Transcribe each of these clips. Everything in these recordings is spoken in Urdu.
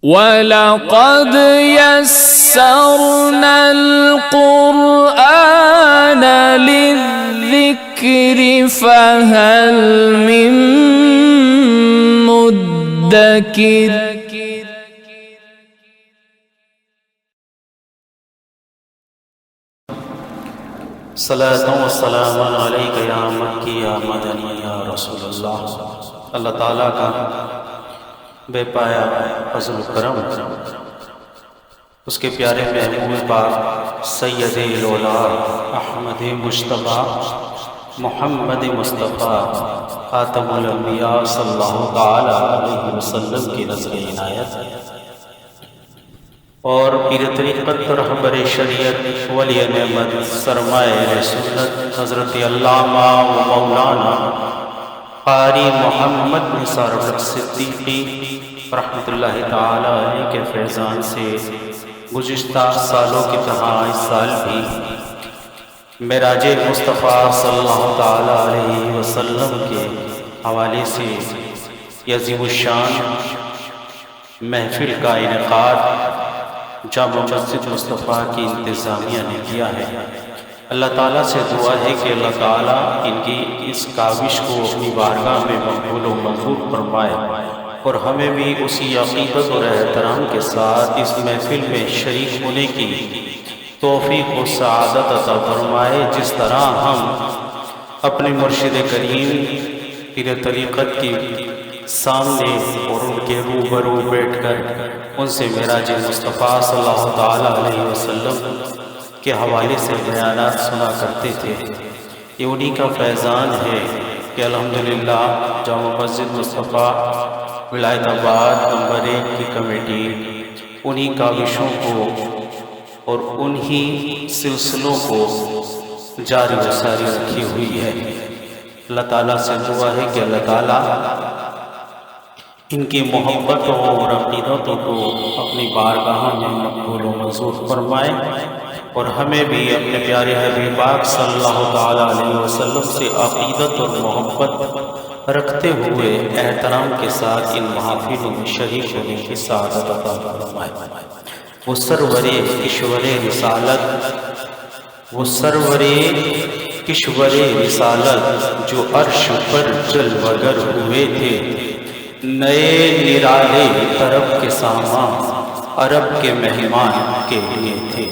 وَلَقَدْ يَسَّرْنَا الْقُرْآنَ لِلذِّكْرِ فَهَلْ مِن مُّدَّكِرٍ صلاۃ و سلام علیک یا مکی یا مدنی یا رسول اللہ۔ اللہ تعالیٰ کا بے پایا فضل و کرم، اس کے پیارے محبوب پاک سید الاولاد احمد مجتبیٰ محمد مصطفیٰ خاتم الانبیاء صلی اللہ تعالیٰ علیہ وسلم کی نظر عنایت اور پیر طریقت رہبر شریعت ولی نعمت سرمایہ سنت حضرت علامہ و مولانا قاری محمد نثار صدیقی رحمۃ اللہ تعالی علیہ کے فیضان سے گزشتہ سالوں کی طرح اس سال بھی معراج مصطفیٰ صلی اللہ تعالی علیہ وسلم کے حوالے سے عظیم الشان محفل کا انعقاد جامع مسجد مصطفیٰ کی انتظامیہ نے کیا ہے۔ اللہ تعالیٰ سے دعا ہے کہ اللہ تعالیٰ ان کی اس کاوش کو اپنی بارگاہ میں مقبول و منظور فرمائے اور ہمیں بھی اسی عقیدت اور احترام کے ساتھ اس محفل میں شریک ہونے کی توفیق و سعادت عطا فرمائے، جس طرح ہم اپنے مرشد کریم پیر طریقت کی سامنے اور ان کے روبرو بیٹھ کر ان سے معراج مصطفیٰ صلی اللہ تعالیٰ علیہ وسلم کے حوالے سے بیانات سنا کرتے تھے۔ یہ انہی کا فیضان ہے کہ الحمدللہ جامع مسجد مصطفیٰ ولایت آباد نمبر 1 کی کمیٹی انہی کاوشوں کو اور انہی سلسلوں کو جاری و ساری رکھی ہوئی ہے۔ اللہ تعالیٰ سے دعا ہے کہ اللہ تعالیٰ ان کی محبتوں اور عقیدتوں کو اپنی بارگاہ میں مقبول و منظور فرمائے اور ہمیں بھی اپنے پیارے حبیب پاک صلی اللہ تعالیٰ علیہ وسلم سے عقیدت اور محبت رکھتے ہوئے احترام کے ساتھ ان محافلوں میں شریک ہونے کی سعادت عطا فرمائے۔ وہ سرور کشور رسالت جو عرش پر جلوگر ہوئے تھے، نئے نرالے طرب کے سامان عرب کے مہمان کے لیے تھے۔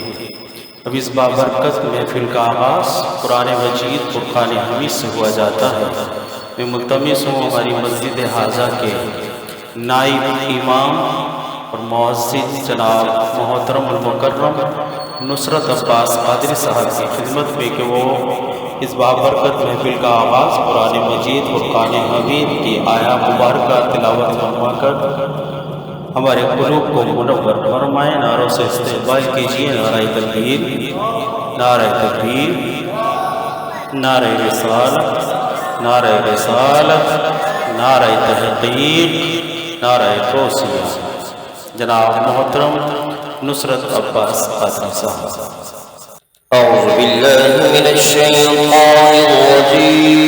اب اس بابرکت محفل کا آغاز قرآن مجید فرقان حمید سے ہوا جاتا ہے۔ میں ملتمس ہوں ہماری مسجد حاضہ کے نائب امام اور مؤذن جناب محترم المکرم نصرت عباس قادری صاحب کی خدمت میں کہ وہ اس بابرکت محفل کا آغاز قرآن مجید فرقان حمید کی آیا مبارکہ تلاوت فرما کر ہمارے قلوب کو منور فرمائے۔ نعروں سے استقبال کیجیے۔ نعرہ تکبیر، نعرہ تکبیر، نعرہ رسالت، نعرہ رسالت، نعرہ تحقیق، نعرہ توسیہ۔ جناب محترم نصرت عباس قادری صاحب۔ اعوذ باللہ من الشیطان الرجیم،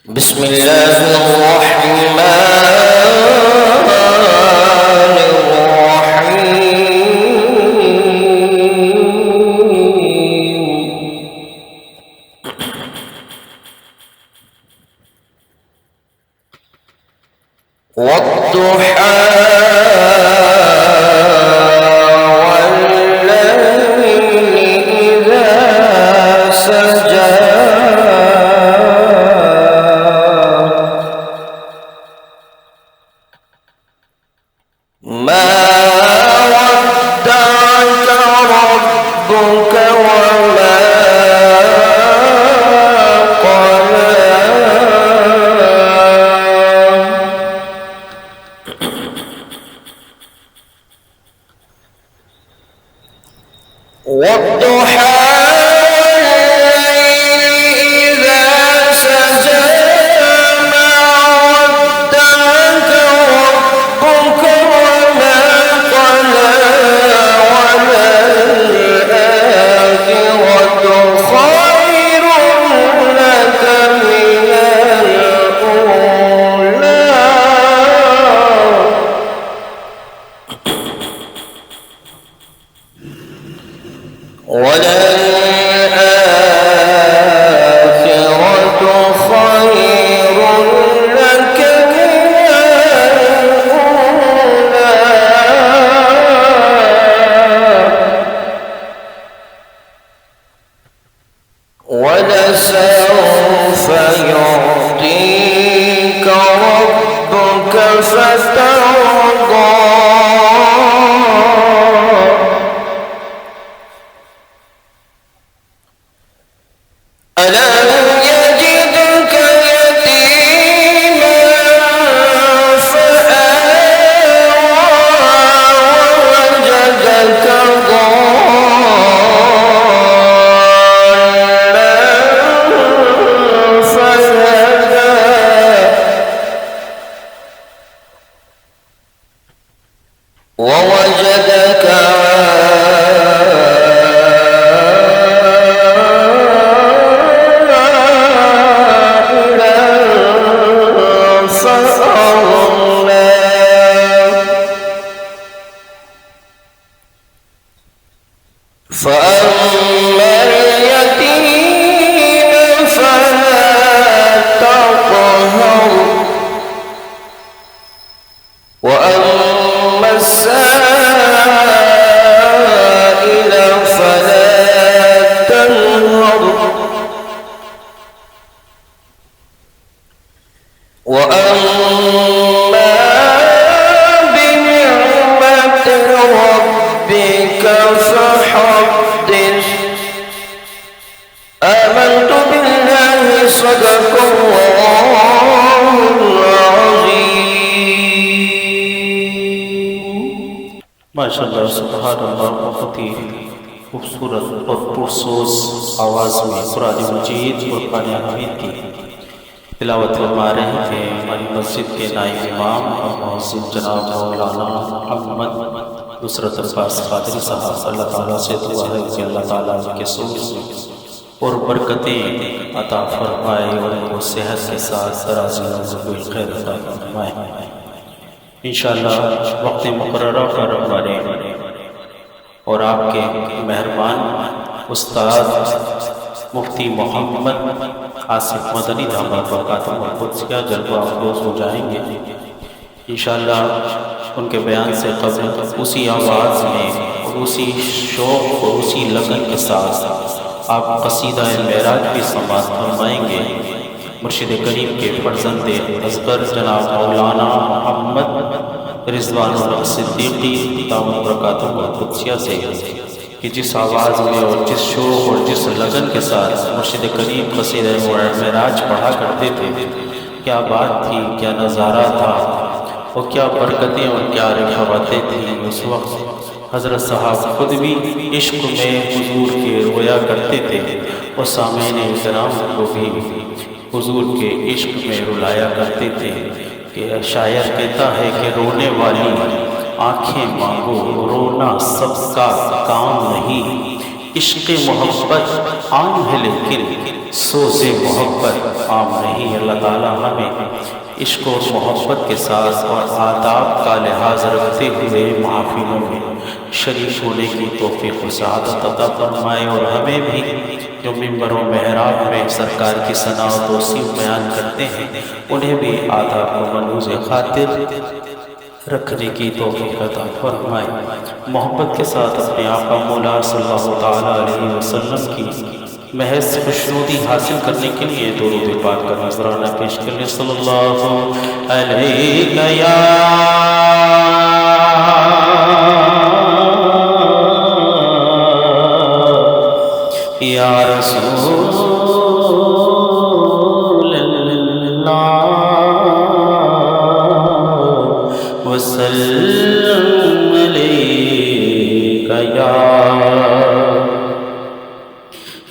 بسم اللہ الرحمن والضحى والليل إذا سجى ما ودعك ربك وما والضحى والليل إذا سجى ما ودعك ربك وما قلى وللآخرة وللآخرة خير لك من الأولى ولسوف يعطيك ربك فترضى ألم يجدك يتيما فآوى ووجدك ضالا فهدى ووجدك فأما اليتيم فلا تقهر وأما السائل فلا تنهر وأما بنعمة ربك فحدث آمنت بالله صدق الله العظيم ماشاءاللہ سبحان اللہ، بہت ہی خوبصورت اور پرسوز آواز میں قرآن مجید اور قرآن حمید کی تلاوت فرما رہے تھے ہماری مسجد کے نائب امام اور محسن جناب مولانا محمد نصرت عباس قادری صاحب۔ اللہ تعالیٰ سے دعا ہے کہ اللہ تعالیٰ کے سوچ اور برکتیں عطا فرمائے اور ان کو صحت کے ساتھ دراز عمر خیر عطا فرمائے۔ انشاءاللہ وقت مقررہ پر ہمارے اور آپ کے مہربان استاد مفتی محمد آصف مدنی داماد برکاتہ القدسیہ جلوہ افروز ہو جائیں گے انشاءاللہ۔ ان کے بیان سے قبل اسی آواز میں اور اسی شوق اور اسی لگن کے ساتھ آپ قصیدہ معراج بھی سماعت فرمائیں گے مرشد کریم کے فرزند اصغر جناب مولانا محمد رضوان اللہ صدیقی داماد برکاتہ القدسیہ سے، کہ جس آواز میں اور جس شوق اور جس لگن کے ساتھ مرشد کریم قصیدہ معراج پڑھا کرتے تھے، کیا بات تھی، کیا نظارہ تھا، اور کیا برکتیں اور کیا رحمتیں تھیں۔ اس وقت حضرت صاحب خود بھی عشق میں حضور کے رویا کرتے تھے اور سامعین کرام کو بھی حضور کے عشق میں رلایا کرتے تھے، کہ شاعر کہتا ہے کہ رونے والی آنکھیں مانگو، رونا سب کا کام نہیں، عشق محبت عام ہے لیکن سوز محبت عام نہیں۔ اللہ تعالیٰ ہمیں عشق و محبت کے ساتھ اور آداب کا لحاظ رکھتے ہوئے محافلوں میں شریک ہونے کی توفیق و سعادت عطا فرمائے، اور ہمیں بھی جو ممبر و محراب میں سرکار کی ثنا و توصیف بیان کرتے ہیں انہیں بھی آداب و ملحوظ خاطر رکھنے کی توفیق عطا فرمائے۔ محبت کے ساتھ اپنے آقا مولا صلی اللہ تعالیٰ علیہ وسلم کی محض خوشنودی حاصل کرنے کے لیے درود پاک کا نذرانہ پیش کرنے۔ صلی اللہ علیہ یا رسول اللہ وسلم علیک یا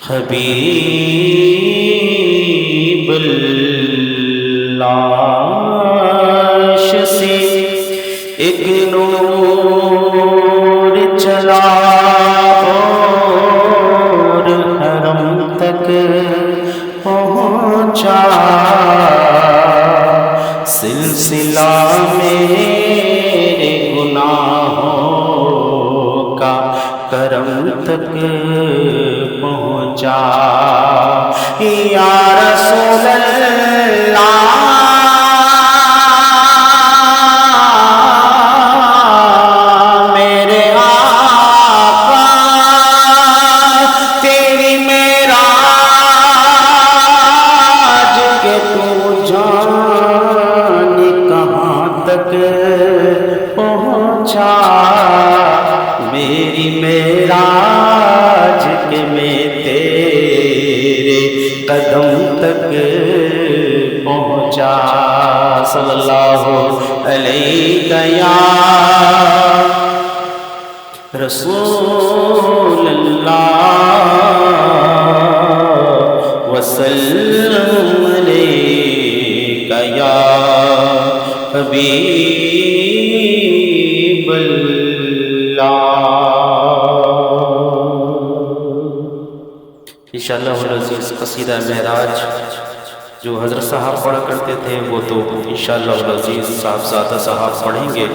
حبیب اللہ۔ سے ایک نور چلا اور حرم تک پہنچا، سلسلہ میرے گناہوں تک پہنچا یا رسول اللہ میرے آقا تیری معراج کے تو جان کہاں تک پہنچا میری معراج کے میں تیرے قدم تک پہنچا صلی اللہ علیہ یا رسول اللہ وسلم علیک یا حبیب انشاءاللہ العزیز قصیدہ معراج جو حضرت صاحب پڑھا کرتے تھے وہ تو انشاءاللہ العزیز صاحبزادہ صاحب پڑھیں گے.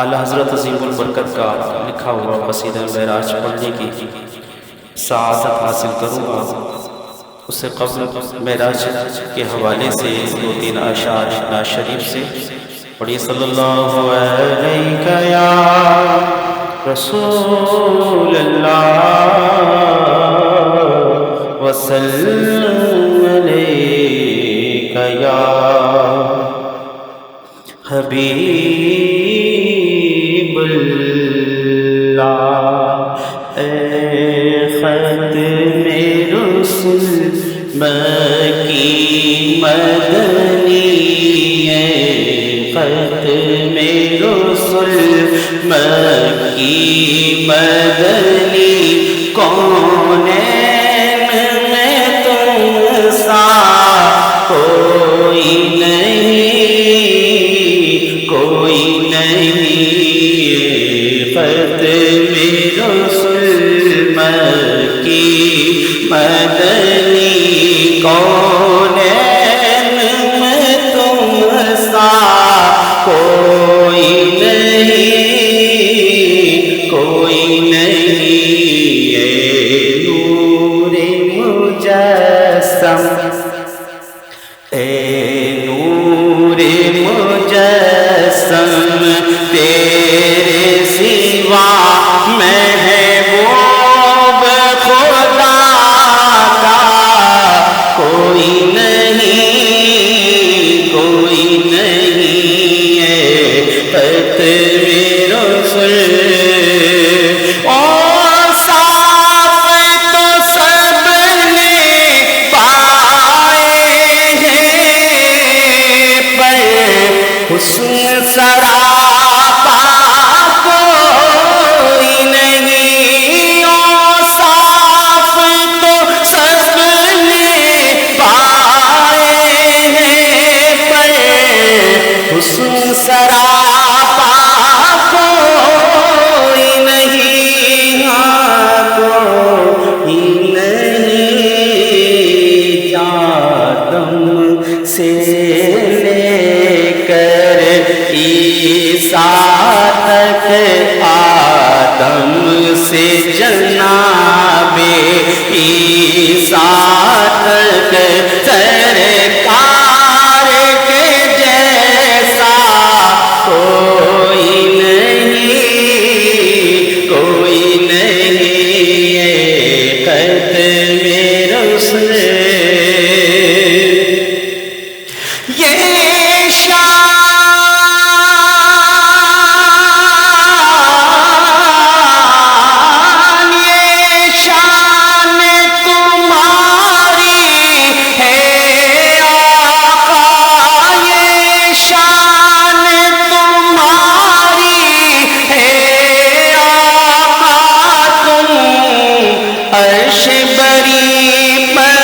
اعلیٰ حضرت عظیم البرکت کا لکھا ہوا قصیدہ معراج پڑھنے کی سعادت حاصل کروں گا. اس سے قبل معراج کے حوالے سے 2-3 اشعار نعت شریف سے پڑھیے. صلی اللہ علیہ یا رسول اللہ وسلم علیک یا حبیب اللہ اے ختم رسل مکی مدنی اے ختم رسل مکی مدنی کونین میں تم سا کوئی نہیں ختم رسل مکی مدنی کونین میں تم سا کوئی نہیں اے نور مجسم اے نور مجسم تیرے سوا محبوب خدا کا کوئی نہیں ہے ختم رسل اور صاف تو سب نے پائے ہیں پر حسن سراپا کوئی نہیں. اور صاف تو سب نے پائے ہیں پر حسن سراپا کوئی نہیں. کوئی نہیں آدم سے لے کر عیسیٰ تک آدم سے جناب عیسیٰ تک سرکار کے جیسا کوئی نہیں ہے ختم رسل یہ شان تمہاری ہے آقا یہ شان تمہاری ہے آقا تم عرش بری پر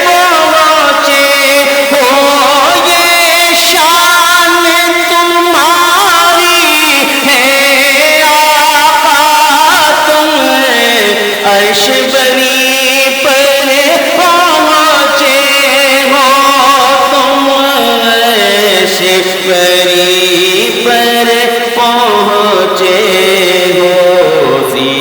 پہنچے ہو یہ شان تمہاری ہے آقا تم عرش بری پر پہنچے ہو تم عرش بری پر پہنچے ہو ذی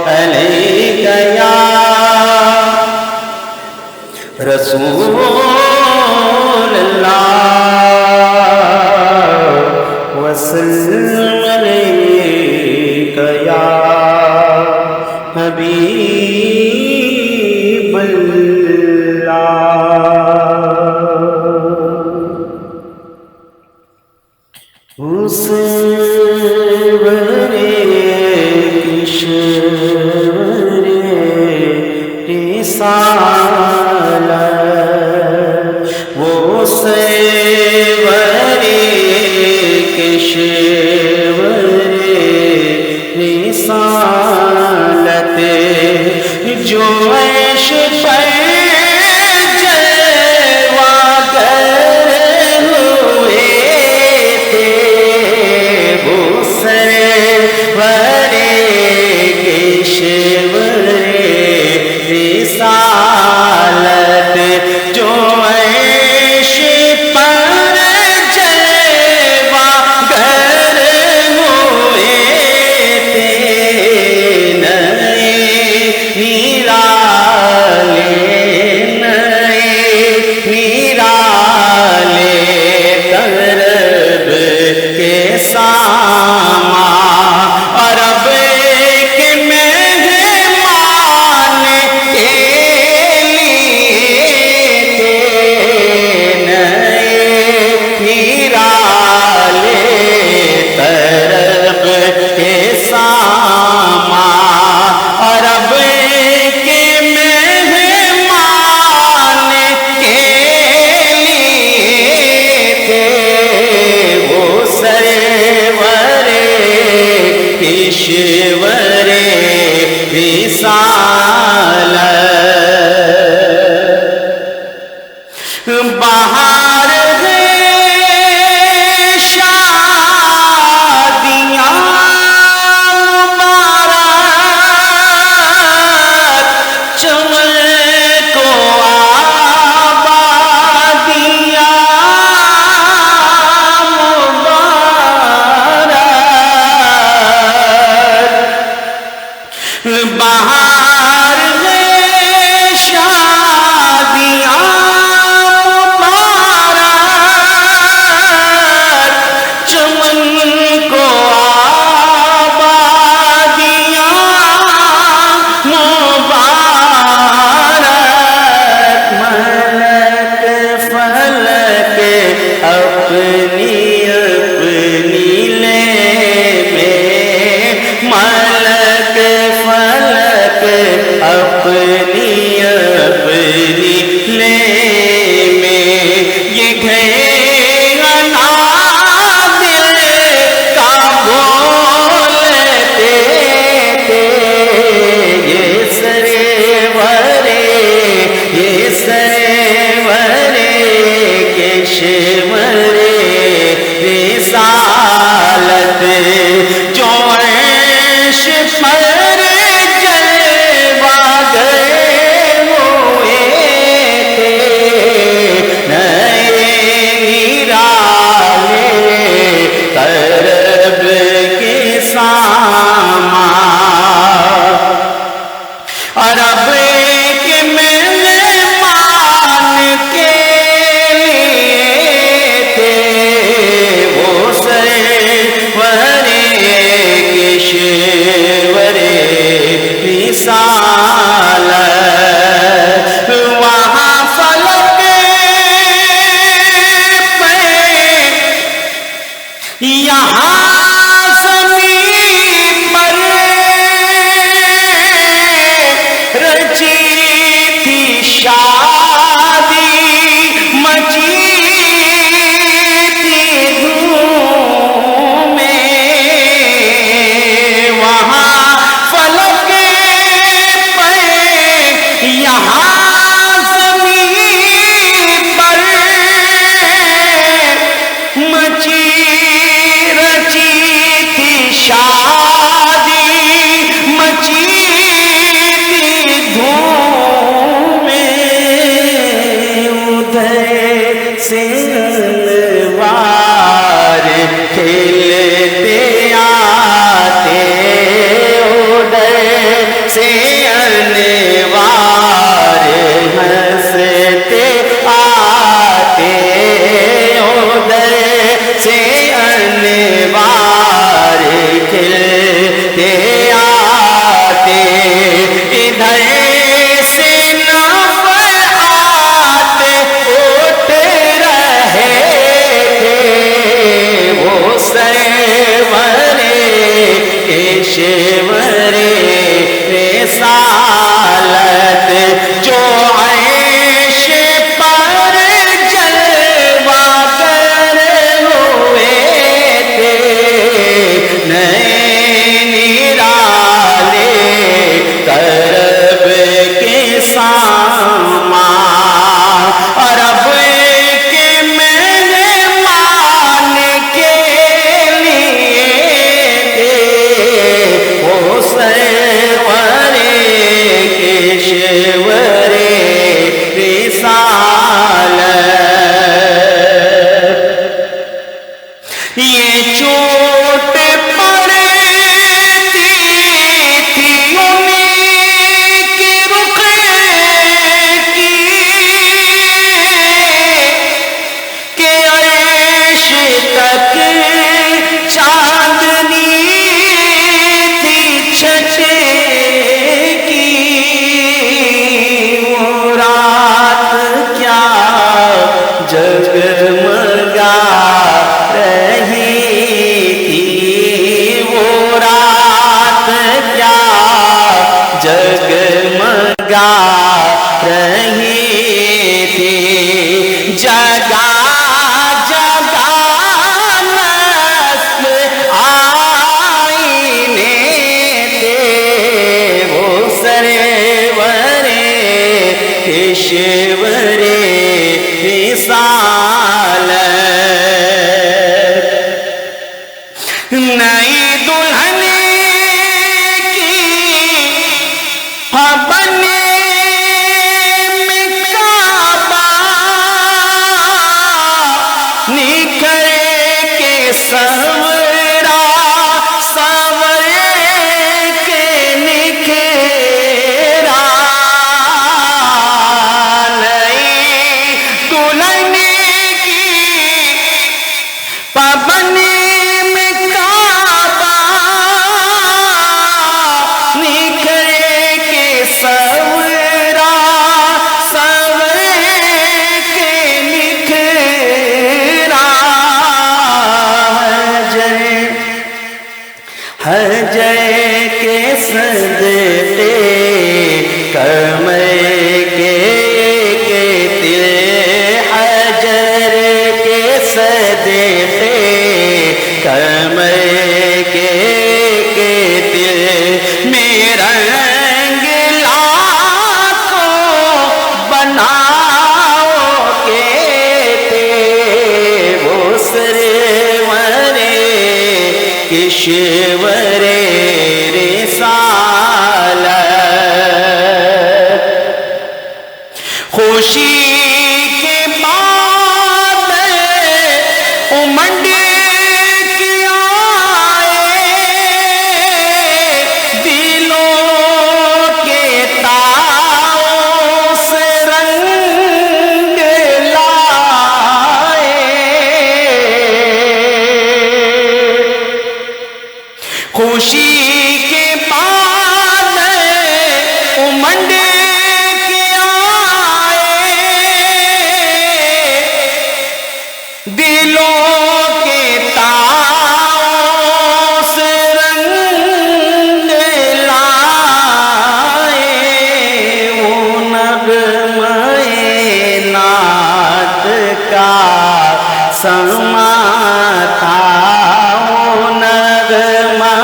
علیک یا رسول اللہ وسلم علیک یا حبیب اللہ اس وہ سیوری کشوری رسالت جو عیش پر جلوگر ہوئے تھے وہ سیوری کشوری رسالت جو عیش پر جلوگر ہوئے تھے نئے نیرالے طرب کے ساما عرب کے مہمان کے لیے تھے نئے نیرالے طرب کے ساما عرب کے مہمان کے لیے تھے وہ سرور کشور رسالت بہار شادیاں مبارک چمن کو آبادیاں مبارک بہار شادیاں مبارک چمن کو آبادیاں مبارک ملک فلک اپنی اپنی لے میں ملک فلک سے انوار ہنستے آتے، ادھر سے انوار کھلتے آتے، ادھر سے نفحات اٹھ رہے تھے، وہ سرورے کشورے رسالت جو عیش پر جلوہ گر ہوئے تھے، نئے نرالے کرب کے سامان، عرب کے مہمان کے لیے تھے، وہ سرورے کشورے رسالت، یہ چوٹ پڑتی تھی انہیں کے رخ کی کہ عرش تک چاندنی تھی چھٹکی، وہ رات کیا جگمگا رہی تھی، وہ رات کیا جگمگا رہی تھی، جگہ جگہ نسل آئینے تھے، وہ سرورے کشورے رسالت، نئی دلہن کی بنے میں کعبہ، نکھر کے سورا سورے کے نکھرا، نئی دلہن کی پابندی میں کعبہ، نکھرے کے سورا سورے کے نکھرا، حجر کے صدقے کمر کے تل، حجر کے صدقے کمر کے تل میں رنگ لاکھوں بناؤ کے تھے، وہ سرورے کشورے رسالت، خوشی کے بعد امنڈ کے آئے، دلوں کے تاؤں سے رنگ لائے، خوشی کے بعد امنڈ کے آئے، دلوں کے تاؤں سے رنگ لائے، وہ نغمہ نعت کا سما تھا، وہ نغمہ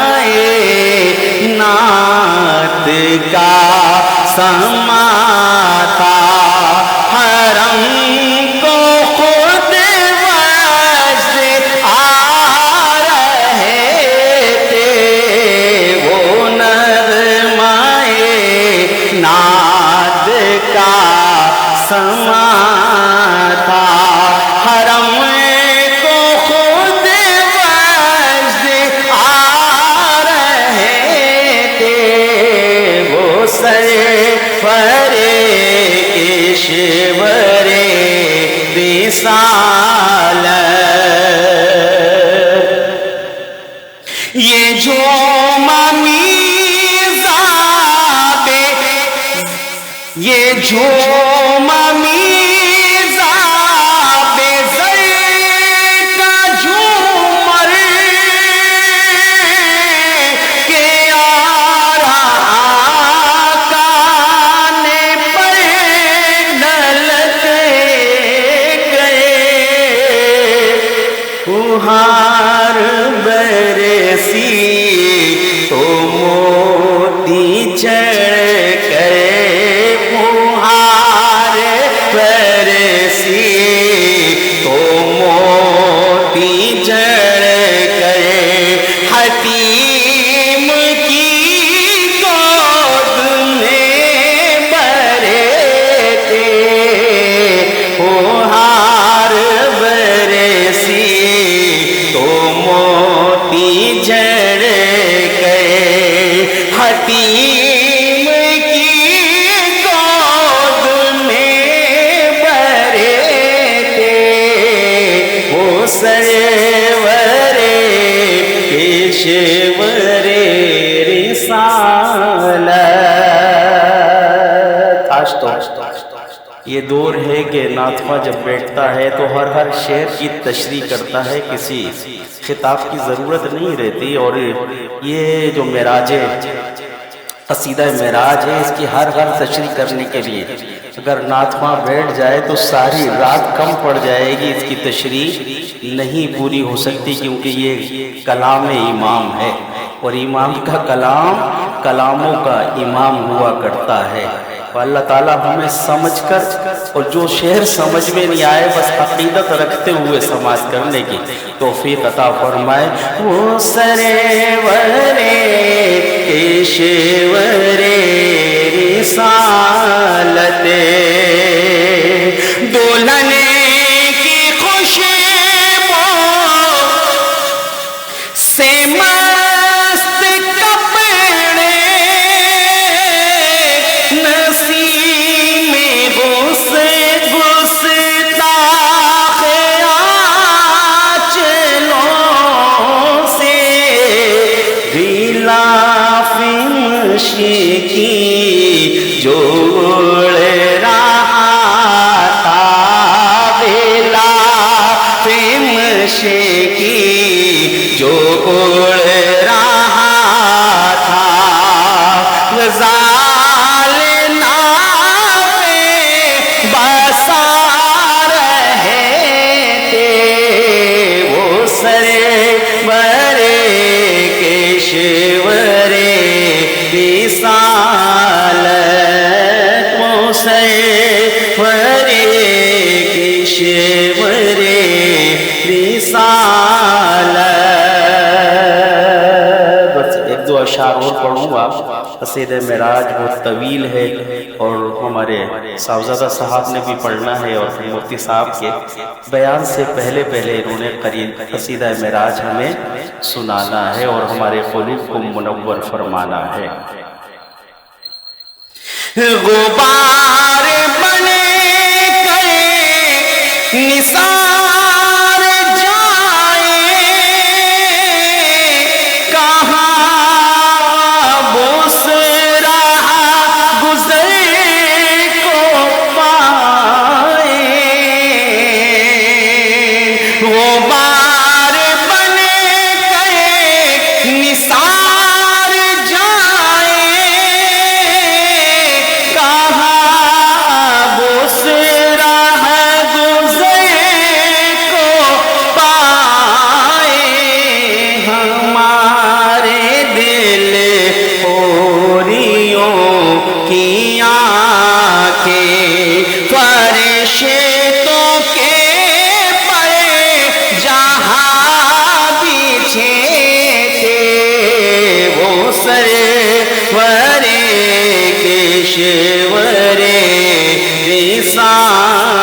نعت کا سما تھا، حرم کو خود وجد آ رہے تھے، وہ نغمہ نعت کا سما تھا، حرم کو خود وجد آ رہے تھے، وہ سرور کشور رسالت یہ جھوم میزاب یہ جھوم میزاب زر کا جھومر کے آرا کانے پر ڈلتے گئے فہار برسی تو موتی چڑھ گئے فہار برسی تو موتی چڑھ گئے حتیم کی گود میں بھرے تھے فہار برسی تو موتی جھڑ گئے حتیم کی گود میں بھرے تھے وہ سرور پیشور رسالت۔ آج تو یہ دور ہے کہ ناطخواں جب بیٹھتا ہے تو ہر شعر کی تشریح کرتا ہے، کسی خطاب کی ضرورت نہیں رہتی، اور یہ جو معراج قصیدہ معراج ہے اس کی ہر تشریح کرنے کے لیے اگر ناطخواں بیٹھ جائے تو ساری رات کم پڑ جائے گی، اس کی تشریح نہیں پوری ہو سکتی، کیونکہ یہ کلام امام ہے، اور امام کا کلام کلاموں کا امام ہوا کرتا ہے۔ اور اللہ تعالیٰ ہمیں سمجھ کر، اور جو شعر سمجھ میں نہیں آئے بس عقیدت رکھتے ہوئے سماعت کرنے کی توفیق عطا فرمائے۔ وہ سرور کشور رسالت دلہن کی خوشبو سے مست کپڑے نسیم گستاخ آنچلوں سے غلاف مشکی جو اڑ رہا تھا، غلاف مشکی جو اڑ رہا تھا، غزال ناوے بسا رہے تھے وہ سرور کشور رسالت، وہ سرور کشور رسالت۔ بس ایک دو اشعار اور پڑھوں گا۔ قصیدہ معراج بہت طویل ہے، اور ہمارے صاحبزادہ صاحب نے بھی پڑھنا ہے، اور مفتی صاحب کے بیان سے پہلے انہوں نے قصیدہ معراج ہمیں سنانا ہے اور ہمارے قلوب کو منور فرمانا ہے۔ غبار بنے کرے نثار جائے کہاں بوس رہا گزر کو پائے، غبار بنے کرے نثار جائے کہاں بوس رہا گزر کو پائے، ہمارے دل ہوریوں کی آنکھیں فرشتوں کے پر جہاں بچھے تھے وہ سرور کشور رسالت،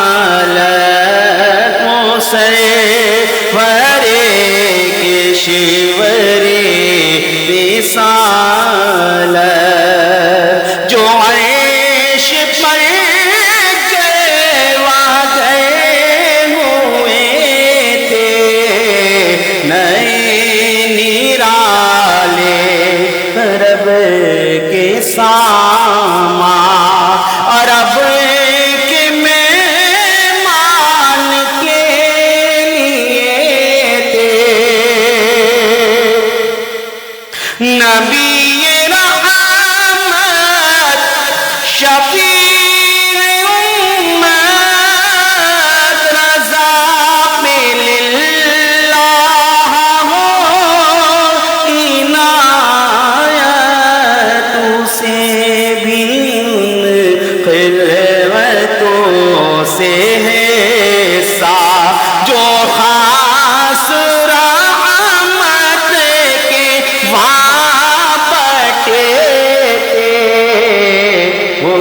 وہ سرور کشور رسالت، جو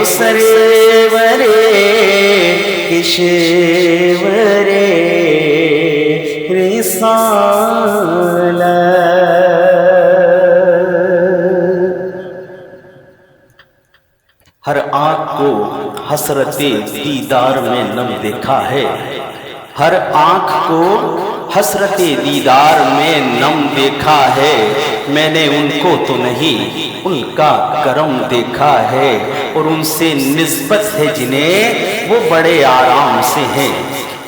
سرورے کشورے رسالت ہر آنکھ کو حسرت دیدار میں نم دیکھا ہے، ہر آنکھ کو حسرت دیدار میں نم دیکھا ہے، میں نے ان کو تو نہیں ان کا کرم دیکھا ہے، اور ان سے نسبت ہے جنہیں وہ بڑے آرام سے ہیں،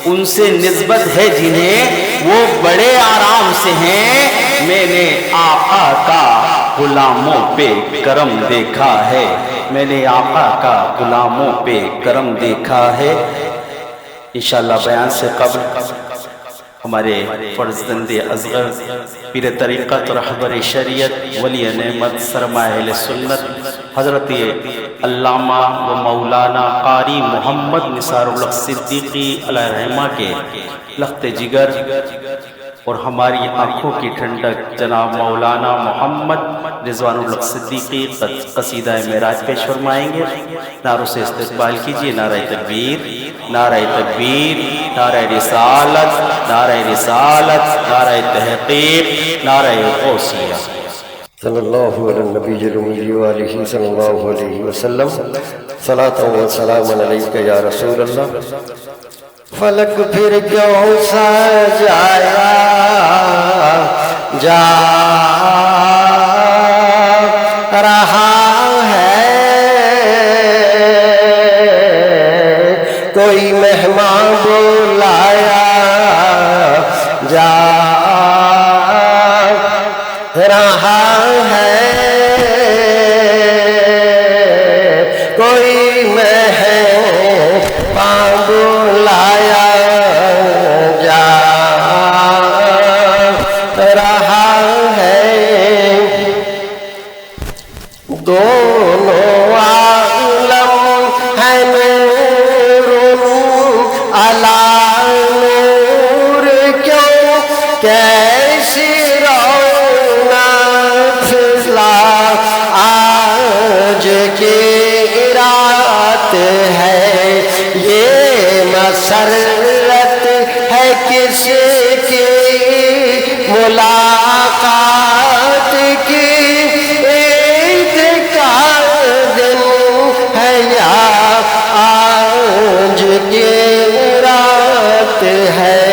ان سے نسبت ہے جنہیں وہ بڑے آرام سے ہیں، میں نے آقا کا غلاموں پہ کرم دیکھا ہے، میں نے آقا کا غلاموں پہ کرم دیکھا ہے۔ انشاءاللہ بیان سے قبل ہمارے فرزند اصغر پیر طریقت رہبر شریعت ولی نعمت سرمایہ اہل سنت حضرت علامہ و مولانا قاری محمد نثار الحق صدیقی علیہ رحمہ کے لخت جگر اور ہماری آنکھوں کی ٹھنڈک جناب مولانا محمد رضوان الحق صدیقی قصیدہ معراج پیش فرمائیں گے۔ نعروں سے استقبال کیجیے، نعرہ تکبیر، نعرہ تکبیر، نعرہ رسالت، نعرہ رسالت، نعرہ تحقیق، نعرہ غوثیہ۔ صلی اللہ علیہ النبی الأمی وآلہ صلی اللہ علیہ وسلم، صلاۃ و سلام علیک یا رسول اللہ۔ فلک پھر کیوں سجایا جا رہا ہے، کوئی مہمان بلایا جا رہا ہے، کوئی مہمان بلایا جا رہا ہے، دونوں عالم ہیں نور علی نور، کیوں کیسی رونق آج کی رات ہے، یہ مسرت ہے کس کی ملاقات کی، عید کا دن ہے یا آج کی رات ہے،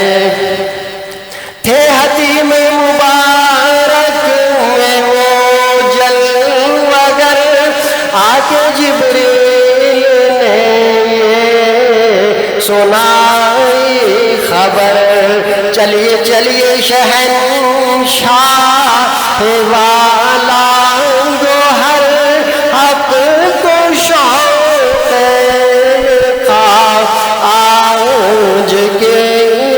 تھے حتیم مبارک میں وہ جلوگر، آکے جبریل نے یہ سنائی خبر، چلیے چلیے شہنشاہ والا گوہر، حق کو شوق آج کی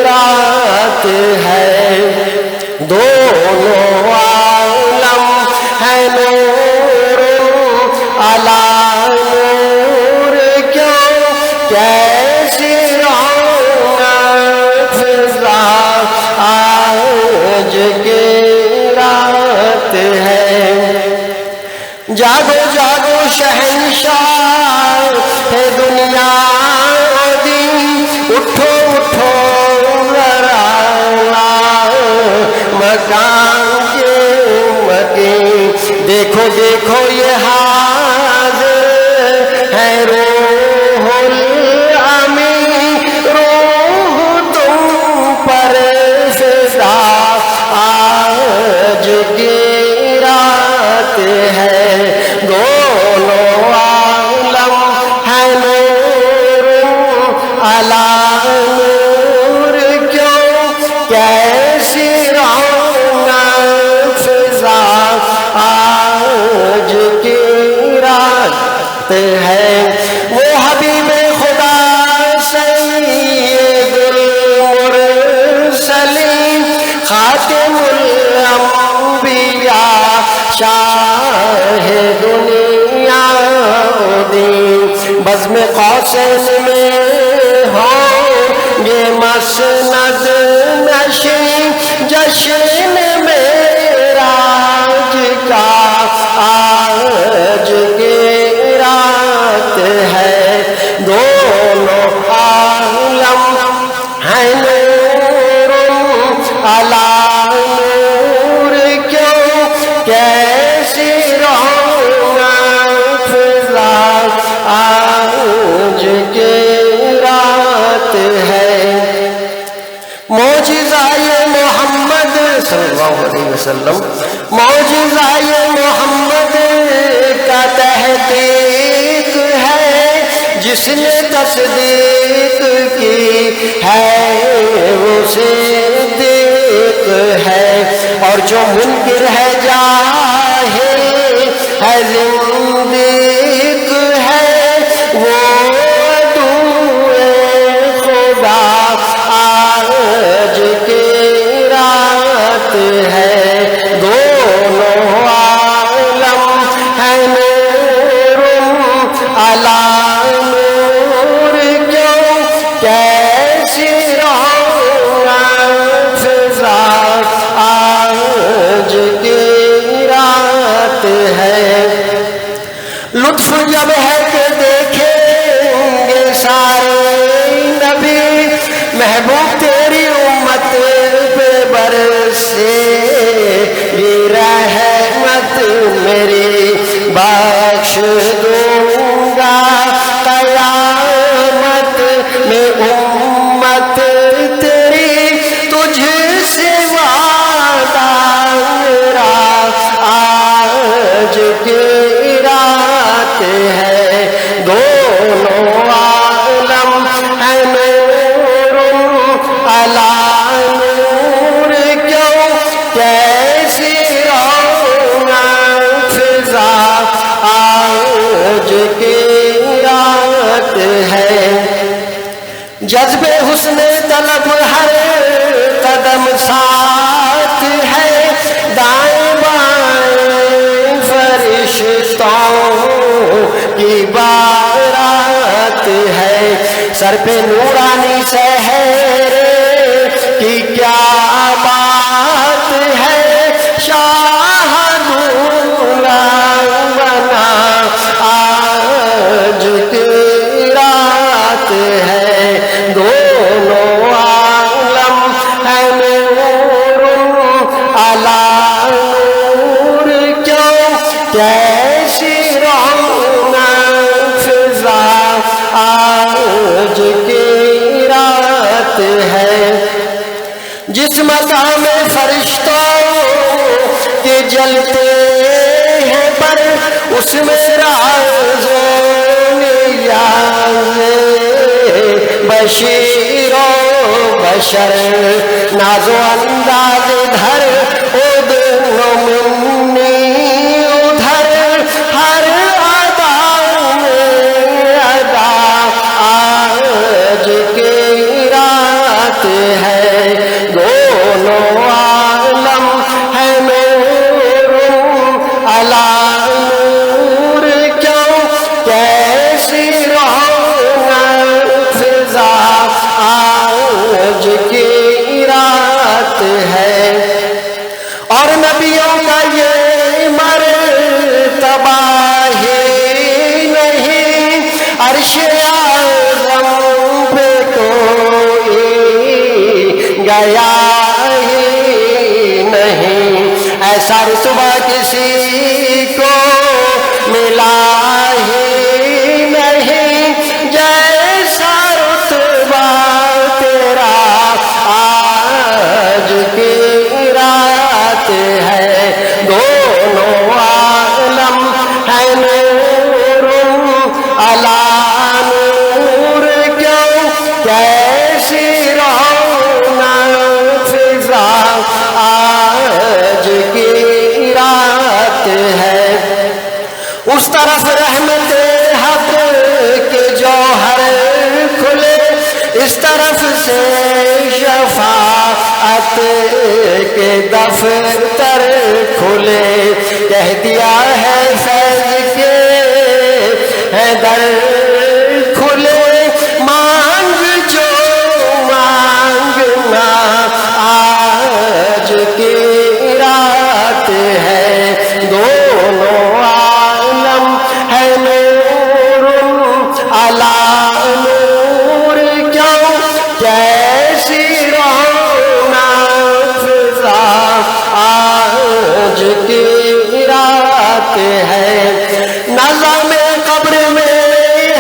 رات ہے، دونوں عالم ہے نور علی نور، کیوں کیسی رونق فضا آج کی رات ہے، جاگو جاگو شہنشاہ ہے دنیا دی، اٹھو اٹھو ذرا مکان کے مکین، دیکھو دیکھو یہ حاضر ہے روح الامین، روح تم پر فدا آج کی رات ہے، دونوں عالم ہے نور علی نور، کیوں کیسی رونق فضا آج کی رات ہے، وہ حبیب خدا سید المرسلین، خاتم الانبیاء، شاہ دنیا دین، بزم قوسین میں ہوں یہ مسند نشین، جشن معراج کا آج کی رات جس نے تصدیق کی ہے وہ صدیق ہے، اور جو منکر ہے جاہل ہے زندیق ہے، وہ عدوئے خدا آج کی رات ہے، دونوں عالم ہے نور علی نور، کیوں کیسی رونق فضا آج کی رات ہے۔ لطف جب ہے کہ دیکھیں گے سارے نبی، محبوب تیری امت پہ برسے یہ رحمت میری، بخش دوں گا قیامت میں امت تیری، تجھ سے وعدہ میرا آج کی رات ہے، دونوں عالم ہے نور علی نور، کیوں کیسی رونق فضا آج کی رات ہے۔ جذب حسن طلب ہر قدم ساتھ ہے، دائیں بائیں فرشتوں کی بارات ہے، سر پہ نورانی سحر کی کیا بات ہے، شاہ دولہ بنا آج کی رات ہے، دونوں عالم ہے نور علی نور، کیوں کیسی رونق فضا آج کی رات ہے۔ جس مقام فرشتوں کے جلتے ہیں پر، اس میں راز و نیاز بشیر و بشر، ناز و انداز ادھر ادھر منی ادھر، ہر ادا میں ادا آج کی رات ہے، دونوں عالم ہے نور علی نور، کیوں کیسی رونق فضا آج کی رات ہے۔ اور نبیوں کا یہ مرتبہ ہی نہیں، عرش اعظم پہ کوئی گیا ہی نہیں، ایسا رتبہ کسی کو ملا ہی نہیں، جیسا رتبہ تیرا آج کی رات ہے، دونوں عالم ہے نور علی نور، کیوں کیسی رونق فضا آج کی رات ہے۔ اس طرف رحمت حق کے جوہر کھلے، اس طرف سے شفاعت کے دفتر کھلے، کہہ دیا ہے فیض کے ہے در کھلے، مانگ جو مانگنا آج کی رات ہے، دونوں عالم ہے نور علی نور، کیوں کیسی رونق فضا آج کی رات ہے۔ نظام قبر میں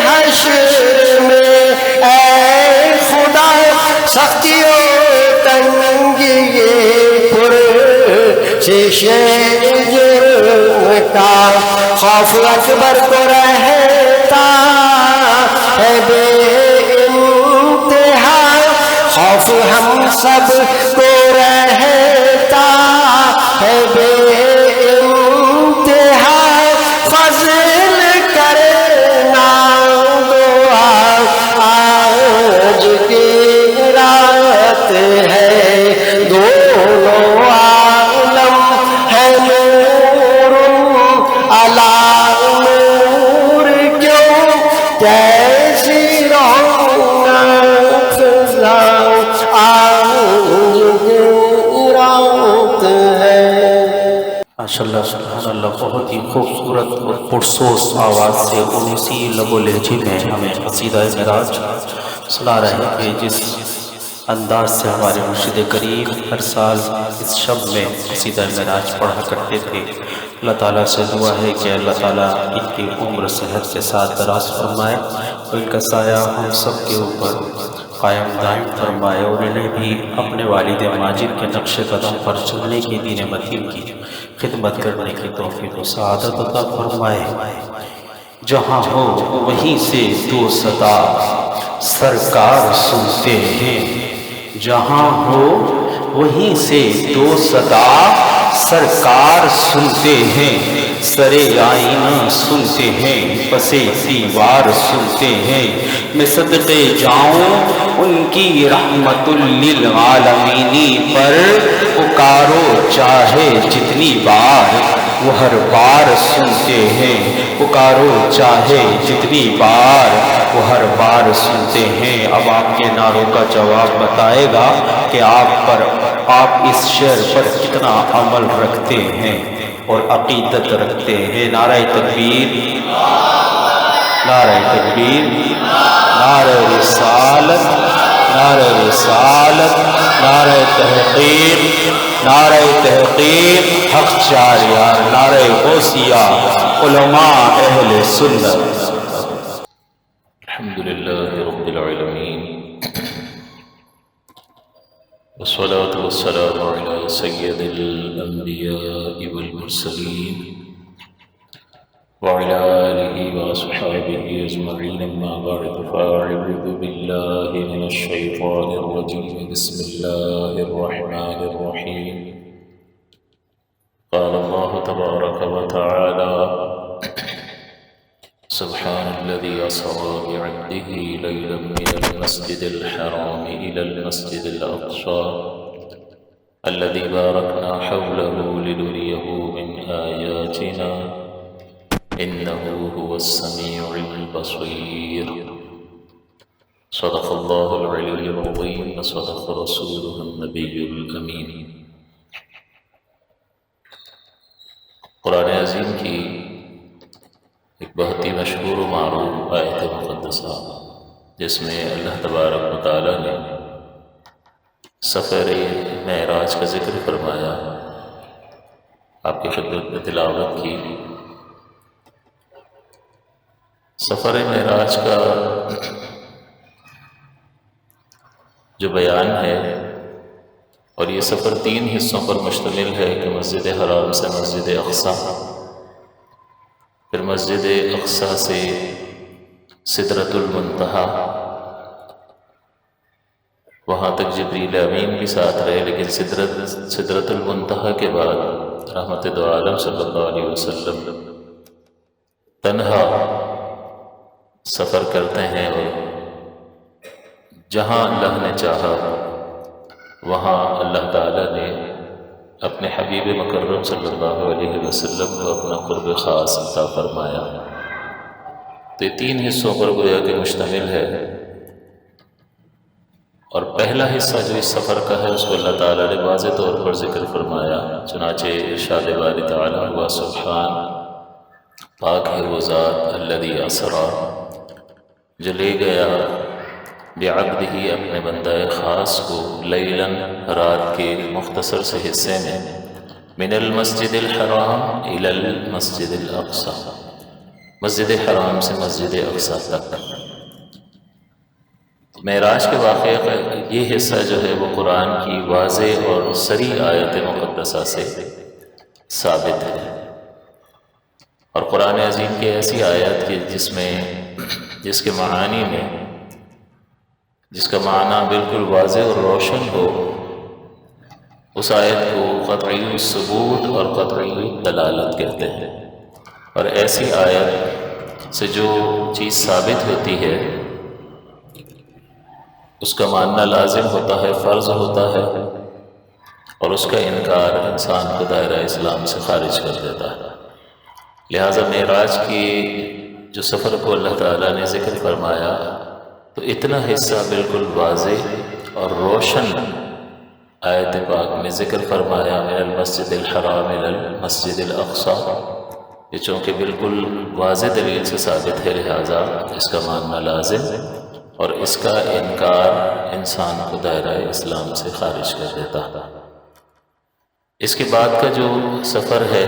حشر میں اے خدا، سختی و تنگی یہ پرسش جرم کا، خوف اکبر کو رہتا ہے بے انتہا خوف ہم سب کو رہتا ہے بے انتہا فضل کرنا دعا آج کی رات ہے دونوں عالم ہے نور علی نور کیوں کیسی رونق آج کی رات ہے۔ ماشاء اللہ سبحان اللہ، بہت ہی خوبصورت اور پرسوس آواز سے انیسی لب و لہجے میں ہمیں قصیدہ معراج سنا رہے تھے، جس انداز سے ہمارے مرشد کریم ہر سال اس شب میں قصیدہ معراج پڑھا کرتے تھے۔ اللہ تعالیٰ سے دعا ہے کہ اللہ تعالیٰ ان کی عمر صحت کے ساتھ دراز فرمائے اور ان کا سایہ ہم سب کے اوپر قائم دائم فرمائے، اور انہیں بھی اپنے والد ماجد کے نقش قدم پر چلنے کی دین متین کی خدمت کرنے کی توفیق و سعادت عطا فرمائے۔ جہاں ہو وہیں سے دو صدا سرکار سنتے ہیں، جہاں ہو وہیں سے دو صدا سرکار سنتے ہیں، سرے آئینہ سنتے ہیں، پسے دیوار سنتے ہیں۔ میں صدقے جاؤں ان کی رحمت للعالمین پر، پکارو چاہے جتنی بار وہ ہر بار سنتے ہیں، پکارو چاہے جتنی بار وہ ہر بار سنتے ہیں۔ اب آپ کے نعروں کا جواب بتائے گا کہ آپ اس شعر پر کتنا عمل رکھتے ہیں اور عقیدت رکھتے ہیں۔ نعرہ تکبیر، نعرہ تکبیر، نعرہ رسالت، نعرہ رسالت، نعرہ تحقیق، نعرہ تحقیق، حق چار یار، نعرہ غوثیہ، علماء اہل سنت۔ الحمدللہ رب العالمین، والصلاة والسلام على سید الانبیاء والمرسلین وعلى آلہ واصحابہ اجمعین، اما بعد فاعوذ باللہ من الشیطان الرجیم، بسم اللہ الرحمن الرحیم۔ قال اللہ تبارک وتعالی سبحان الذي أسرى بعبده ليلا من المسجد الحرام إلى المسجد الأقصى الذي باركنا حوله لنريه من آياتنا إنه هو السميع البصير۔ صدق الله العلي العظيم وصدق رسوله النبي الأمين۔ قرآن عظیم کی ایک بہت ہی مشہور و معروف آیت مقدسہ، جس میں اللہ تبارک و تعالیٰ نے سفر معراج کا ذکر فرمایا، آپ کی خدمت میں تلاوت کی۔ سفر معراج کا جو بیان ہے، اور یہ سفر 3 حصوں پر مشتمل ہے کہ مسجد حرام سے مسجد اقصیٰ، پھر مسجد اقصیٰ سے سدرۃ المنتہا، وہاں تک جبریل امین بھی ساتھ رہے، لیکن سدرۃ المنتہا کے بعد رحمت دو عالم صلی اللہ علیہ وسلم تنہا سفر کرتے ہیں، اور جہاں اللہ نے چاہا وہاں اللہ تعالیٰ نے اپنے حبیب مکرم صلی اللہ علیہ وسلم کو اپنا قرب خاص عطا فرمایا۔ تو یہ 3 حصوں پر گویا کہ مشتمل ہے، اور پہلا حصہ جو اس سفر کا ہے اس کو اللہ تعالیٰ نے واضح طور پر ذکر فرمایا، چنانچہ ارشاد باری تعالیٰ ہوا سبحان، پاک ہے وہ ذات الذی اسریٰ، جو لے گیا بعبدہ اپنے بندہ خاص کو، لیلاً رات کے مختصر سے حصے میں، من المسجد الحرام الی المسجد الاقصیٰ، مسجد حرام سے مسجد اقصیٰ تک۔ معراج کے واقعے کا یہ حصہ جو ہے وہ قرآن کی واضح اور صریح آیت مقدسہ سے ثابت ہے، اور قرآن عظیم کی ایسی آیت کہ جس میں جس کے معانی میں جس کا معنی بالکل واضح اور روشن ہو، اس آیت کو قطعی الثبوت اور قطعی الدلالت کہتے ہیں۔ اور ایسی آیت سے جو چیز ثابت ہوتی ہے اس کا ماننا لازم ہوتا ہے، فرض ہوتا ہے، اور اس کا انکار انسان کو دائرہ اسلام سے خارج کر دیتا ہے۔ لہٰذا معراج کی جو سفر کو اللہ تعالیٰ نے ذکر فرمایا تو اتنا حصہ بالکل واضح اور روشن آیت پاک میں ذکر فرمایا، من المسجد الحرام الی المسجد الاقصی، یہ چونکہ بالکل واضح دلیل سے ثابت ہے، لہٰذا اس کا ماننا لازم اور اس کا انکار انسان کو دائرہ اسلام سے خارج کر دیتا ہے۔ اس کے بعد کا جو سفر ہے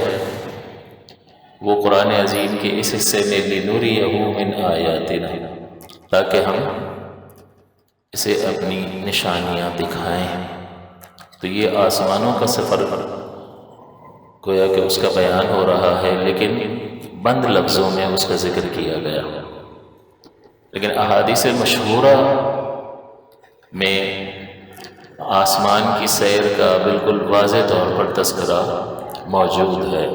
وہ قرآن عظیم کے اس حصے میں لِنُرِيَهُ مِنْ آیَاتِنَا، تاکہ ہم اسے اپنی نشانیاں دکھائیں۔ تو یہ آسمانوں کا سفر گویا کہ اس کا بیان ہو رہا ہے، لیکن بند لفظوں میں اس کا ذکر کیا گیا۔ لیکن احادیث مشہورہ میں آسمان کی سیر کا بالکل واضح طور پر تذکرہ موجود ہے۔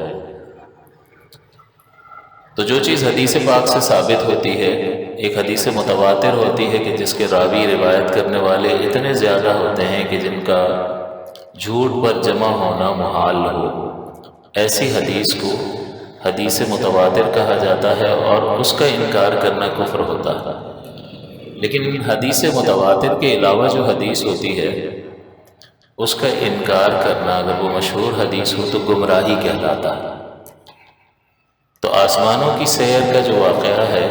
تو جو چیز حدیث پاک سے ثابت ہوتی ہے، ایک حدیث متواتر ہوتی ہے کہ جس کے راوی روایت کرنے والے اتنے زیادہ ہوتے ہیں کہ جن کا جھوٹ پر جمع ہونا محال ہو، ایسی حدیث کو حدیث متواتر کہا جاتا ہے اور اس کا انکار کرنا کفر ہوتا ہے۔ لیکن حدیث متواتر کے علاوہ جو حدیث ہوتی ہے اس کا انکار کرنا، اگر وہ مشہور حدیث ہو تو گمراہی کہلاتا ہے۔ تو آسمانوں کی سیر کا جو واقعہ ہے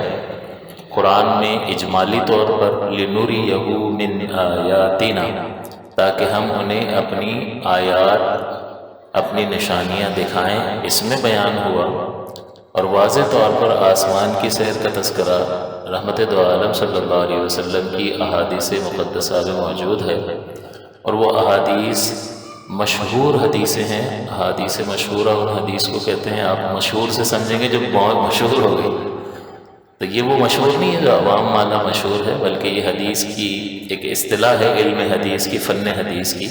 قرآن میں اجمالی طور پر لِنُرِيَهُ مِنْ آیَاتِنَا، تاکہ ہم انہیں اپنی آیات، اپنی نشانیاں دکھائیں، اس میں بیان ہوا۔ اور واضح طور پر آسمان کی سیر کا تذکرہ رحمت دو عالم صلی اللہ علیہ وسلم کی احادیث مقدسہ میں موجود ہے، اور وہ احادیث مشہور حدیثیں ہیں۔ احادیث مشہورہ اور حدیث کو کہتے ہیں، آپ مشہور سے سمجھیں گے جو بہت مشہور ہو گئی، تو یہ وہ مشہور نہیں ہے جو عوام مانا مشہور ہے، بلکہ یہ حدیث کی ایک اصطلاح ہے، علم حدیث کی، فن حدیث کی۔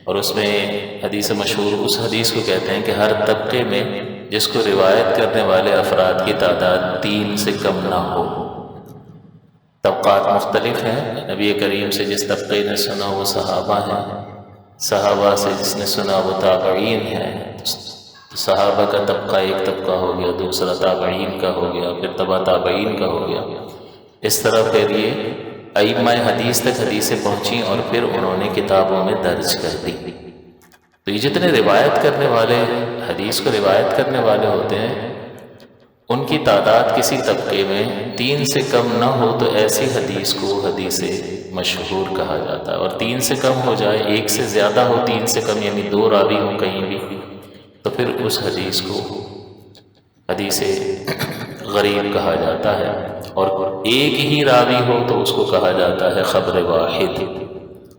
اور اس میں حدیث مشہور اس حدیث کو کہتے ہیں کہ ہر طبقے میں جس کو روایت کرنے والے افراد کی تعداد 3 سے کم نہ ہو۔ طبقات مختلف ہیں، نبی کریم سے جس طبقے نے سنا وہ صحابہ ہیں، صحابہ سے جس نے سنا وہ تابعین ہیں، صحابہ کا طبقہ ایک طبقہ ہو گیا، دوسرا تابعین کا ہو گیا، پھر تبع تابعین کا ہو گیا۔ اس طرح پھر یہ ائمہ حدیث تک حدیثیں پہنچیں اور پھر انہوں نے کتابوں میں درج کر دی۔ تو یہ جتنے روایت کرنے والے، حدیث کو روایت کرنے والے ہوتے ہیں، ان کی تعداد کسی طبقے میں 3 سے کم نہ ہو تو ایسی حدیث کو حدیث مشہور کہا جاتا ہے۔ اور 3 سے کم ہو جائے، 1 سے زیادہ ہو، 3 سے کم یعنی 2 راوی ہوں کہیں بھی، تو پھر اس حدیث کو حدیث غریب کہا جاتا ہے۔ اور ایک ہی راوی ہو تو اس کو کہا جاتا ہے خبر واحد۔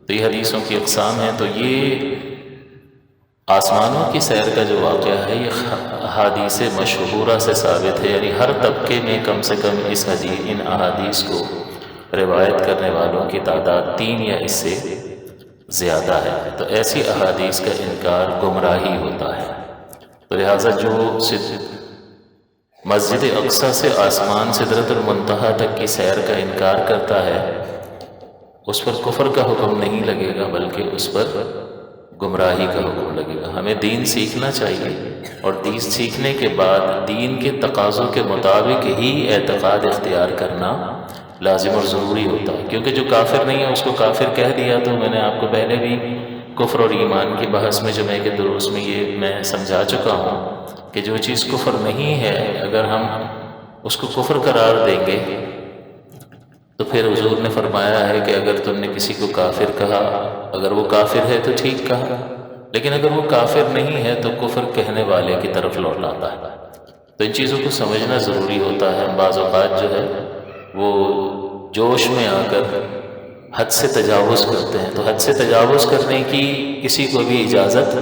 تو یہ حدیثوں کی اقسام ہیں۔ تو یہ آسمانوں کی سیر کا جو واقعہ ہے یہ احادیث مشہورہ سے ثابت ہے، یعنی ہر طبقے میں کم سے کم ان احادیث کو روایت کرنے والوں کی تعداد 3 یا اس سے زیادہ ہے۔ تو ایسی احادیث کا انکار گمراہی ہوتا ہے۔ تو لہٰذا جو مسجد اقصی سے آسمان سدرۃ المنتہا تک کی سیر کا انکار کرتا ہے، اس پر کفر کا حکم نہیں لگے گا، بلکہ اس پر گمراہی کا حکم لگے گا۔ ہمیں دین سیکھنا چاہیے، اور دین سیکھنے کے بعد دین کے تقاضوں کے مطابق ہی اعتقاد اختیار کرنا لازم اور ضروری ہوتا ہے۔ کیونکہ جو کافر نہیں ہے اس کو کافر کہہ دیا تو میں نے آپ کو پہلے بھی کفر اور ایمان کی بحث میں جمعے کے دروس میں یہ میں سمجھا چکا ہوں کہ جو چیز کفر نہیں ہے اگر ہم اس کو کفر قرار دیں گے تو پھر حضور نے فرمایا ہے کہ اگر تم نے کسی کو کافر کہا، اگر وہ کافر ہے تو ٹھیک کہا، لیکن اگر وہ کافر نہیں ہے تو کفر کہنے والے کی طرف لوٹ لاتا ہے۔ تو ان چیزوں کو سمجھنا ضروری ہوتا ہے۔ بعض اوقات جو ہے وہ جوش میں آ کر حد سے تجاوز کرتے ہیں، تو حد سے تجاوز کرنے کی کسی کو بھی اجازت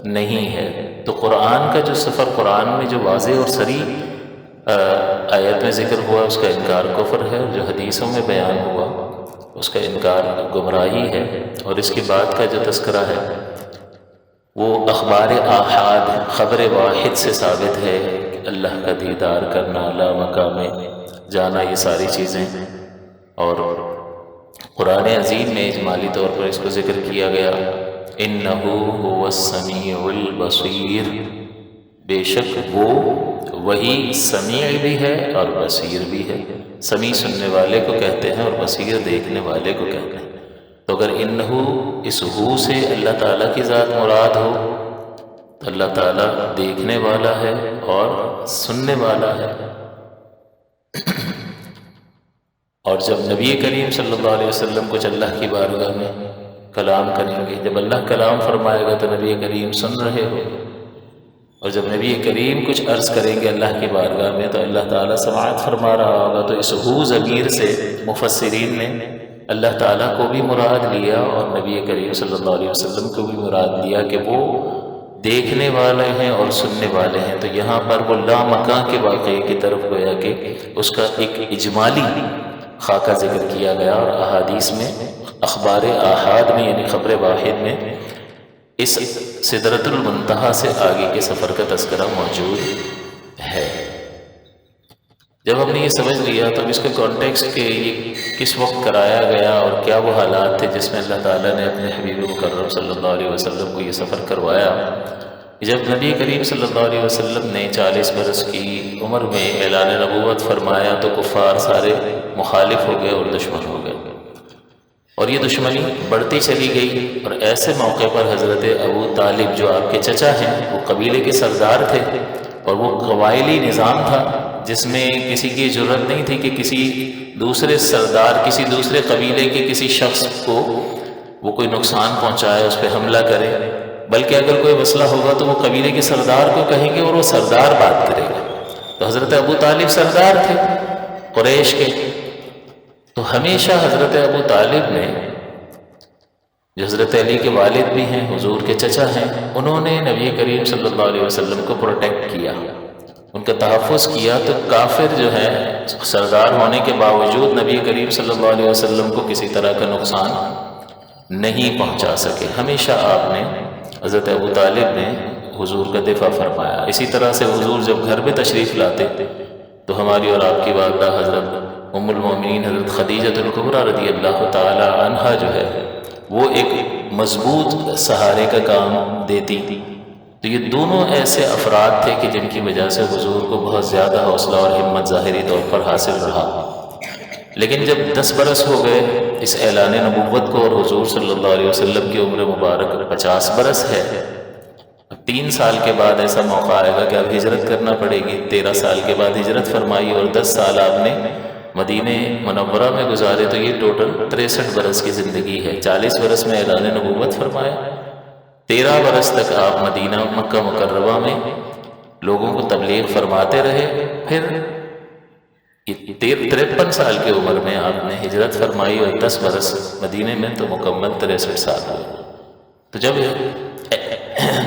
نہیں ہے۔ تو قرآن کا جو سفر، قرآن میں جو واضح اور صریح آیت میں ذکر ہوا اس کا انکار کفر ہے، جو حدیثوں میں بیان ہوا اس کا انکار گمراہی ہے، اور اس کے بعد کا جو تذکرہ ہے وہ اخبار آحاد، خبر واحد سے ثابت ہے کہ اللہ کا دیدار کرنا، لا مقام جانا، یہ ساری چیزیں. اور قرآن عظیم میں اجمالی طور پر اس کو ذکر کیا گیا، اِنَّهُ هُوَ السَّمِيعُ الْبَصِيرُ، بے شک وہ وہی سمیع بھی ہے اور بصیر بھی ہے. سمیع سننے والے کو کہتے ہیں اور بصیر دیکھنے والے کو کہتے ہیں. تو اگر انہو اس ہو سے اللہ تعالیٰ کی ذات مراد ہو تو اللہ تعالیٰ دیکھنے والا ہے اور سننے والا ہے. اور جب نبی کریم صلی اللہ علیہ وسلم کچھ اللہ کی بارگاہ میں کلام کریں گے، جب اللہ کلام فرمائے گا تو نبی کریم سن رہے ہو، اور جب نبی کریم کچھ عرض کریں گے اللہ کی بارگاہ میں تو اللہ تعالیٰ سماعت فرما رہا ہوگا. تو اس ہو ضمیر سے مفسرین نے اللہ تعالیٰ کو بھی مراد لیا اور نبی کریم صلی اللہ علیہ وسلم کو بھی مراد لیا کہ وہ دیکھنے والے ہیں اور سننے والے ہیں. تو یہاں پر وہ لامکان کے واقعے کی طرف گویا کہ اس کا ایک اجمالی خاکہ ذکر کیا گیا، اور احادیث میں اخبار آحاد میں یعنی خبر واحد میں اس سدرۃ المنتہا سے آگے کے سفر کا تذکرہ موجود ہے. جب ہم نے یہ سمجھ لیا تو اب اس کے کانٹیکسٹ کہ یہ کس وقت کرایا گیا اور کیا وہ حالات تھے جس میں اللہ تعالیٰ نے اپنے حبیب مکرم صلی اللہ علیہ وسلم کو یہ سفر کروایا. جب نبی کریم صلی اللہ علیہ وسلم نے 40 برس کی عمر میں اعلان نبوت فرمایا تو کفار سارے مخالف ہو گئے اور دشمن ہو گئے، اور یہ دشمنی بڑھتی چلی گئی. اور ایسے موقع پر حضرت ابو طالب جو آپ کے چچا ہیں، وہ قبیلے کے سردار تھے، اور وہ قبائلی نظام تھا جس میں کسی کی جرت نہیں تھی کہ کسی دوسرے سردار، کسی دوسرے قبیلے کے کسی شخص کو وہ کوئی نقصان پہنچائے، اس پہ حملہ کرے، بلکہ اگر کوئی مسئلہ ہوگا تو وہ قبیلے کے سردار کو کہیں گے اور وہ سردار بات کرے گا. تو حضرت ابو طالب سردار تھے قریش کے. تو ہمیشہ حضرت ابو طالب نے، جو حضرت علی کے والد بھی ہیں، حضور کے چچا ہیں، انہوں نے نبی کریم صلی اللہ علیہ وسلم کو پروٹیکٹ کیا، ان کا تحفظ کیا. تو کافر جو ہے سردار ہونے کے باوجود نبی کریم صلی اللہ علیہ وسلم کو کسی طرح کا نقصان نہیں پہنچا سکے. ہمیشہ آپ نے، حضرت ابو طالب نے حضور کا دفاع فرمایا. اسی طرح سے حضور جب گھر میں تشریف لاتے تو ہماری اور آپ کی والدہ حضرت ام المومنین حضرت خدیجہ الکبریٰ رضی اللہ تعالی عنہا جو ہے وہ ایک مضبوط سہارے کا کام دیتی. تو یہ دونوں ایسے افراد تھے کہ جن کی وجہ سے حضور کو بہت زیادہ حوصلہ اور ہمت ظاہری طور پر حاصل رہا. لیکن جب 10 برس ہو گئے اس اعلان نبوت کو، اور حضور صلی اللہ علیہ وسلم کی عمر مبارک 50 برس ہے، اب 3 سال کے بعد ایسا موقع آئے گا کہ اب ہجرت کرنا پڑے گی. 13 سال کے بعد ہجرت فرمائی اور 10 سال آپ نے مدینہ منورہ میں گزارے. تو یہ ٹوٹل 63 برس کی زندگی ہے. 40 برس میں اعلان نبوت فرمایا، 13 برس تک آپ مدینہ مکہ مکرمہ میں لوگوں کو تبلیغ فرماتے رہے. پھر 53 سال کی عمر میں آپ نے ہجرت فرمائی اور 10 برس مدینہ میں، تو مکمل 63 سال ہوئے. تو جب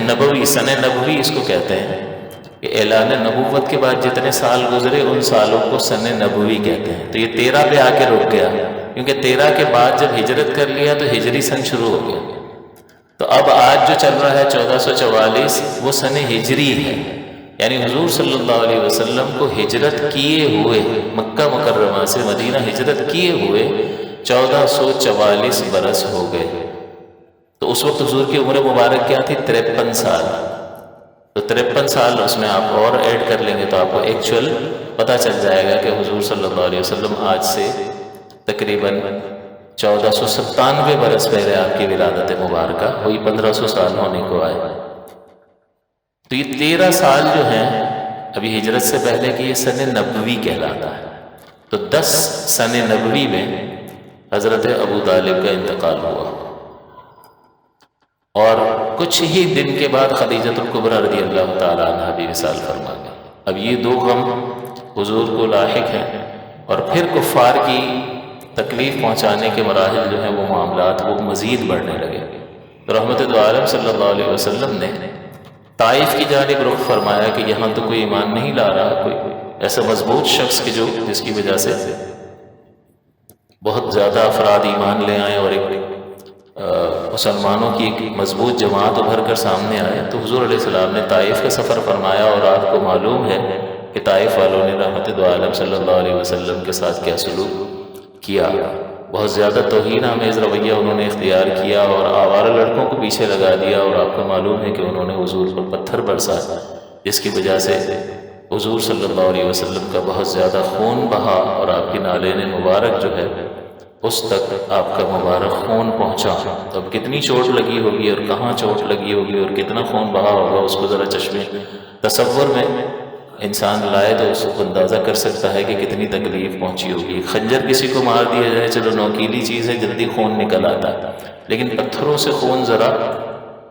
نبوی، سن نبوی اس کو کہتے ہیں کہ اعلان نبوت کے بعد جتنے سال گزرے ان سالوں کو سن نبوی کہتے ہیں. تو یہ 13 پہ آ کے رک گیا، کیونکہ 13 کے بعد جب ہجرت کر لیا تو ہجری سن شروع ہو گیا. تو اب آج جو چل رہا ہے 1444 وہ سن ہجری ہے، یعنی حضور صلی اللہ علیہ وسلم کو ہجرت کیے ہوئے، مکہ مکرمہ سے مدینہ ہجرت کیے ہوئے 1444 برس ہو گئے. تو اس وقت حضور کی عمر مبارک کیا تھی؟ 53 سال. تو 53 سال اس میں آپ اور ایڈ کر لیں گے تو آپ کو ایکچوئل پتہ چل جائے گا کہ حضور صلی اللہ علیہ وسلم آج سے تقریباً 1497 برس پہلے آپ کی ولادت مبارکہ ہوئی، 1500 سال ہونے کو آئے. تو یہ 13 سال جو ہیں ابھی ہجرت سے پہلے کی، یہ سن نبوی کہلاتا ہے. تو 10 سن نبوی میں حضرت ابو طالب کا انتقال ہوا، اور کچھ ہی دن کے بعد خدیجہ الکبریٰ رضی اللہ تعالیٰ عنہا بھی وصال فرما گئی. اب یہ 2 غم حضور کو لاحق ہیں، اور پھر کفار کی تکلیف پہنچانے کے مراحل جو ہیں وہ معاملات وہ مزید بڑھنے لگے. تو رحمت دو عالم صلی اللہ علیہ وسلم نے طائف کی جانب رخ فرمایا کہ یہاں تو کوئی ایمان نہیں لا رہا، کوئی ایسا مضبوط شخص کہ جس کی وجہ سے بہت زیادہ افراد ایمان لے آئیں اور ایک مسلمانوں کی ایک مضبوط جماعت ابھر کر سامنے آئے. تو حضور علیہ السلام نے طائف کا سفر فرمایا، اور آپ کو معلوم ہے کہ طائف والوں نے رحمت دو عالم صلی اللہ علیہ وسلم کے ساتھ کیا سلوک کیا. بہت زیادہ توہین آمیز رویہ انہوں نے اختیار کیا اور آوارہ لڑکوں کو پیچھے لگا دیا، اور آپ کو معلوم ہے کہ انہوں نے حضور پر پتھر برسا، جس کی وجہ سے حضور صلی اللہ علیہ وسلم کا بہت زیادہ خون بہا، اور آپ کی نالین مبارک جو ہے اس تک آپ کا مبارک خون پہنچا. تو اب کتنی چوٹ لگی ہوگی اور کہاں چوٹ لگی ہوگی اور کتنا خون بہا ہوگا، اس کو ذرا چشمے تصور میں انسان لائے تو اس کو اندازہ کر سکتا ہے کہ کتنی تکلیف پہنچی ہوگی. خنجر کسی کو مار دیا جائے چلو نوکیلی چیز ہے، جلدی خون نکل آتا ہے، لیکن پتھروں سے خون ذرا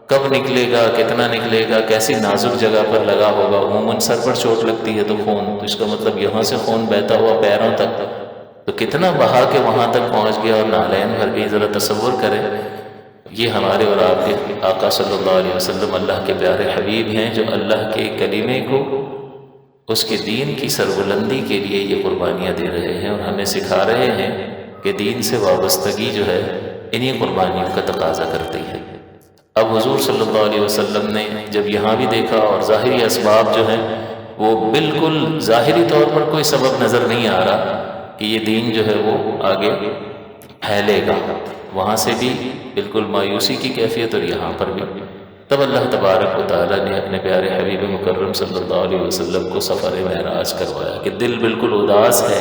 کب نکلے گا، کتنا نکلے گا، کیسی نازک جگہ پر لگا ہوگا. عموماً سر پر چوٹ لگتی ہے تو خون، تو اس کا مطلب یہاں سے خون بہتا ہوا پیروں تک، تو کتنا بہا کے وہاں تک پہنچ گیا اور نالین بھر گئی. ذرا تصور کریں، یہ ہمارے اور آپ کے آقا صلی اللہ علیہ وسلم اللہ کے پیارے حبیب ہیں، جو اللہ کے کلمے کو، اس کے دین کی سربلندی کے لیے یہ قربانیاں دے رہے ہیں، اور ہمیں سکھا رہے ہیں کہ دین سے وابستگی جو ہے انہی قربانیوں کا تقاضا کرتی ہے. اب حضور صلی اللہ علیہ وسلم نے جب یہاں بھی دیکھا، اور ظاہری اسباب جو ہیں وہ بالکل ظاہری طور پر کوئی سبب نظر نہیں آ رہا کہ یہ دین جو ہے وہ آگے پھیلے گا، وہاں سے بھی بالکل مایوسی کی کیفیت اور یہاں پر بھی. تب اللہ تبارک و تعالیٰ نے اپنے پیارے حبیب مکرم صلی اللہ علیہ وسلم کو سفر معراج کروایا کہ دل بالکل اداس ہے.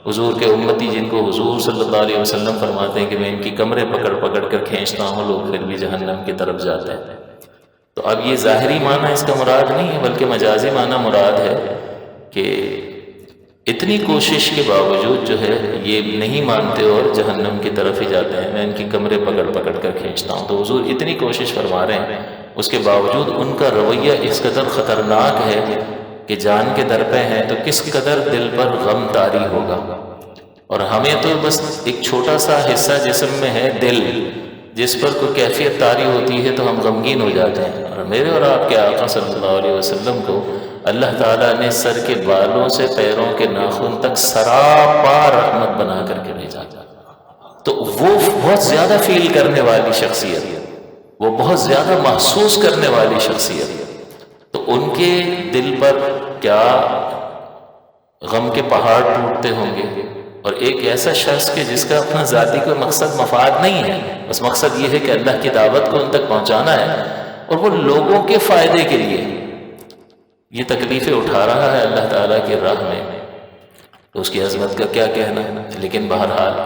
حضور کے امتی جن کو حضور صلی اللہ علیہ وسلم فرماتے ہیں کہ میں ان کی کمریں پکڑ پکڑ کر کھینچتا ہوں، لوگ پھر بھی جہنم کی طرف جاتے ہیں. تو اب یہ ظاہری معنی اس کا مراد نہیں ہے، بلکہ مجازی معنی مراد ہے کہ اتنی کوشش کے باوجود جو ہے یہ نہیں مانتے اور جہنم کی طرف ہی جاتے ہیں. میں ان کی کمرے پکڑ پکڑ کر کھینچتا ہوں. تو حضور اتنی کوشش فرما رہے ہیں، اس کے باوجود ان کا رویہ اس قدر خطرناک ہے کہ جان کے در پہ ہیں، تو کس قدر دل پر غم طاری ہوگا. اور ہمیں تو بس ایک چھوٹا سا حصہ جسم میں ہے دل، جس پر کوئی کیفیت طاری ہوتی ہے تو ہم غمگین ہو جاتے ہیں. اور میرے اور آپ کے آقا صلی اللہ علیہ وسلم کو اللہ تعالیٰ نے سر کے بالوں سے پیروں کے ناخن تک سراپا رحمت بنا کر کے بھیجا. تو وہ بہت زیادہ فیل کرنے والی شخصیت، وہ بہت زیادہ محسوس کرنے والی شخصیت. تو ان کے دل پر کیا غم کے پہاڑ ٹوٹتے ہوں گے. اور ایک ایسا شخص کہ جس کا اپنا ذاتی کوئی مقصد مفاد نہیں ہے، بس مقصد یہ ہے کہ اللہ کی دعوت کو ان تک پہنچانا ہے، اور وہ لوگوں کے فائدے کے لیے یہ تکلیفیں اٹھا رہا ہے اللہ تعالیٰ کی راہ میں، تو اس کی عظمت کا کیا کہنا. لیکن بہرحال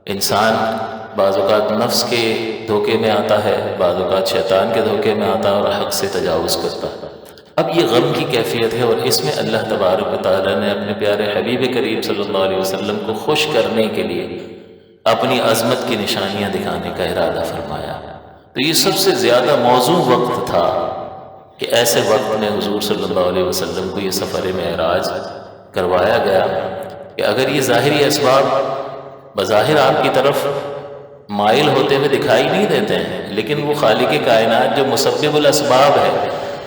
انسان بعض اوقات نفس کے دھوکے میں آتا ہے، بعض اوقات شیطان کے دھوکے میں آتا ہے اور حق سے تجاوز کرتا ہے. اب یہ غم کی کیفیت ہے، اور اس میں اللہ تبارک و تعالیٰ نے اپنے پیارے حبیب کریم صلی اللہ علیہ وسلم کو خوش کرنے کے لیے اپنی عظمت کی نشانیاں دکھانے کا ارادہ فرمایا. تو یہ سب سے زیادہ موزوں وقت تھا کہ ایسے وقت میں حضور صلی اللہ علیہ وسلم کو یہ سفر معراج کروایا گیا کہ اگر یہ ظاہری اسباب بظاہر آپ کی طرف مائل ہوتے ہوئے دکھائی نہیں دیتے ہیں، لیکن وہ خالق کائنات جو مسبب الاسباب ہے،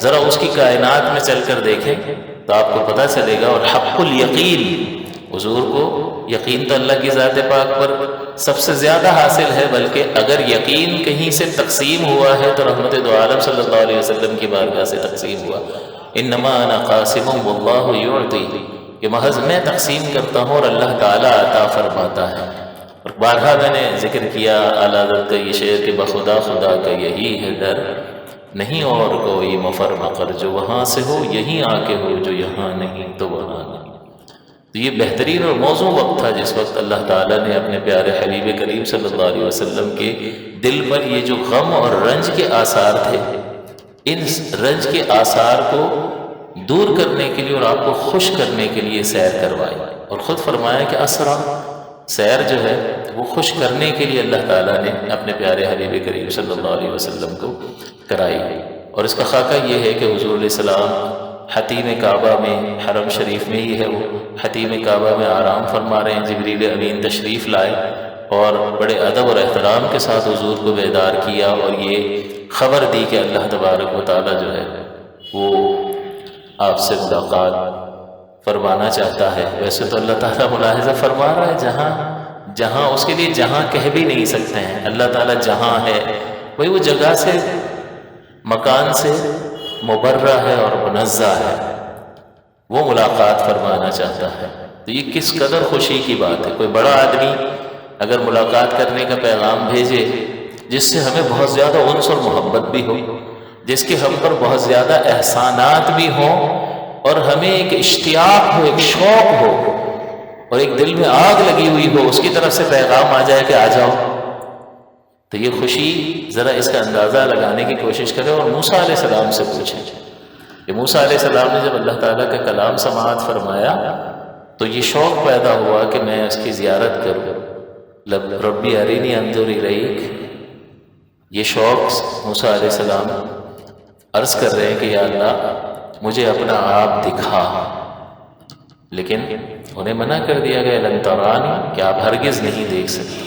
ذرا اس کی کائنات میں چل کر دیکھیں تو آپ کو پتہ چلے گا. اور حق الیقین، حضور کو یقین تو اللہ کی ذات پاک پر سب سے زیادہ حاصل ہے، بلکہ اگر یقین کہیں سے تقسیم ہوا ہے تو رحمت دو عالم صلی اللہ علیہ وسلم کی بارگاہ سے تقسیم ہوا. انما انا قاسم واللہ یعطی، کہ محض میں تقسیم کرتا ہوں اور اللہ تعالیٰ عطا فرماتا ہے. اور بارہا میں نے ذکر کیا اعلیٰ حضرت کا یہ شعر کہ بخدا خدا کا یہی ہے ڈر، نہیں اور کوئی مفر مقر جو وہاں سے ہو، یہیں آ کے ہو جو یہاں نہیں تو وہاں نہیں. تو یہ بہترین اور موزوں وقت تھا جس وقت اللہ تعالیٰ نے اپنے پیارے حبیب کریم صلی اللہ علیہ وسلم کے دل پر یہ جو غم اور رنج کے آثار تھے، ان رنج کے آثار کو دور کرنے کے لیے اور آپ کو خوش کرنے کے لیے سیر کروائی. اور خود فرمایا کہ اسرا، سیر جو ہے وہ خوش کرنے کے لیے اللہ تعالیٰ نے اپنے پیارے حبیب کریم صلی اللہ علیہ وسلم کو کرائی. اور اس کا خاکہ یہ ہے کہ حضور علیہ السلام حتیم کعبہ میں، حرم شریف میں ہی ہے وہ، حتیم کعبہ میں آرام فرما رہے ہیں. جبریل امین تشریف لائے اور بڑے ادب اور احترام کے ساتھ حضور کو بیدار کیا اور یہ خبر دی کہ اللہ تبارک و تعالیٰ جو ہے وہ آپ سے ملاقات فرمانا چاہتا ہے. ویسے تو اللہ تعالیٰ ملاحظہ فرما رہا ہے جہاں اس کے لیے جہاں کہہ بھی نہیں سکتے ہیں. اللہ تعالیٰ جہاں ہے وہی وہ جگہ سے مکان سے مبرہ ہے اور منزہ ہے، وہ ملاقات فرمانا چاہتا ہے. تو یہ کس قدر خوشی کی بات ہے. کوئی بڑا آدمی اگر ملاقات کرنے کا پیغام بھیجے جس سے ہمیں بہت زیادہ انس اور محبت بھی ہو، جس کے ہم پر بہت زیادہ احسانات بھی ہوں، اور ہمیں ایک اشتیاق ہو، ایک شوق ہو، اور ایک دل میں آگ لگی ہوئی ہو، اس کی طرف سے پیغام آ جائے کہ آ جاؤ، تو یہ خوشی ذرا اس کا اندازہ لگانے کی کوشش کریں اور موسیٰ علیہ السلام سے پوچھیں کہ موسیٰ علیہ السلام نے جب اللہ تعالیٰ کا کلام سماعت فرمایا تو یہ شوق پیدا ہوا کہ میں اس کی زیارت کروں. ربی ارینی انظر الیک، یہ شوق موسیٰ علیہ السلام عرض کر رہے ہیں کہ یا اللہ مجھے اپنا آپ دکھا. لیکن انہیں منع کر دیا گیا لن ترانی، کہ آپ ہرگز نہیں دیکھ سکتے.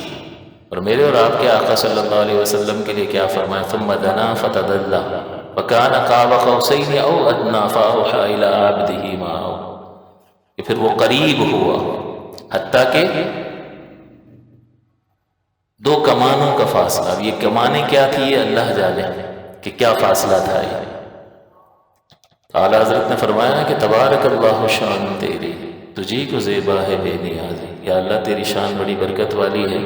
اور میرے اور آپ کے آقا صلی اللہ علیہ وسلم کے لیے کیا فرمایا، ثم دنا فتدلی وکان قاب قوسین او ادنی فاوحی الی عبدہ ما اوحی، کہ پھر وہ قریب ہوا حتیٰ کہ دو کمانوں کا فاصلہ. اب یہ کمانیں کیا تھی یہ اللہ جانے کہ کیا فاصلہ تھا. یہ اعلیٰ حضرت نے فرمایا کہ تبارک اللہ شان تیری تجھی کو زیبا ہے بے نیازی. یا اللہ تیری شان بڑی برکت والی ہے،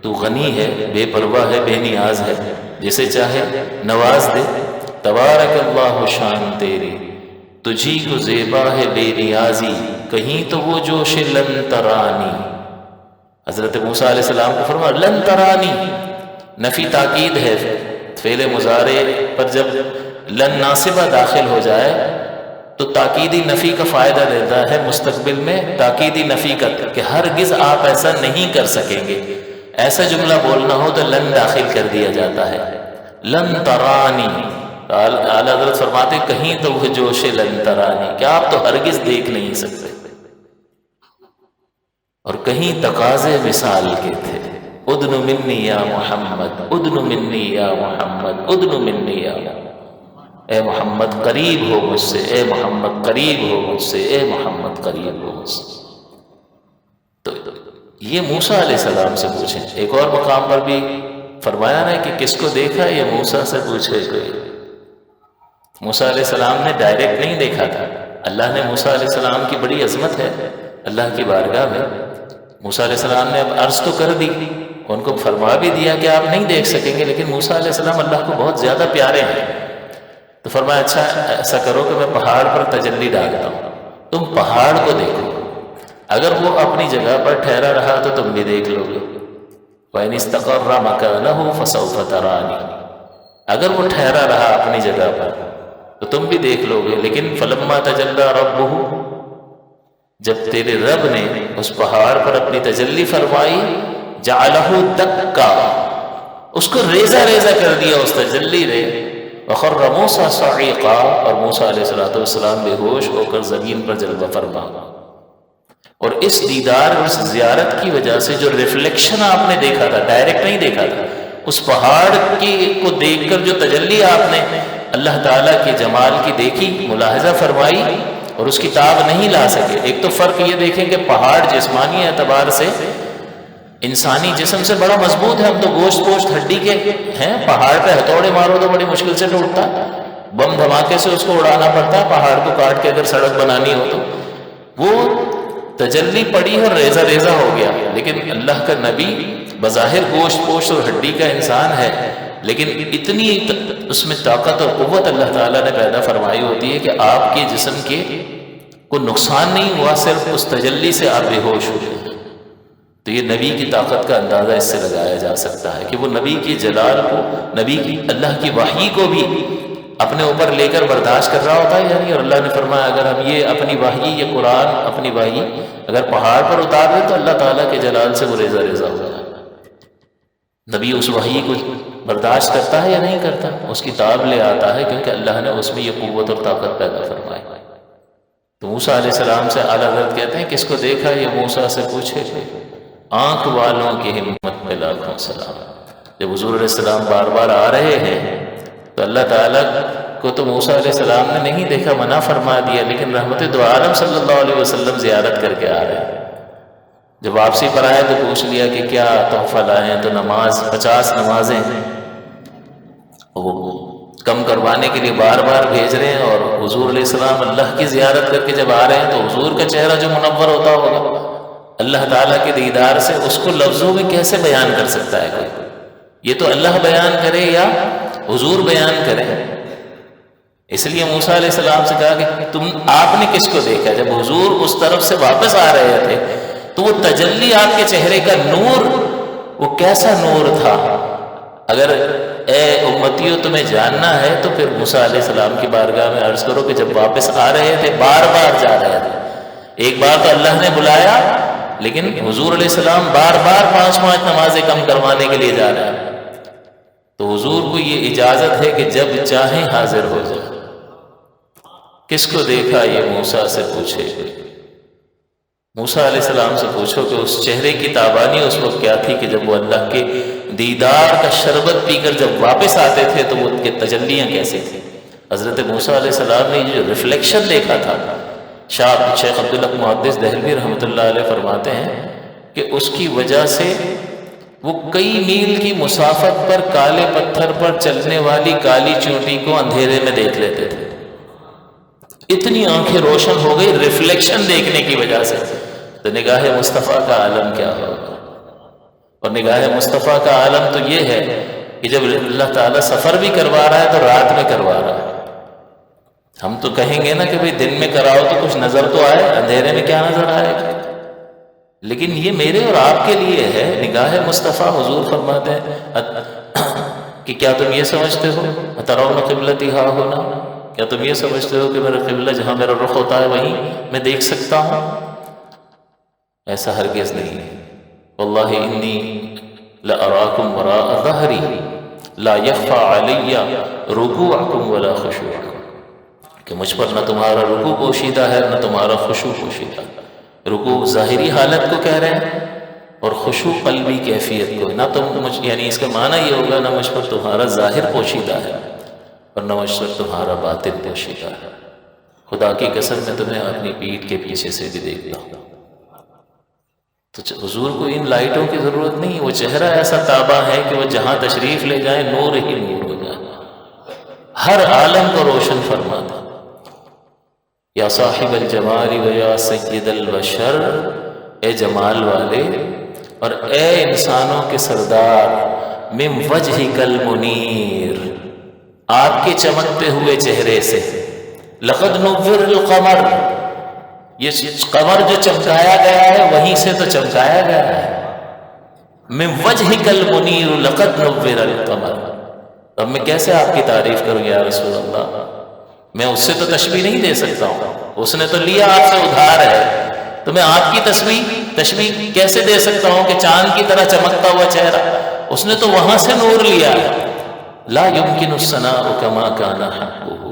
تو غنی ہے، بے پرواہ ہے، بے نیاز ہے، جسے چاہے نواز دے. تبارک اللہ شان تیری تجھی کو زیبا ہے بے نیازی، کہیں تو وہ جوش لن ترانی. حضرت موسیٰ علیہ السلام کو فرمایا لن ترانی، نفی تاکید ہے. فعل مضارع پر جب لن ناصبہ داخل ہو جائے تو تاکیدی نفی کا فائدہ دیتا ہے مستقبل میں، تاکیدی نفی کا کہ ہرگز آپ ایسا نہیں کر سکیں گے. ایسا جملہ بولنا ہو تو لن داخل کر دیا جاتا ہے. لن ترانی، اعلیٰ حضرت فرماتے کہیں تو وہ جوش لن ترانی کہ آپ تو ہرگز دیکھ نہیں سکتے. اور کہیں تقاضے مثال کے تھے، ادن منی یا محمد، ادن منی یا محمد، ادن منی یا محمد، اے محمد قریب ہو مجھ سے، اے محمد قریب ہو مجھ سے، اے محمد قریب ہو مجھ سے. تو یہ موسیٰ علیہ السلام سے پوچھیں. ایک اور مقام پر بھی فرمایا نا کہ کس کو دیکھا، یہ موسیٰ سے پوچھے کوئی. موسیٰ علیہ السلام نے ڈائریکٹ نہیں دیکھا تھا. اللہ نے موسیٰ علیہ السلام کی بڑی عظمت ہے اللہ کی بارگاہ میں. موسیٰ علیہ السلام نے اب عرض تو کر دی، ان کو فرما بھی دیا کہ آپ نہیں دیکھ سکیں گے، لیکن موسیٰ علیہ السلام اللہ کو بہت زیادہ پیارے ہیں. تو فرمایا اچھا ایسا کرو کہ میں پہاڑ پر تجلی ڈالتا ہوں، تم پہاڑ کو دیکھو، اگر وہ اپنی جگہ پر ٹھہرا رہا تو تم بھی دیکھ لو گے. وَإِنِ اسْتَقَرَّ مَكَانَهُ فَسَوْفَ تَرَانِي، اگر وہ ٹھہرا رہا اپنی جگہ پر تو تم بھی دیکھ لو گے. لیکن فَلَمَّا تَجَلَّى رَبُّهُ، جب تیرے رب نے اس پہاڑ پر اپنی تجلی فرمائی، جَعَلَهُ دَكَّا، اس کو ریزہ ریزہ کر دیا اس تجلی نے. وَخَرَّ مُوسَىٰ صَعِيقًا، اور موسیٰ علیہ السلام بے ہوش ہو کر زمین پر جلوہ فرما. اور اس دیدار اور اس زیارت کی وجہ سے جو ریفلیکشن آپ نے دیکھا تھا، ڈائریکٹ نہیں دیکھا تھا، اس پہاڑ کو دیکھ کر جو تجلی آپ نے اللہ تعالیٰ کے جمال کی دیکھی، ملاحظہ فرمائی اور اس کی تاب نہیں لا سکے. ایک تو فرق یہ دیکھیں کہ پہاڑ جسمانی اعتبار سے انسانی جسم سے بڑا مضبوط ہے. ہم تو گوشت پوشت ہڈی کے ہیں، پہاڑ پہ ہتھوڑے مارو تو بڑی مشکل سے ٹوٹتا، بم دھماکے سے اس کو اڑانا پڑتا، پہاڑ کو کاٹ کے اگر سڑک بنانی ہو تو. وہ تجلی پڑی اور ریزہ ریزہ ہو گیا. لیکن اللہ کا نبی بظاہر گوشت پوشت اور ہڈی کا انسان ہے، لیکن اتنی اس میں طاقت اور قوت اللہ تعالیٰ نے پیدا فرمائی ہوتی ہے کہ آپ کے جسم کے کوئی نقصان نہیں ہوا، صرف اس تجلی سے آپ بے ہوش ہوئے. تو یہ نبی کی طاقت کا اندازہ اس سے لگایا جا سکتا ہے کہ وہ نبی کے جلال کو، نبی کی اللہ کی وحی کو بھی اپنے اوپر لے کر برداشت کر رہا ہوتا ہے. یعنی اور اللہ نے فرمایا اگر ہم یہ اپنی وحی، یہ قرآن اپنی وحی اگر پہاڑ پر اتار دیں تو اللہ تعالیٰ کے جلال سے وہ ریزہ ریزہ ہو جائے. نبی اس وحی کو برداشت کرتا ہے یا نہیں کرتا؟ اس کی تاب لے آتا ہے، کیونکہ اللہ نے اس میں یہ قوت اور طاقت پیدا فرمائی. تو موسیٰ علیہ السلام سے اعلیٰ حضرت کہتے ہیں کس کو دیکھا، یہ موسیٰ سے پوچھے. آنکھ والوں کی ہمت میں لاکھوں سلام. جب حضور علیہ السلام بار بار آ رہے ہیں تو اللہ تعالیٰ کو تو موسیٰ علیہ السلام نے نہیں دیکھا، منع فرما دیا، لیکن رحمت دو عالم صلی اللہ علیہ وسلم زیارت کر کے آ رہے ہیں۔ جب واپسی پر آئے تو پوچھ لیا کہ کیا تحفہ لائے ہیں، تو نماز 50 نمازیں وہ کم کروانے کے لیے بار بار بھیج رہے ہیں، اور حضور علیہ السلام اللہ کی زیارت کر کے جب آ رہے ہیں تو حضور کا چہرہ جو منور ہوتا ہوگا اللہ تعالیٰ کے دیدار سے، اس کو لفظوں میں کیسے بیان کر سکتا ہے کوئی؟ یہ تو اللہ بیان کرے یا حضور بیان کرے۔ اس لیے موسیٰ علیہ السلام سے کہا کہ آپ نے کس کو دیکھا؟ جب حضور اس طرف سے واپس آ رہے تھے تو وہ تجلی آپ کے چہرے کا نور، وہ کیسا نور تھا؟ اگر اے امتیوں تمہیں جاننا ہے تو پھر موسیٰ علیہ السلام کی بارگاہ میں عرض کرو کہ جب واپس آ رہے تھے بار بار جا رہے تھے، ایک بار تو اللہ نے بلایا، لیکن حضور علیہ السلام بار بار 5 نمازیں کم کروانے کے لیے جا رہے ہیں، تو حضور کو یہ اجازت ہے کہ جب چاہیں حاضر ہو جائے۔ کس کو دیکھا یہ موسیٰ سے پوچھے، موسیٰ علیہ السلام سے پوچھو کہ اس چہرے کی تابانی اس وقت کیا تھی کہ جب وہ اللہ کے دیدار کا شربت پی کر جب واپس آتے تھے تو وہ ان کے تجلیاں کیسے تھیں۔ حضرت موسیٰ علیہ السلام نے جو ریفلیکشن دیکھا تھا، شیخ عبداللہ محدث دہلوی رحمۃ اللہ علیہ فرماتے ہیں کہ اس کی وجہ سے وہ کئی میل کی مسافت پر کالے پتھر پر چلنے والی کالی چونٹی کو اندھیرے میں دیکھ لیتے تھے، اتنی آنکھیں روشن ہو گئی ریفلیکشن دیکھنے کی وجہ سے۔ تو نگاہ مصطفیٰ کا عالم کیا ہوگا؟ اور نگاہ مصطفیٰ کا عالم تو یہ ہے کہ جب اللہ تعالیٰ سفر بھی کروا رہا ہے تو رات میں کروا رہا ہے۔ ہم تو کہیں گے نا کہ بھئی دن میں کراؤ تو کچھ نظر تو آئے، اندھیرے میں کیا نظر آئے گا؟ لیکن یہ میرے اور آپ کے لیے ہے نگاہ مصطفیٰ۔ حضور فرماتے ہیں کہ کیا تم یہ سمجھتے ہو ترون قبلتی ہا ہونا، کیا تم یہ سمجھتے ہو کہ میرا قبلہ جہاں میرا رخ ہوتا ہے وہیں میں دیکھ سکتا ہوں؟ ایسا ہرگز نہیں ہے۔ واللہ انی لاراکم وراء ظہری لا یخفی علی رکوعکم ولا خشوعکم، کہ مجھ پر نہ تمہارا رکوع پوشیدہ ہے نہ تمہارا خشوع پوشیدہ ہے۔ رکوع ظاہری حالت کو کہہ رہے ہیں اور خشوع قلبی کیفیت کو، نہ تم یعنی اس کا معنی یہ ہوگا نہ مجھ پر تمہارا ظاہر پوشیدہ ہے اور نہ مجھ پر تمہارا باطن پوشیدہ ہے۔ خدا کی قسم میں تمہیں اپنی پیٹھ کے پیچھے سے بھی دیکھتا ہوں۔ تو حضور کو ان لائٹوں کی ضرورت نہیں، وہ چہرہ ایسا تابہ ہے کہ وہ جہاں تشریف لے جائیں نور ہی نور ہو جائے، ہر عالم کو روشن فرماتا۔ یا صاحب الجمال و یا سید البشر، اے جمال والے اور اے انسانوں کے سردار، من وجہک المنیر، آپ کے چمکتے ہوئے چہرے سے، لقد نور القمر، یہ قمر جو چمکایا گیا ہے وہیں سے تو چمکایا گیا ہے۔ من وجہک المنیر لقد نور القمر، اب میں کیسے آپ کی تعریف کروں یا رسول اللہ؟ میں اس سے تو تشبیہ نہیں دے سکتا ہوں، اس نے تو لیا آپ سے ادھار ہے، تو میں آپ کی تشبیہ کیسے دے سکتا ہوں کہ چاند کی طرح چمکتا ہوا چہرہ؟ اس نے تو وہاں سے نور لیا ہے۔ لا يمكن الثناء كما كان حقه،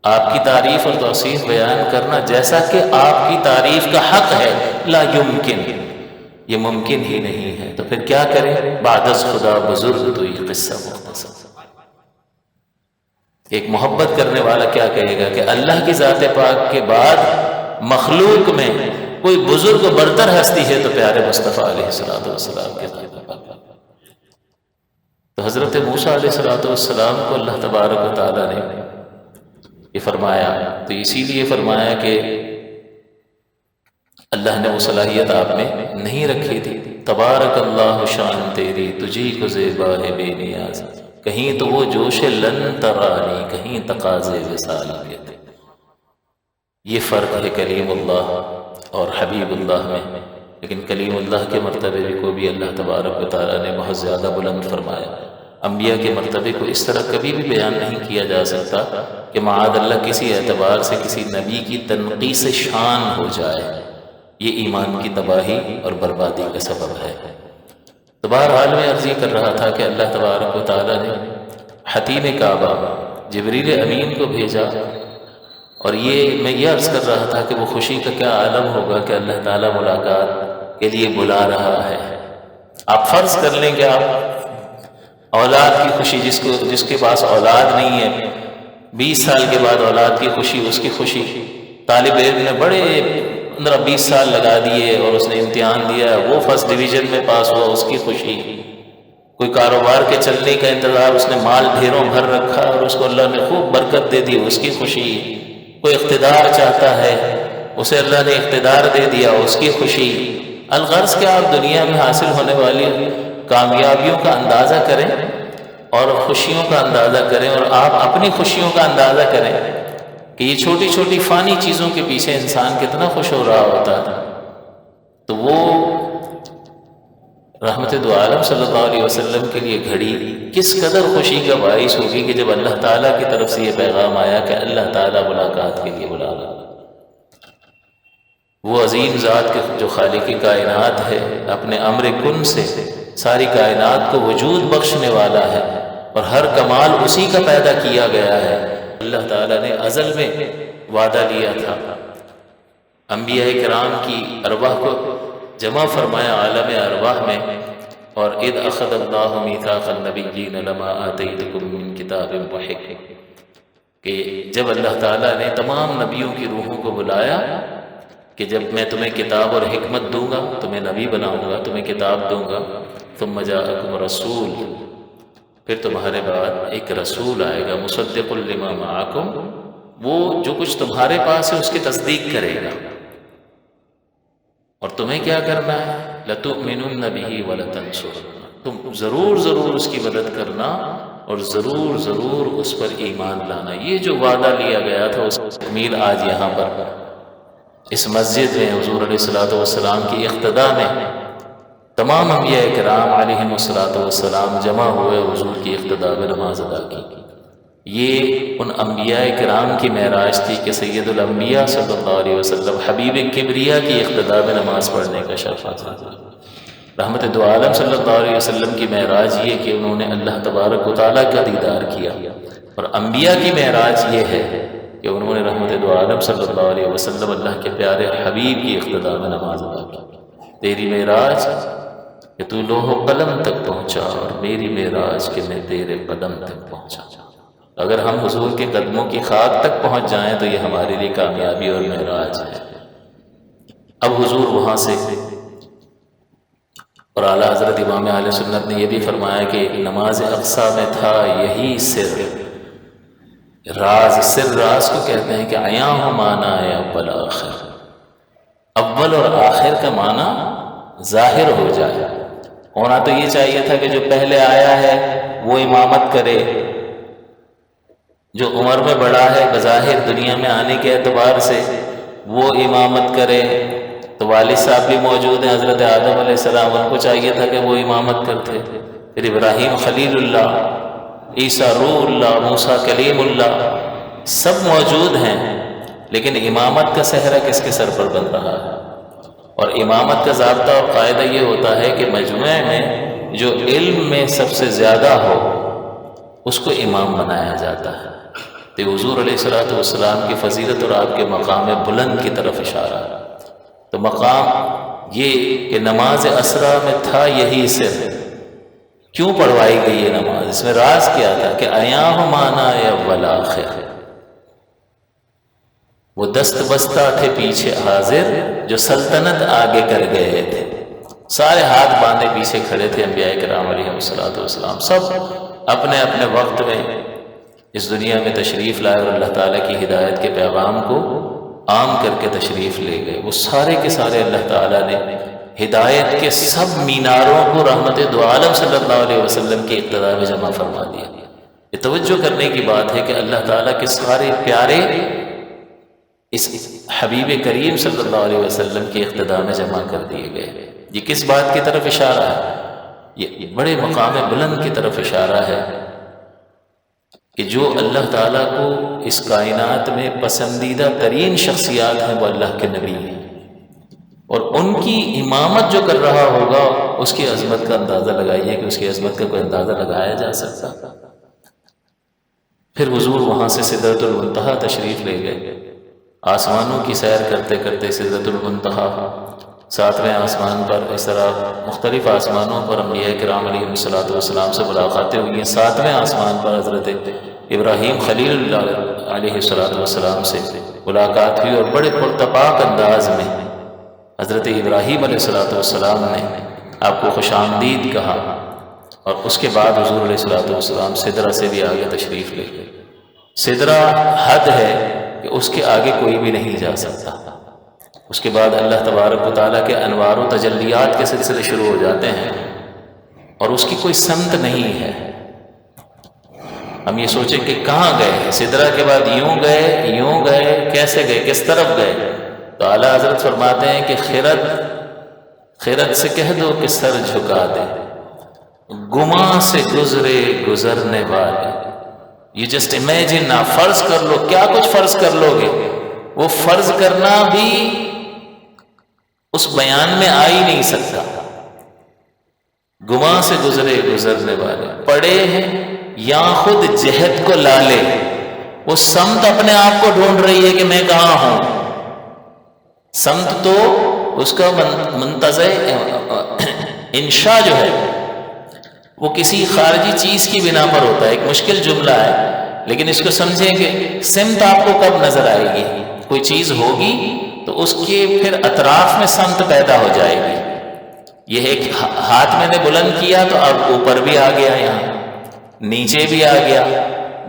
آپ کی تعریف اور توصیف بیان کرنا جیسا کہ آپ کی تعریف کا حق ہے، لا يمكن، یہ ممکن ہی نہیں ہے، تو پھر کیا کریں؟ بعد از خدا بزرگ تو یہ قصہ مختصر۔ ایک محبت کرنے والا کیا کہے گا کہ اللہ کی ذات پاک کے بعد مخلوق میں کوئی بزرگ و برتر ہستی ہے تو پیارے مصطفیٰ علیہ السلام کے ذات پاک۔ تو حضرت موسیٰ علیہ السلام کو اللہ تبارک و تعالیٰ نے یہ فرمایا، تو اسی لیے فرمایا کہ اللہ نے وہ صلاحیت آپ میں نہیں رکھی تھی۔ تبارک اللہ شان تیری تجھی کو زیبا ہے بے نیاز، کہیں تو وہ جوش لن ترانی، کہیں تقاضے وصال کے تھے۔ یہ فرق ہے کلیم اللہ اور حبیب اللہ میں، لیکن کلیم اللہ کے مرتبے کو بھی اللہ تبارک و تعالیٰ نے بہت زیادہ بلند فرمایا۔ انبیاء کے مرتبے کو اس طرح کبھی بھی بیان نہیں کیا جا سکتا کہ معاذ اللہ کسی اعتبار سے کسی نبی کی تنقیص شان ہو جائے، یہ ایمان کی تباہی اور بربادی کا سبب ہے۔ تو بہرحال میں عرض یہ کر رہا تھا کہ اللہ تبارک و تعالیٰ نے حتیم کعبہ جبریل امین کو بھیجا، اور یہ میں یہ عرض کر رہا تھا کہ وہ خوشی کا کیا عالم ہوگا کہ اللہ تعالیٰ ملاقات کے لیے بلا رہا ہے۔ آپ فرض کر لیں کہ آپ اولاد کی خوشی، جس کے پاس اولاد نہیں ہے، 20 سال کے بعد اولاد کی خوشی، اس کی خوشی. طالب علم نے بڑے 15-20 سال لگا دیے اور اس نے امتحان دیا، وہ فرسٹ ڈویژن میں پاس ہوا، اس کی خوشی. کوئی کاروبار کے چلنے کا انتظار، اس نے مال ڈھیروں بھر رکھا اور اس کو اللہ نے خوب برکت دے دی، اس کی خوشی. کوئی اقتدار چاہتا ہے، اسے اللہ نے اقتدار دے دیا، اس کی خوشی. الغرض کہ آپ دنیا میں حاصل ہونے والی کامیابیوں کا اندازہ کریں اور خوشیوں کا اندازہ کریں، اور آپ اپنی خوشیوں کا اندازہ کریں کہ یہ چھوٹی چھوٹی فانی چیزوں کے پیچھے انسان کتنا خوش ہو رہا ہوتا ہے. تو وہ رحمت دو عالم صلی اللہ علیہ وسلم کے لیے گھڑی کس قدر خوشی کا باعث ہوگی کہ جب اللہ تعالیٰ کی طرف سے یہ پیغام آیا کہ اللہ تعالیٰ ملاقات کے لیے بلا رہا. وہ عظیم ذات کے جو خالق کائنات ہے، اپنے امر کن سے ساری کائنات کو وجود بخشنے والا ہے اور ہر کمال اسی کا پیدا کیا گیا ہے. اللہ تعالیٰ نے ازل میں وعدہ لیا تھا، انبیاء کرام کی ارواح کو جمع فرمایا عالم ارواح میں، اور اذ اخذ اللہ میثاق النبیین لما آتیتکم من کتاب وحکمہ، کہ جب اللہ تعالیٰ نے تمام نبیوں کی روحوں کو بلایا کہ جب میں تمہیں کتاب اور حکمت دوں گا، تمہیں نبی بناؤں گا، تمہیں کتاب دوں گا، ثم جاءکم رسول، پھر تمہارے بعد ایک رسول آئے گا، مصدق لما معکم، وہ جو کچھ تمہارے پاس ہے اس کی تصدیق کرے گا. اور تمہیں کیا کرنا ہے؟ لَتُؤْمِنُنَّ بِهِ وَلَتَنْصُرُنَّ، تم ضرور اس کی مدد کرنا اور ضرور اس پر ایمان لانا. یہ جو وعدہ لیا گیا تھا اس کی تکمیل آج یہاں پر اس مسجد میں حضور علیہ الصلوۃ والسلام کی اقتداء میں تمام انبیاء کرام علیہم الصلوۃ والسلام جمع ہوئے، حضور کی اقتداء میں نماز ادا کی. یہ ان انبیاء کرام کی معراج تھی کہ سید الانبیاء صلی اللہ علیہ وسلم حبیب کبریا کی اقتداء میں نماز پڑھنے کا شرف حاصل کیا. رحمت دو عالم صلی اللہ علیہ وسلم کی معراج یہ کہ انہوں نے اللہ تبارک و تعالیٰ کا دیدار کیا، اور انبیاء کی معراج یہ ہے کہ انہوں نے رحمت دو عالم صلی اللہ علیہ وسلم اللہ کے پیارے حبیب کی اقتداء میں نماز ادا کی. تیری معراج کہ تو لوح و قلم تک پہنچا، اور میری معراج کہ میں تیرے قدم تک پہنچا. اگر ہم حضور کے قدموں کی خاک تک پہنچ جائیں تو یہ ہمارے لیے کامیابی اور معراج ہے. اب حضور وہاں سے، اور اعلیٰ حضرت امام اہل سنت نے یہ بھی فرمایا کہ نماز اقصیٰ میں تھا یہی سر، راز. سر راز کو کہتے ہیں کہ عیاں ہو معنی ہے اول آخر، اول اور آخر کا معنی ظاہر ہو جائے. ہونا تو یہ چاہیے تھا کہ جو پہلے آیا ہے وہ امامت کرے، جو عمر میں بڑا ہے بظاہر دنیا میں آنے کے اعتبار سے وہ امامت کرے. تو والد صاحب بھی موجود ہیں حضرت آدم علیہ السلام، ان کو چاہیے تھا کہ وہ امامت کرتے. پھر ابراہیم خلیل اللہ، عیسیٰ روح اللہ، موسیٰ کلیم اللہ، سب موجود ہیں، لیکن امامت کا صحرا کس کے سر پر بن رہا ہے؟ اور امامت کا ضابطہ اور قاعدہ یہ ہوتا ہے کہ مجموعے میں جو علم میں سب سے زیادہ ہو اس کو امام بنایا جاتا ہے. تو حضور علیہ الصلوۃ والسلام کی فضیلت اور آپ کے مقام بلند کی طرف اشارہ. تو مقام یہ کہ نماز اسرا میں تھا یہی سر. کیوں پڑھوائی گئی یہ نماز؟ اس میں راز کیا تھا کہ عیاں مانا اول آخر، وہ دست بستہ تھے پیچھے حاضر جو سلطنت آگے کر گئے تھے. سارے ہاتھ باندھے پیچھے کھڑے تھے انبیاء کرام علیہ الصلوۃ والسلام، سب اپنے اپنے وقت میں اس دنیا میں تشریف لائے اور اللہ تعالیٰ کی ہدایت کے پیغام کو عام کر کے تشریف لے گئے. وہ سارے کے سارے اللہ تعالیٰ نے ہدایت کے سب میناروں کو رحمت دو عالم صلی اللہ علیہ وسلم کی اقتداء میں جمع فرما دیا. یہ توجہ کرنے کی بات ہے کہ اللہ تعالیٰ کے سارے پیارے اس حبیب کریم صلی اللہ علیہ وسلم کی اقتداء میں جمع کر دیے گئے. یہ کس بات کی طرف اشارہ ہے؟ یہ بڑے مقام بلند کی طرف اشارہ ہے کہ جو اللہ تعالیٰ کو اس کائنات میں پسندیدہ ترین شخصیات ہیں وہ اللہ کے نبی ہیں، اور ان کی امامت جو کر رہا ہوگا اس کی عظمت کا اندازہ لگائیے کہ اس کی عظمت کا کوئی اندازہ لگایا جا سکتا. پھر حضور وہاں سے سدرۃ المنتہا تشریف لے گئے. آسمانوں کی سیر کرتے کرتے سدرۃ المنتہا، ساتویں آسمان پر، اس طرح مختلف آسمانوں پر انبیاء کرام علیہ الصلوۃ والسلام سے ملاقاتیں ہوئی ہیں. ساتویں آسمان پر حضرت ابراہیم خلیل اللہ علیہ السلام سے ملاقات ہوئی، اور بڑے پرتپاک انداز میں حضرت ابراہیم علیہ السلام نے آپ کو خوش آمدید کہا، اور اس کے بعد حضور علیہ السلام سدرہ سے بھی آگے تشریف لے گئے۔ سدرہ حد ہے کہ اس کے آگے کوئی بھی نہیں جا سکتا۔ اس کے بعد اللہ تبارک و تعالیٰ کے انوار و تجلیات کے سلسلے شروع ہو جاتے ہیں، اور اس کی کوئی سمت نہیں ہے۔ ہم یہ سوچیں کہ کہاں گئے، سدرہ کے بعد یوں گئے، کیسے گئے، کس طرف گئے؟ تو اعلیٰ حضرت فرماتے ہیں کہ خرد سے کہہ دو کہ سر جھکا دے، گماں سے گزرے گزرنے والے۔ یہ جسٹ امیجن، آپ فرض کر لو، کیا کچھ فرض کر لو گے، وہ فرض کرنا بھی اس بیان میں آ ہی نہیں سکتا۔ گماں سے گزرے گزرنے والے پڑے ہیں یا خود جہت کو لالے، وہ سمت اپنے آپ کو ڈھونڈ رہی ہے کہ میں کہاں ہوں۔ سمت تو اس کا منتزع انشاء جو ہے وہ کسی خارجی چیز کی بنا پر ہوتا ہے، ایک مشکل جملہ ہے، لیکن اس کو سمجھیں کہ سمت آپ کو کب نظر آئے گی، کوئی چیز ہوگی تو اس کے پھر اطراف میں سمت پیدا ہو جائے گی۔ یہ ایک ہاتھ میں نے بلند کیا تو اب اوپر بھی آ گیا، یہاں نیچے بھی آ گیا،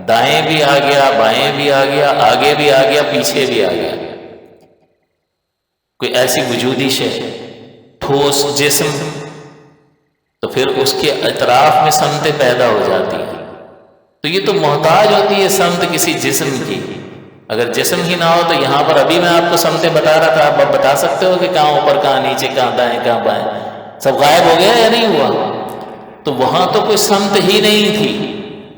دائیں بھی آ گیا، بائیں بھی آ گیا، آگے بھی آ گیا، پیچھے بھی آ گیا۔ کوئی ایسی وجودی شے، ٹھوس جسم، تو پھر اس کے اطراف میں سمتیں پیدا ہو جاتی ہیں۔ تو یہ تو محتاج ہوتی ہے سمت کسی جسم کی۔ اگر جسم ہی نہ ہو تو یہاں پر ابھی میں آپ کو سمتیں بتا رہا تھا، آپ بتا سکتے ہو کہ کہاں اوپر، کہاں نیچے، کہاں دائیں، کہاں بائیں، سب غائب ہو گیا یا نہیں ہوا؟ تو وہاں تو کوئی سمت ہی نہیں تھی،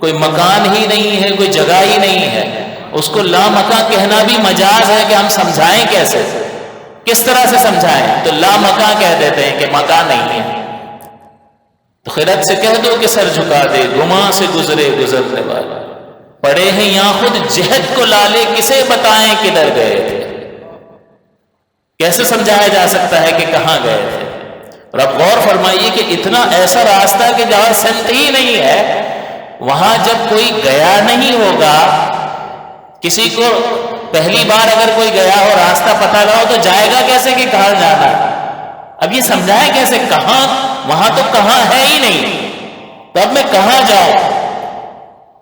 کوئی مکان ہی نہیں ہے، کوئی جگہ ہی نہیں ہے۔ اس کو لامکاں کہنا بھی مجاز ہے کہ ہم سمجھائیں کیسے، کس طرح سے سمجھائیں؟ تو لامکاں کہہ دیتے ہیں کہ مکان نہیں ہے۔ تو خرد سے کہہ دو کہ سر جھکا دے، گماں سے گزرے گزرنے والے پڑے ہیں یا خود جہت کو لالے، کسے بتائیں کدھر گئے تھے؟ کیسے سمجھایا جا سکتا ہے کہ کہاں گئے تھے؟ اور اب غور فرمائیے کہ اتنا ایسا راستہ کہ جہاں سمت ہی نہیں ہے، وہاں جب کوئی گیا نہیں ہوگا، کسی کو پہلی بار اگر کوئی گیا ہو، راستہ پتہ نہ ہو، تو جائے گا کیسے کہ کہاں جانا ہے؟ اب یہ سمجھائے کیسے؟ کہاں، وہاں تو کہاں ہے ہی نہیں، تو اب میں کہاں جاؤں؟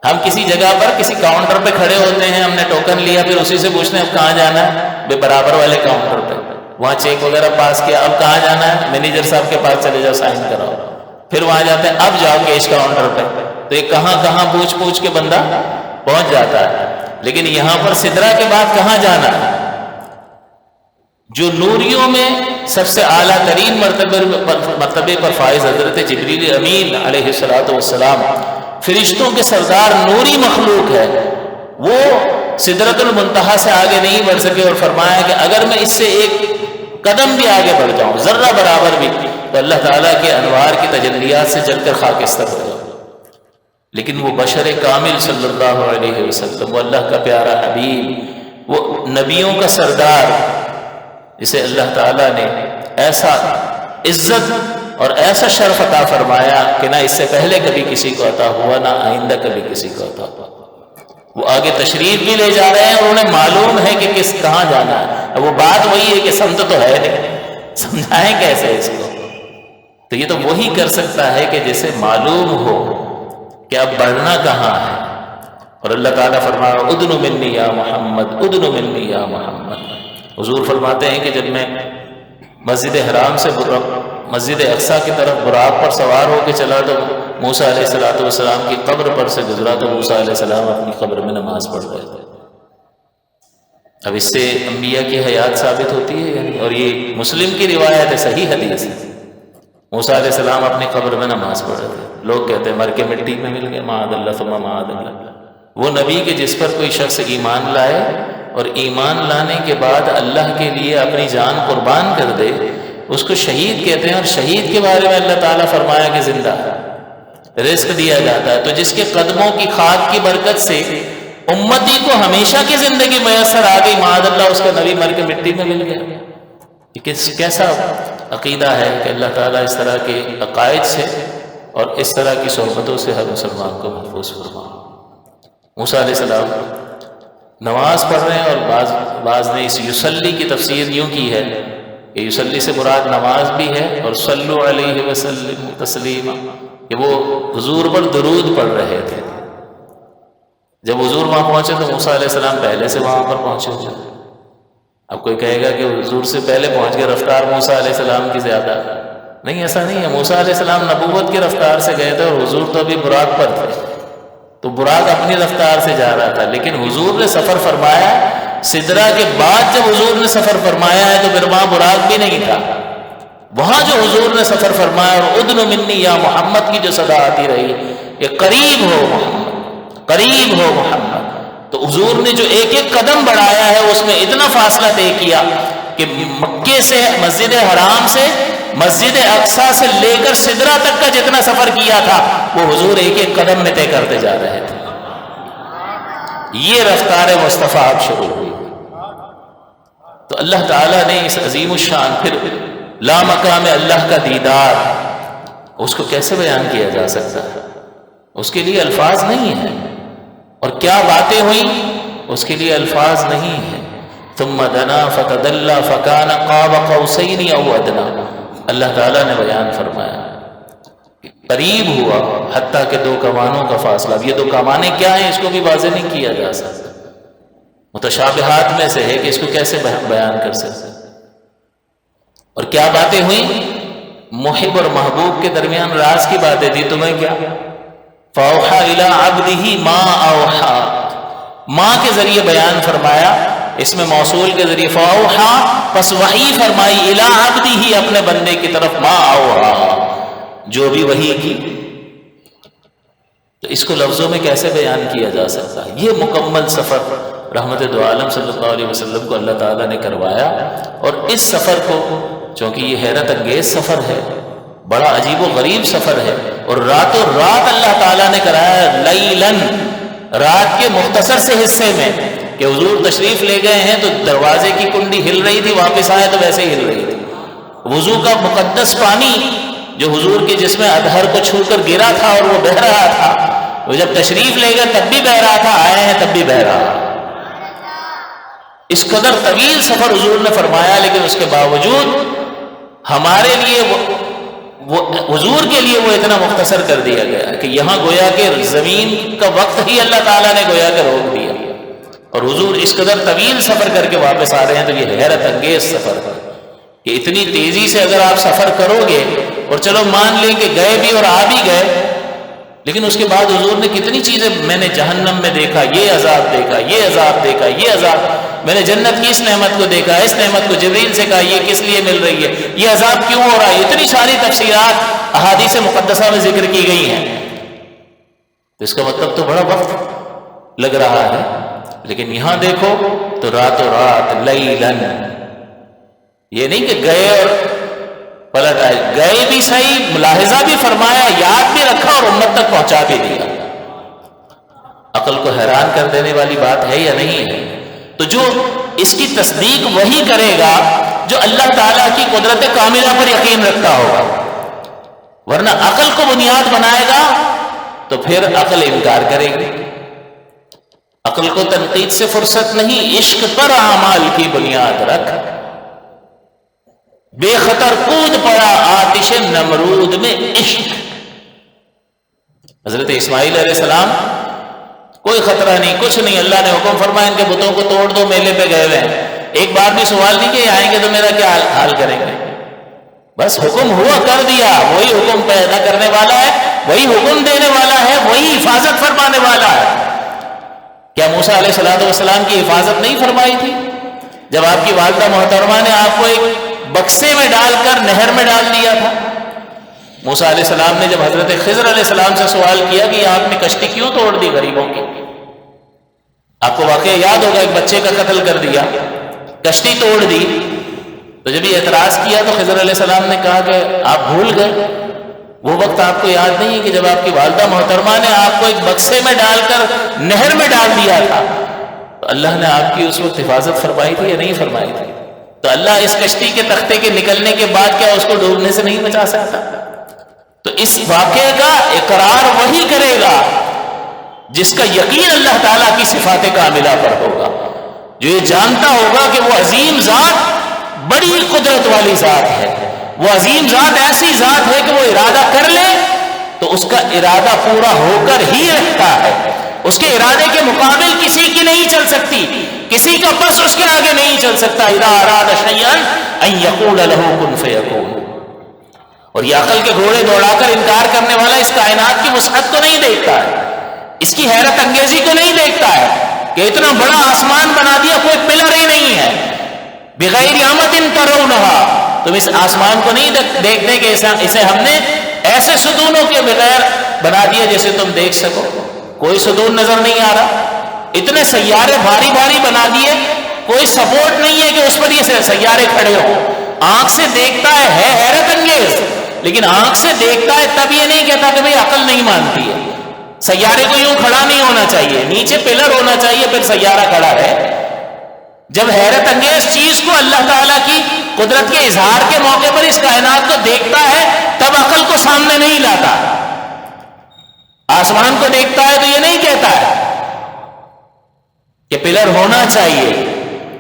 ہم کسی جگہ پر کسی کاؤنٹر پہ کھڑے ہوتے ہیں، ہم نے ٹوکن لیا، پھر اسی سے پوچھتے ہیں اب کہاں جانا ہے؟ بے برابر والے کاؤنٹر پہ، وہاں چیک وغیرہ پاس کیا، اب کہاں جانا ہے؟ مینیجر صاحب کے پاس چلے جاؤ، سائن کراؤ، پھر وہاں جاتے ہیں، اب جاؤ کیش کاؤنٹر پہ، تو یہ کہاں پوچھ کے بندہ پہنچ جاتا ہے۔ لیکن یہاں پر سدرہ کے بعد کہاں جانا ہے؟ جو نوریوں میں سب سے اعلیٰ ترین مرتبے پر فائز حضرت جبریل امین علیہ السلام، فرشتوں کے سردار، نوری مخلوق ہے، وہ سدرۃ المنتہا سے آگے نہیں بڑھ سکے، اور فرمایا کہ اگر میں اس سے ایک قدم بھی آگے بڑھ جاؤں، ذرہ برابر بھی، تو اللہ تعالیٰ کے انوار کی تجلیات سے جل کر خاکستر ہو جاؤں۔ لیکن وہ بشر کامل صلی اللہ علیہ وسلم، وہ اللہ کا پیارا حبیب، وہ نبیوں کا سردار، جسے اللہ تعالیٰ نے ایسا عزت اور ایسا شرف عطا فرمایا کہ نہ اس سے پہلے کبھی کسی کو عطا ہوا، نہ آئندہ کبھی کسی کو عطا ہوا۔ وہ آگے تشریف بھی لے جا رہے ہیں، اور انہیں معلوم ہے کہ کہاں جانا ہے۔ وہ بات وہی ہے کہ سمت تو ہے نہیں، سمجھائیں کیسے اس کو؟ تو یہ تو وہی کر سکتا ہے کہ جسے معلوم ہو کہ اب بڑھنا کہاں ہے۔ اور اللہ تعالیٰ فرمایا ادن منی یا محمد، ادن منی یا محمد۔ حضور فرماتے ہیں کہ جب میں مسجد حرام سے مسجد اقصیٰ کی طرف براق پر سوار ہو کے چلا تو موسیٰ علیہ السلام کی قبر پر سے گزرا تو موسیٰ علیہ السلام اپنی قبر میں نماز پڑھ رہے تھے۔ اب اس سے انبیاء کی حیات ثابت ہوتی ہے یعنی، اور یہ مسلم کی روایت ہے، صحیح حدیث ہے۔ موسیٰ علیہ السلام اپنی قبر میں نماز پڑھ رہے تھے، لوگ کہتے ہیں مر کے مٹی میں مل گئے، معاذ اللہ ثم معاذ اللہ۔ وہ نبی کے جس پر کوئی شخص ایمان لائے اور ایمان لانے کے بعد اللہ کے لیے اپنی جان قربان کر دے، اس کو شہید کہتے ہیں۔ اور شہید کے بارے میں اللہ تعالیٰ فرمایا کہ زندہ رزق دیا جاتا ہے۔ تو جس کے قدموں کی خاک کی برکت سے امتی کو ہمیشہ کی زندگی میسر آ گئی، معاذ اللہ اس کا نبی مر کے مٹی میں مل گیا۔ کیسا عقیدہ ہے کہ اللہ تعالیٰ اس طرح کے عقائد سے اور اس طرح کی صحبتوں سے ہر مسلمان کو محفوظ فرما۔ موسیٰ علیہ السلام نماز پڑھ رہے ہیں، اور بعض نے اس یصلی کی تفسیر یوں کی ہے کہ یصلی سے مراد نماز بھی ہے، اور صلو علیہ وسلم تسلیما کہ وہ حضور پر درود پڑھ رہے تھے۔ جب حضور وہاں پہنچے تو موسیٰ علیہ السلام پہلے سے وہاں پر پہنچے ہوئے۔ اب کوئی کہے گا کہ حضور سے پہلے پہنچ کے رفتار موسیٰ علیہ السلام کی زیادہ نہیں، ایسا نہیں ہے۔ موسیٰ علیہ السلام نبوت کی رفتار سے گئے تھے، اور حضور تو ابھی براق پر تھے، تو براق اپنی رفتار سے جا رہا تھا، لیکن حضور نے سفر فرمایا سدرہ کے بعد۔ جب حضور نے سفر فرمایا ہے تو پھر وہاں براق بھی نہیں تھا۔ وہاں جو حضور نے سفر فرمایا، اور ادن منی یا محمد کی جو صدا آتی رہی کہ قریب ہو محمد، قریب ہو محمد، تو حضور نے جو ایک ایک قدم بڑھایا ہے اس میں اتنا فاصلہ طے کیا کہ مکے سے مسجد حرام سے مسجد اقصیٰ سے لے کر سدرہ تک کا جتنا سفر کیا تھا وہ حضور ایک ایک قدم میں طے کرتے جا رہے تھے۔ یہ رفتار مصطفیٰ اب شروع ہوئی۔ تو اللہ تعالیٰ نے اس عظیم الشان پھر لا مقام اللہ کا دیدار، اس کو کیسے بیان کیا جا سکتا ہے؟ اس کے لیے الفاظ نہیں ہیں، اور کیا باتیں ہوئیں اس کے لیے الفاظ نہیں ہیں۔ ثم دنا فتدلى فكان قاب قوسين او ادنى، اللہ تعالیٰ نے بیان فرمایا کہ قریب ہوا حتیٰ کہ دو کمانوں کا فاصلہ۔ اب یہ دو کمانیں کیا ہیں اس کو بھی واضح نہیں کیا جا سکتا، متشابہات میں سے ہے کہ اس کو کیسے بیان کر سکتے۔ اور کیا باتیں ہوئیں؟ محب اور محبوب کے درمیان راز کی باتیں تھی۔ تمہیں کیا؟ فَأَوْحَى إِلَىٰ عَبْدِهِ مَا أَوْحَىٰ، ماں کے ذریعے بیان فرمایا، اس میں موصول کے ذریعے فَأَوْحَىٰ، پس وحی فرمائی، إِلَىٰ عَبْدِهِ، اپنے بندے کی طرف، مَا أَوْحَىٰ، جو بھی وحی کی۔ تو اس کو لفظوں میں کیسے بیان کیا جا سکتا ہے؟ یہ مکمل سفر رحمت دو عالم صلی اللہ علیہ وسلم کو اللہ تعالیٰ نے کروایا، اور اس سفر کو چونکہ یہ حیرت انگیز سفر ہے، بڑا عجیب و غریب سفر ہے، اور راتوں رات اللہ تعالیٰ نے کرایا لیلاً، رات کے مختصر سے حصے میں، کہ حضور تشریف لے گئے ہیں تو دروازے کی کنڈی ہل رہی تھی، واپس آئے تو ویسے ہی ہل رہی تھی۔ وضو کا مقدس پانی جو حضور کے جسم اطہر کو چھو کر گرا تھا اور وہ بہہ رہا تھا، وہ جب تشریف لے گئے تب بھی بہہ رہا تھا، آئے ہیں تب بھی بہہ رہا۔ اس قدر طویل سفر حضور نے فرمایا، لیکن اس کے باوجود ہمارے لیے وہ حضور کے لیے وہ اتنا مختصر کر دیا گیا کہ یہاں گویا کہ زمین کا وقت ہی اللہ تعالیٰ نے گویا کہ روک دیا، اور حضور اس قدر طویل سفر کر کے واپس آ رہے ہیں۔ تو یہ حیرت انگیز سفر ہے کہ اتنی تیزی سے اگر آپ سفر کرو گے، اور چلو مان لیں کہ گئے بھی اور آ بھی گئے، لیکن اس کے بعد حضور نے کتنی چیزیں، میں نے جہنم میں دیکھا، یہ عذاب دیکھا، یہ عذاب دیکھا، یہ عذاب، میں نے جنت کی اس نعمت کو دیکھا، اس نعمت کو جبریل سے کہا یہ کس لیے مل رہی ہے، یہ عذاب کیوں ہو رہا ہے، اتنی ساری تفسیرات احادیث مقدسہ میں ذکر کی گئی ہیں۔ تو اس کا مطلب تو بڑا وقت لگ رہا ہے، لیکن یہاں دیکھو تو راتوں رات لیلاً، یہ نہیں کہ گئے اور پلٹ آئے، گئے بھی صحیح، ملاحظہ بھی فرمایا، یاد بھی رکھا، اور امت تک پہنچا بھی دیا۔ عقل کو حیران کر دینے والی بات ہے یا نہیں ہے؟ تو جو اس کی تصدیق وہی کرے گا جو اللہ تعالیٰ کی قدرت کاملہ پر یقین رکھتا ہوگا، ورنہ عقل کو بنیاد بنائے گا تو پھر عقل انکار کرے گی۔ عقل کو تنقید سے فرصت نہیں، عشق پر اعمال کی بنیاد رکھ، بے خطر کود پڑا آتش نمرود میں عشق۔ حضرت اسماعیل علیہ السلام کوئی خطرہ نہیں، کچھ نہیں، اللہ نے حکم فرمایا ان کے بتوں کو توڑ دو، میلے پہ گئے ہوئے ہیں، ایک بار بھی سوال نہیں کہ آئیں گے تو میرا کیا حال کریں گے، بس حکم ہوا کر دیا۔ وہی حکم پیدا کرنے والا ہے، وہی حکم دینے والا ہے، وہی حفاظت فرمانے والا ہے۔ کیا موسیٰ علیہ السلام کی حفاظت نہیں فرمائی تھی؟ جب آپ کی والدہ محترمہ نے آپ کو ایک بکسے میں ڈال کر نہر میں ڈال دیا تھا، موسیٰ علیہ السلام نے جب حضرت خضر علیہ السلام سے سوال کیا کہ آپ نے کشتی کیوں توڑ دی غریبوں کی، آپ کو واقعہ یاد ہوگا، ایک بچے کا قتل کر دیا، کشتی توڑ دی، تو جب یہ اعتراض کیا تو خضر علیہ السلام نے کہا کہ آپ بھول گئے، وہ وقت آپ کو یاد نہیں ہے کہ جب آپ کی والدہ محترمہ نے آپ کو ایک بکسے میں ڈال کر نہر میں ڈال دیا تھا، تو اللہ نے آپ کی اس وقت حفاظت فرمائی تھی یا نہیں فرمائی تھی؟ تو اللہ اس کشتی کے تختے کے نکلنے کے بعد کیا اس کو ڈوبنے سے نہیں بچا سکتا؟ تو اس واقعے کا اقرار وہی کرے گا جس کا یقین اللہ تعالیٰ کی صفات کاملہ پر ہوگا، جو یہ جانتا ہوگا کہ وہ عظیم ذات بڑی قدرت والی ذات ہے، وہ عظیم ذات ایسی ذات ہے کہ وہ ارادہ کر لے تو اس کا ارادہ پورا ہو کر ہی رہتا ہے، اس کے ارادے کے مقابل کسی کی نہیں چل سکتی، کسی کا بس اس کے آگے نہیں چل سکتا۔ اذا اراد شیئا ان یقول له کن فیکون۔ اور یہ عقل کے گھوڑے دوڑا کر انکار کرنے والا اس کائنات کی وسعت کو نہیں دیکھتا ہے، اس کی حیرت انگیزی کو نہیں دیکھتا ہے کہ اتنا بڑا آسمان بنا دیا، کوئی پلر ہی نہیں ہے، بغیر عمد ترونھا، تم اس آسمان کو نہیں دیکھتے کہ اسے ہم نے ایسے ستونوں کے بغیر بنا دیا جیسے تم دیکھ سکو، کوئی ستون نظر نہیں آ رہا، اتنے سیارے بھاری بھاری بنا دیے، کوئی سپورٹ نہیں ہے کہ اس پر یہ سیارے کھڑے ہوں، آنکھ سے دیکھتا ہے حیرت انگیز، لیکن آنکھ سے دیکھتا ہے تب یہ نہیں کہتا کہ بھئی عقل نہیں مانتی ہے، سیارے کو یوں کھڑا نہیں ہونا چاہیے، نیچے پلر ہونا چاہیے پھر سیارہ کھڑا رہے۔ جب حیرت انگیز چیز کو اللہ تعالیٰ کی قدرت کے اظہار کے موقع پر اس کائنات کو دیکھتا ہے تب عقل کو سامنے نہیں لاتا، آسمان کو دیکھتا ہے تو یہ نہیں کہتا ہے کہ پلر ہونا چاہیے،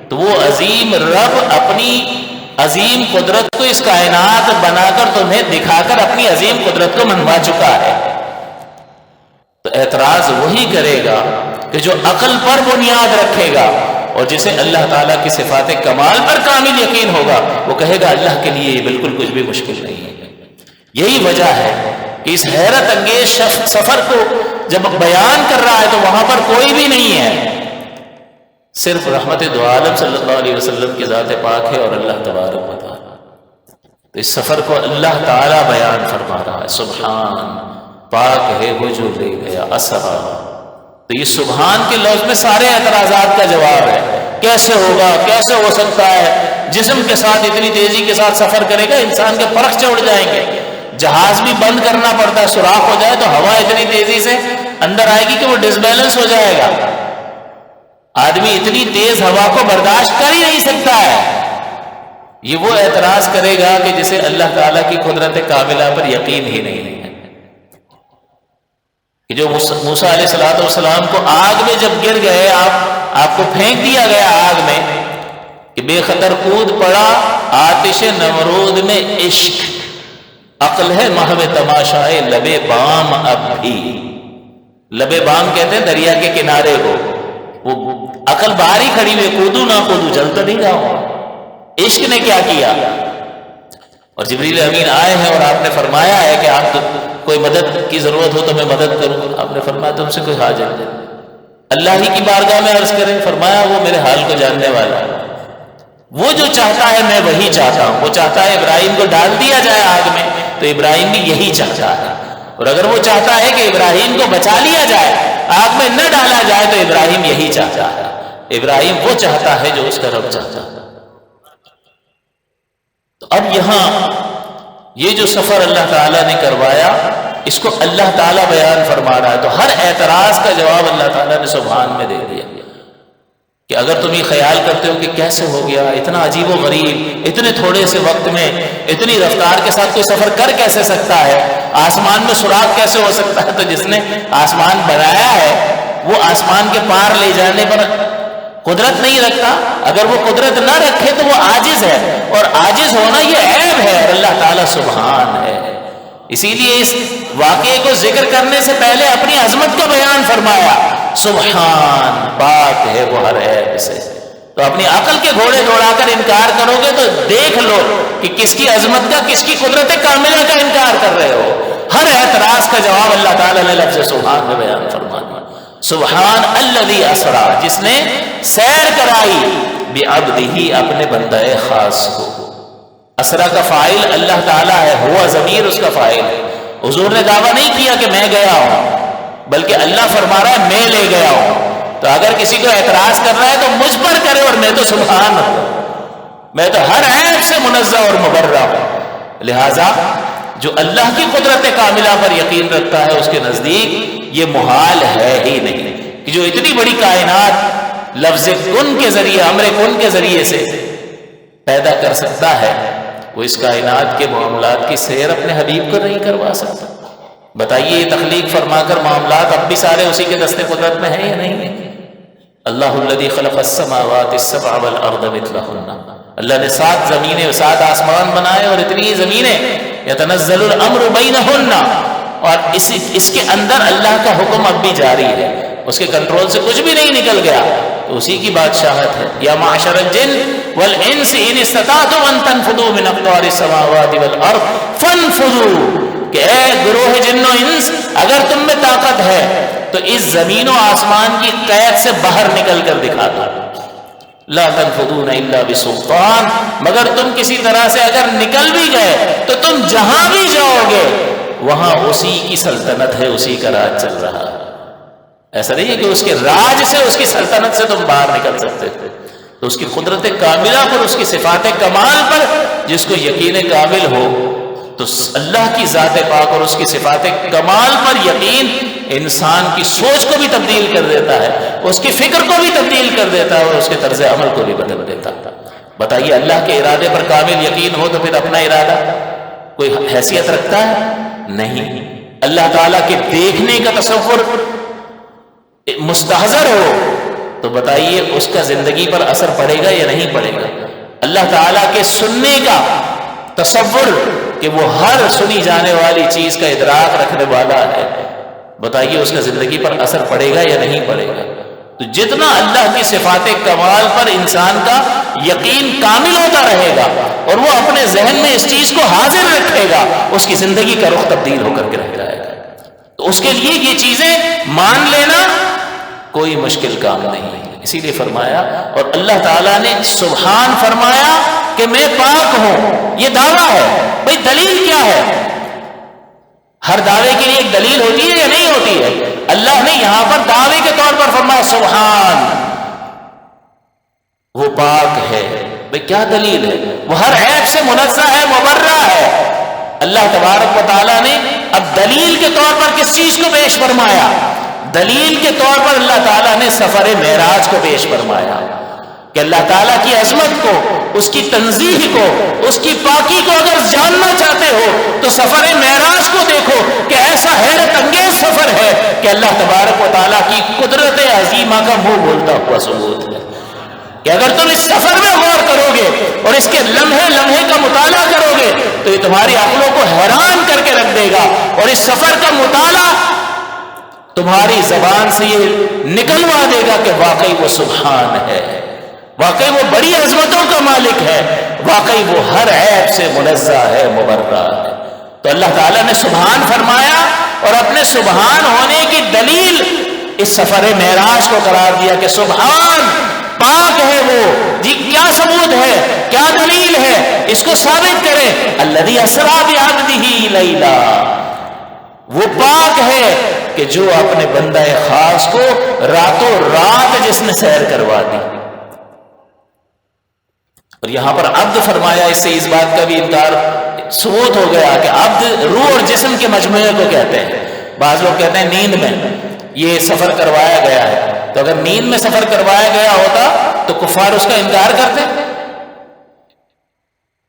تو وہ عظیم رب اپنی عظیم قدرت کو اس کائنات بنا کر تمہیں دکھا کر اپنی عظیم قدرت کو منوا چکا ہے۔ تو اعتراض وہی کرے گا کہ جو عقل پر بنیاد رکھے گا اور جسے اللہ تعالیٰ کی صفات کمال پر کامل یقین ہوگا، وہ کہے گا اللہ کے لیے یہ بالکل کچھ بھی مشکل نہیں ہے۔ یہی وجہ ہے کہ اس حیرت انگیز سفر کو جب بیان کر رہا ہے تو وہاں پر کوئی بھی نہیں ہے، صرف رحمت دو عالم صلی اللہ علیہ وسلم کی ذات پاک ہے اور اللہ تبارک و تعالیٰ۔ تو اس سفر کو اللہ تعالیٰ بیان فرما رہا ہے، سبحان، پاک ہے وہ جو لے گیا اسرا۔ تو یہ سبحان کے لفظ میں سارے اعتراضات کا جواب ہے، کیسے ہوگا، کیسے ہو سکتا ہے، جسم کے ساتھ اتنی تیزی کے ساتھ سفر کرے گا، انسان کے پرخ چڑھ جائیں گے، جہاز بھی بند کرنا پڑتا ہے، سوراخ ہو جائے تو ہوا اتنی تیزی سے اندر آئے گی کہ وہ ڈس بیلنس ہو جائے گا، آدمی اتنی تیز ہوا کو برداشت کر ہی نہیں سکتا ہے۔ یہ وہ اعتراض کرے گا کہ جسے اللہ تعالیٰ کی قدرت کاملہ پر یقین ہی نہیں ہے، کہ جو موسیٰ علیہ السلام کو آگ میں جب گر گئے، آپ کو پھینک دیا گیا آگ میں کہ بے خطر کود پڑا آتش نمرود میں عشق، عقل ہے محو تماشائے لبے بام اب بھی، لبے بام کہتے ہیں دریا کے کنارے کو، وہ عقل باہر ہی کھڑی ہوئی، کودوں نہ کودوں جل تو نہیں جاؤں۔ عشق نے کیا کیا، اور جبریل امین آئے ہیں اور آپ نے فرمایا ہے کہ آپ کوئی مدد کی ضرورت ہو تو میں مدد کروں، آپ نے فرمایا تم سے کوئی حاجت نہیں، اللہ ہی کی بارگاہ میں عرض کریں، فرمایا وہ میرے حال کو جاننے والا ہے، وہ جو چاہتا ہے میں وہی چاہتا ہوں، وہ چاہتا ہے ابراہیم کو ڈال دیا جائے آگ میں تو ابراہیم بھی یہی چاہتا ہے، اور اگر وہ چاہتا ہے کہ ابراہیم کو بچا لیا جائے، آگ میں نہ ڈالا جائے تو ابراہیم یہی چاہتا ہے، ابراہیم وہ چاہتا ہے جو اس کا رب چاہتا ہے۔ تو اب یہاں یہ جو سفر اللہ تعالیٰ نے کروایا اس کو اللہ تعالیٰ بیان فرما رہا ہے، تو ہر اعتراض کا جواب اللہ تعالیٰ نے سبحان میں دے دیا کہ اگر تم یہ خیال کرتے ہو کہ کیسے ہو گیا، اتنا عجیب و غریب، اتنے تھوڑے سے وقت میں اتنی رفتار کے ساتھ کوئی سفر کر کیسے سکتا ہے، آسمان میں سوراخ کیسے ہو سکتا ہے، تو جس نے آسمان بنایا ہے وہ آسمان کے پار لے جانے پر قدرت نہیں رکھتا، اگر وہ قدرت نہ رکھے تو وہ عاجز ہے، اور عاجز ہونا یہ عیب ہے، اور اللہ تعالیٰ سبحان ہے۔ اسی لیے اس واقعے کو ذکر کرنے سے پہلے اپنی عظمت کا بیان فرمایا، سبحان، پاک ہے وہ ہر عیب سے۔ تو اپنی عقل کے گھوڑے دوڑا کر انکار کرو گے تو دیکھ لو کہ کس کی عظمت کا، کس کی قدرت کاملہ کا انکار کر رہے ہو۔ ہر اعتراض کا جواب اللہ تعالیٰ نے لفظ سبحان میں بیان فرمایا، سبحان الذی اسرا، جس نے سیر کرائی بعبدہ، اپنے بندہ خاص کو۔ اسرا کا فاعل اللہ تعالیٰ ہے، ہوا ضمیر اس کا فاعل ہے۔ حضور نے دعویٰ نہیں کیا کہ میں گیا ہوں، بلکہ اللہ فرما رہا ہے میں لے گیا ہوں۔ تو اگر کسی کو اعتراض کر رہا ہے تو مجھ پر کرے، اور میں تو سبحان ہوں، میں تو ہر عیب سے منزہ اور مبرہ ہوں۔ لہذا جو اللہ کی قدرت کاملہ پر یقین رکھتا ہے اس کے نزدیک یہ محال ہے ہی نہیں کہ جو اتنی بڑی کائنات لفظ کن کے ذریعے، امر کن کے ذریعے سے پیدا کر سکتا ہے، وہ اس کائنات کے معاملات کی سیر اپنے حبیب کو نہیں کروا سکتا۔ بتائیے تخلیق فرما کر معاملات اب بھی سارے اسی کے دست قدرت میں ہیں یا نہیں ہیں؟ اللہ الذی خلق السماوات السبع والارض مثلہن، اللہ نے 7 زمینیں 7 آسمان بنائے اور اتنی زمینیں، یتنزل الامر بینہن، اور اس کے اندر اللہ کا حکم اب بھی جاری ہے، اس کے کنٹرول سے کچھ بھی نہیں نکل گیا، تو اسی کی بادشاہت ہے۔ یا معشر الجن والانس ان استطعتم ان تنفذوا من اقطار السماوات والارض فانفذوا، کہ اے گروہ جن و انس اگر تم میں طاقت ہے تو اس زمین و آسمان کی قید سے باہر نکل کر دکھا دو۔ لا تنفذون الا بسلطان، مگر تم کسی طرح سے اگر نکل بھی گئے تو تم جہاں بھی جاؤ گے وہاں اسی کی سلطنت ہے، اسی کا راج چل رہا ہے۔ ایسا نہیں ہے کہ اس کے راج سے، اس کی سلطنت سے تم باہر نکل سکتے تھے۔ تو اس کی قدرت کاملہ پر، اس کی صفات کمال پر جس کو یقین کامل ہو، تو اللہ کی ذات پاک اور اس کی صفات کمال پر یقین انسان کی سوچ کو بھی تبدیل کر دیتا ہے، اس کی فکر کو بھی تبدیل کر دیتا ہے اور اس کے طرز عمل کو بھی بدل دیتا ہے۔ بتائیے اللہ کے ارادے پر کامل یقین ہو تو پھر اپنا ارادہ کوئی حیثیت رکھتا ہے؟ نہیں۔ اللہ تعالیٰ کے دیکھنے کا تصور مستحضر ہو تو بتائیے اس کا زندگی پر اثر پڑے گا یا نہیں پڑے گا؟ اللہ تعالیٰ کے سننے کا تصور کہ وہ ہر سنی جانے والی چیز کا ادراک رکھنے والا ہے، بتائیے اس کا زندگی پر اثر پڑے گا یا نہیں پڑے گا؟ تو جتنا اللہ کی صفات کمال پر انسان کا یقین کامل ہوتا رہے گا اور وہ اپنے ذہن میں اس چیز کو حاضر رکھے گا، اس کی زندگی کا رخ تبدیل ہو کر کے رہ جائے گا۔ تو اس کے لیے یہ چیزیں مان لینا کوئی مشکل کام نہیں ہے۔ اسی لیے فرمایا، اور اللہ تعالیٰ نے سبحان فرمایا کہ میں پاک ہوں، یہ دعویٰ ہے۔ بھئی دلیل کیا ہے؟ ہر دعوے کے لیے ایک دلیل ہوتی ہے یا نہیں ہوتی ہے؟ اللہ نے یہاں پر دعوے کے طور پر فرمایا سبحان، وہ پاک ہے۔ بھئی کیا دلیل ہے؟ وہ ہر عیب سے منزہ ہے، مبرہ ہے۔ اللہ تبارک و تعالیٰ نے اب دلیل کے طور پر کس چیز کو پیش فرمایا؟ دلیل کے طور پر اللہ تعالیٰ نے سفر معراج کو پیش فرمایا کہ اللہ تعالیٰ کی عظمت کو، اس کی تنزیہ کو، اس کی پاکی کو اگر جاننا چاہتے ہو تو سفر معراج کو دیکھو کہ ایسا حیرت انگیز سفر ہے کہ اللہ تبارک و تعالیٰ کی قدرت عظیمہ کا منہ بولتا ہوا ثبوت ہے کہ اگر تم اس سفر میں غور کرو گے اور اس کے لمحے لمحے کا مطالعہ کرو گے تو یہ تمہاری عقلوں کو حیران کر کے رکھ دے گا، اور اس سفر کا مطالعہ تمہاری زبان سے یہ نکلوا دے گا کہ واقعی وہ سبحان ہے، واقعی وہ بڑی عظمتوں کا مالک ہے، واقعی وہ ہر عیب سے منزہ ہے، مبرہ ہے۔ تو اللہ تعالیٰ نے سبحان فرمایا اور اپنے سبحان ہونے کی دلیل اس سفر معراج کو قرار دیا کہ سبحان، پاک ہے وہ۔ جی کیا ثبوت ہے، کیا دلیل ہے؟ اس کو ثابت کریں۔ الذی اسری بعبدہ لیلا، وہ پاک ہے کہ جو اپنے بندہ خاص کو راتوں رات جس نے سیر کروا دی۔ اور یہاں پر عبد فرمایا، اس سے اس بات کا بھی انکار ثبوت ہو گیا کہ عبد روح اور جسم کے مجموعے کو کہتے ہیں۔ بعض لوگ کہتے ہیں نیند میں یہ سفر کروایا گیا ہے، تو اگر نیند میں سفر کروایا گیا ہوتا تو کفار اس کا انکار کرتے؟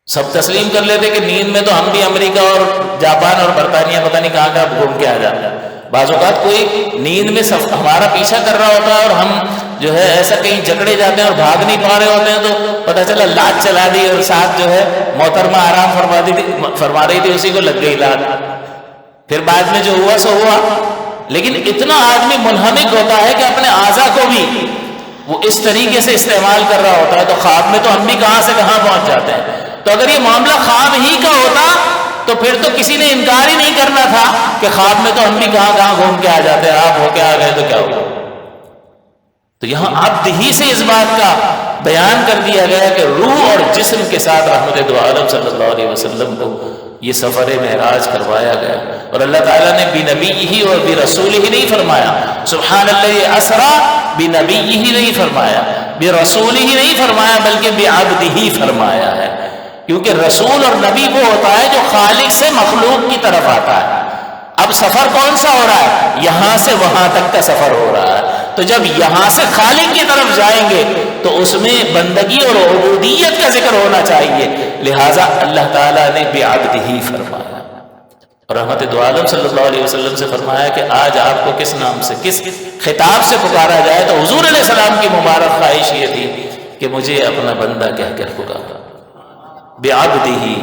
سب تسلیم کر لیتے کہ نیند میں تو ہم بھی امریکہ اور جاپان اور برطانیہ پتہ نہیں کہاں کہاں گھوم کے آ جاتے ہیں۔ بعض اوقات کوئی نیند میں ہمارا پیچھا کر رہا ہوتا ہے اور ہم جو ہے ایسا کہیں جکڑے جاتے ہیں اور بھاگ نہیں پا رہے ہوتے ہیں، تو پتہ چلا لات چلا دی اور ساتھ جو ہے محترمہ آرام فرما رہی تھی، اسی کو لگ گئی لات۔ پھر بعد میں جو ہوا سو ہوا۔ لیکن اتنا آدمی منہمک ہوتا ہے کہ اپنے اعضاء کو بھی وہ اس طریقے سے استعمال کر رہا ہوتا ہے، تو خواب میں تو ہم بھی کہاں سے کہاں پہنچ جاتے ہیں۔ تو اگر یہ معاملہ خواب ہی کا ہوتا تو پھر تو کسی نے انکار ہی نہیں کرنا تھا کہ خواب میں تو ہم بھی کہاں کہاں گھوم کے آ جاتے ہیں، آپ ہو کے آ گئے تو کیا ہوا۔ تو یہاں عبد ہی سے اس بات کا بیان کر دیا گیا کہ روح اور جسم کے ساتھ رحمت دو عالم صلی اللہ علیہ وسلم کو یہ سفر معراج کروایا گیا۔ اور اللہ تعالیٰ نے بنبیہ اور برسولہ نہیں فرمایا، سبحان اللہ اسری بنبیہ نہیں فرمایا، برسولہ نہیں فرمایا، بلکہ بعبدہ فرمایا ہے، کیونکہ رسول اور نبی وہ ہوتا ہے جو خالق سے مخلوق کی طرف آتا ہے۔ اب سفر کون سا ہو رہا ہے؟ یہاں سے وہاں تک کا سفر ہو رہا ہے۔ تو جب یہاں سے خالق کی طرف جائیں گے تو اس میں بندگی اور عبودیت کا ذکر ہونا چاہیے، لہٰذا اللہ تعالیٰ نے بعبدہ فرمایا۔ اور رحمت دو عالم صلی اللہ علیہ وسلم سے فرمایا کہ آج آپ کو کس نام سے کس خطاب سے پکارا جائے، تو حضور علیہ السلام کی مبارک خواہش یہ تھی کہ مجھے اپنا بندہ کہہ کر پکارا، بعبدہ۔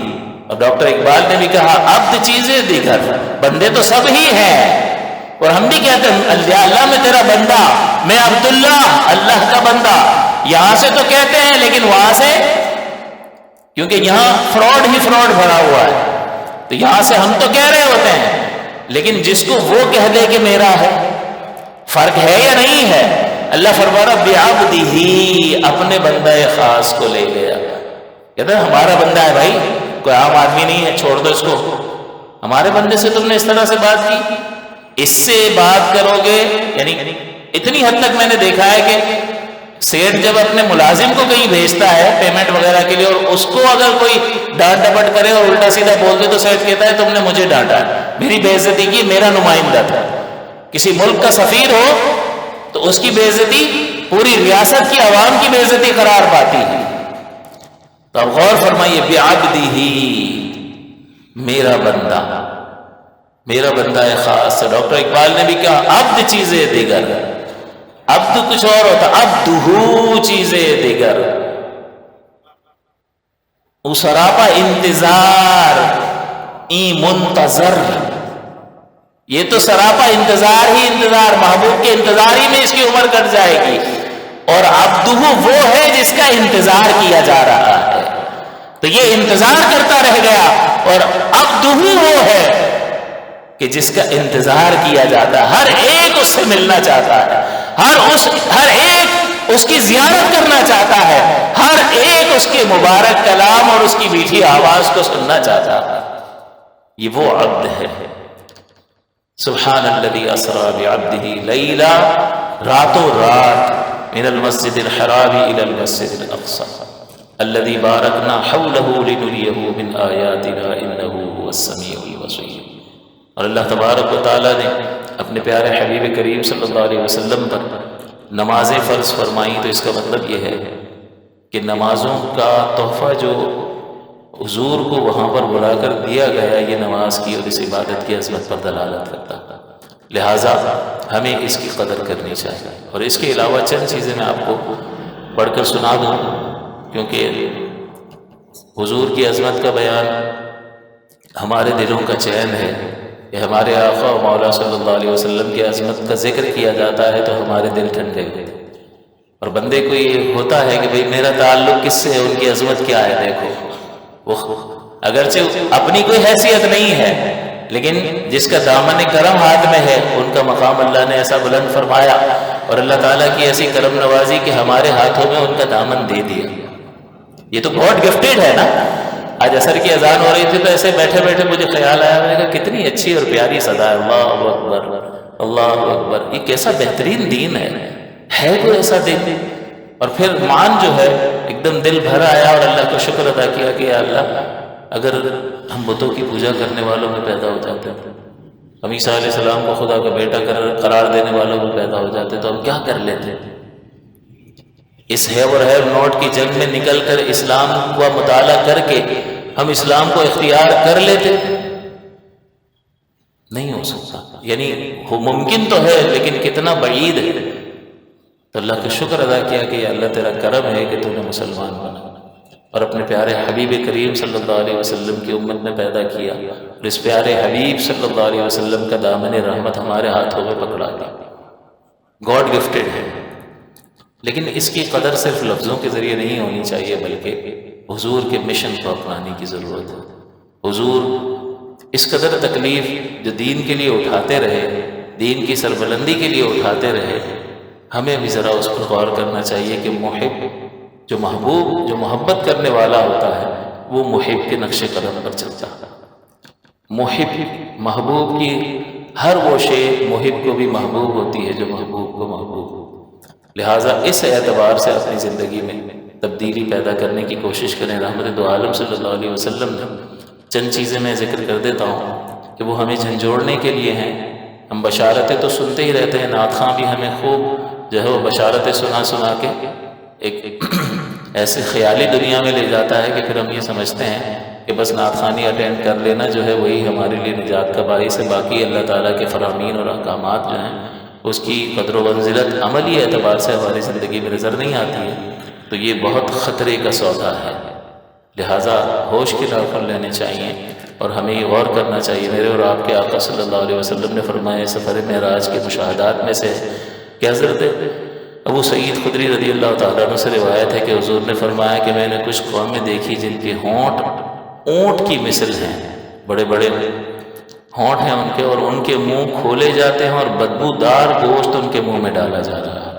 اور ڈاکٹر اقبال نے بھی کہا عبد چیزیں دیگر، بندے تو سب ہی ہیں، اور ہم بھی کہتے ہیں اللہ میں تیرا بندہ، میں عبداللہ اللہ کا بندہ، یہاں سے تو کہتے ہیں لیکن وہاں سے، کیونکہ یہاں فراڈ ہی فراڈ بھرا ہوا ہے، تو یہاں سے ہم تو کہہ رہے ہوتے ہیں، لیکن جس کو وہ کہہ دے کہ میرا ہے، فرق ہے یا نہیں ہے؟ اللہ فرما رہا بعبدہ، اپنے بندہ خاص کو لے گیا، کہتے ہیں ہمارا بندہ ہے بھائی، کوئی عام آدمی نہیں ہے، چھوڑ دو اس کو، ہمارے بندے سے تم نے اس طرح سے بات کی، اس سے بات کرو گے، یعنی اتنی حد تک میں نے دیکھا ہے کہ سیٹ جب اپنے ملازم کو کہیں بھیجتا ہے پیمنٹ وغیرہ کے لیے، اور اس کو اگر کوئی ڈانٹ ڈپٹ کرے اور الٹا سیدھا بول دے، تو سیٹ کہتا ہے تم نے مجھے ڈانٹا، میری بے عزتی کی، میرا نمائندہ تھا۔ کسی ملک کا سفیر ہو تو اس کی بے عزتی پوری ریاست کی عوام کی بے عزتی قرار پاتی ہے۔ تو اب غور فرمائیے، بعبدہ، میرا بندہ، میرا بندہ ہے خاص۔ ڈاکٹر اقبال نے بھی کہا عبد چیزیں دیگر، عبد کچھ اور ہوتا، عبدہ چیزیں دیگر، او سراپا انتظار این منتظر، یہ تو سراپا انتظار ہی انتظار، محبوب کے انتظار ہی میں اس کی عمر کٹ جائے گی، اور عبدہ وہ ہے جس کا انتظار کیا جا رہا ہے، تو یہ انتظار کرتا رہ گیا، اور عبدہ وہ ہے کہ جس کا انتظار کیا جاتا ہے، ہر ایک اس سے ملنا چاہتا ہے، ہر ایک اس کی زیارت کرنا چاہتا ہے، ہر ایک اس کے مبارک کلام اور اس کی میٹھی آواز کو سننا چاہتا ہے، یہ وہ عبد ہے۔ سبحان الذی اسری بعبدہ لیلا، راتوں رات، من المسجد الحرام الی المسجد الاقصی الذی بارکنا حولہ لنریہ من آیاتنا انہ هو السمیع البصیر۔ اور اللہ تبارک و تعالیٰ نے اپنے پیارے حبیب کریم صلی اللہ علیہ وسلم پر نمازیں فرض فرمائیں، تو اس کا مطلب یہ ہے کہ نمازوں کا تحفہ جو حضور کو وہاں پر بلا کر دیا گیا، یہ نماز کی اور اس عبادت کی عظمت پر دلالت کرتا ہے، لہٰذا ہمیں اس کی قدر کرنی چاہیے۔ اور اس کے علاوہ چند چیزیں میں آپ کو پڑھ کر سنا دوں، کیونکہ حضور کی عظمت کا بیان ہمارے دلوں کا چین ہے، کہ ہمارے آقا و مولا صلی اللہ علیہ وسلم کی عظمت کا ذکر کیا جاتا ہے تو ہمارے دل ٹھنڈے ہوتے ہیں، اور بندے کو یہ ہوتا ہے کہ بھئی میرا تعلق کس سے ہے، ان کی عظمت کیا ہے۔ دیکھو وہ اگرچہ اپنی کوئی حیثیت نہیں ہے، لیکن جس کا دامن کرم ہاتھ میں ہے، ان کا مقام اللہ نے ایسا بلند فرمایا، اور اللہ تعالیٰ کی ایسی کرم نوازی کہ ہمارے ہاتھوں میں ان کا دامن دے دیا۔ یہ تو بہت گفٹیڈ ہے نا۔ آج عصر کی اذان ہو رہی تھی تو ایسے بیٹھے بیٹھے مجھے خیال آیا، میں نے کہا کتنی اچھی اور پیاری صدا ہے، اللہ اکبر اللہ اکبر، یہ کیسا بہترین دین ہے کوئی ایسا دین؟ اور پھر مان جو ہے ایک دم دل بھر آیا، اور اللہ کا شکر ادا کیا کہ یا اللہ، اگر ہم بتوں کی پوجا کرنے والوں میں پیدا ہو جاتے ہیں، ہم عیسیٰ علیہ السلام کو خدا کا بیٹا قرار دینے والوں میں پیدا ہو جاتے تو ہم کیا کر لیتے؟ اس ہیو اور ہیو نوٹ کی جنگ میں نکل کر اسلام کا مطالعہ کر کے ہم اسلام کو اختیار کر لیتے؟ نہیں ہو سکتا، یعنی وہ ممکن تو ہے لیکن کتنا بعید ہے۔ تو اللہ کا شکر ادا کیا کہ یا اللہ تیرا کرم ہے کہ تو نے مسلمان بنا، اور اپنے پیارے حبیب کریم صلی اللہ علیہ وسلم کی امت نے پیدا کیا، اور اس پیارے حبیب صلی اللہ علیہ وسلم کا دامن رحمت ہمارے ہاتھوں میں پکڑا دیا۔ گاڈ گفٹڈ ہے، لیکن اس کی قدر صرف لفظوں کے ذریعے نہیں ہونی چاہیے، بلکہ حضور کے مشن کو اپنانے کی ضرورت ہے۔ حضور اس قدر تکلیف جو دین کے لیے اٹھاتے رہے، دین کی سربلندی کے لیے اٹھاتے رہے، ہمیں بھی ذرا اس پر غور کرنا چاہیے کہ محب جو محبوب جو محبت کرنے والا ہوتا ہے وہ محب کے نقش قدم پر چلتا ہے۔ محب محبوب کی ہر وہ شے محب کو بھی محبوب ہوتی ہے جو محبوب کو محبوب ہو، لہٰذا اس اعتبار سے اپنی زندگی میں تبدیلی پیدا کرنے کی کوشش کریں۔ رحمت دو عالم صلی اللہ علیہ وسلم نے چند چیزیں میں ذکر کر دیتا ہوں کہ وہ ہمیں جھنجھوڑنے کے لیے ہیں۔ ہم بشارتیں تو سنتے ہی رہتے ہیں، نعت خواں بھی ہمیں خوب جو ہے وہ بشارتیں سنا کے ایک ایسے خیالی دنیا میں لے جاتا ہے کہ پھر ہم یہ سمجھتے ہیں کہ بس نعت خوانی اٹینڈ کر لینا جو ہے وہی ہمارے لیے نجات کا باعث ہے، باقی اللہ تعالیٰ کے فرامین اور احکامات جو ہیں اس کی قدر و منزلت عملی اعتبار سے ہماری زندگی میں نظر نہیں آتی ہے، تو یہ بہت خطرے کا سودا ہے، لہٰذا ہوش کے طور پر لینے چاہیے اور ہمیں یہ غور کرنا چاہیے۔ میرے اور آپ کے آقا صلی اللہ علیہ وسلم نے فرمایا سفر معراج کے مشاہدات میں سے کہ حضرت ابو سعید خدری رضی اللہ تعالیٰ عنہ سے روایت ہے کہ حضور نے فرمایا کہ میں نے کچھ قومیں دیکھی جن کے ہونٹ اونٹ کی مثل ہیں، بڑے بڑے ہونٹ ہیں ان کے، اور ان کے منہ کھولے جاتے ہیں اور بدبودار گوشت ان کے منہ میں ڈالا جا رہا ہے،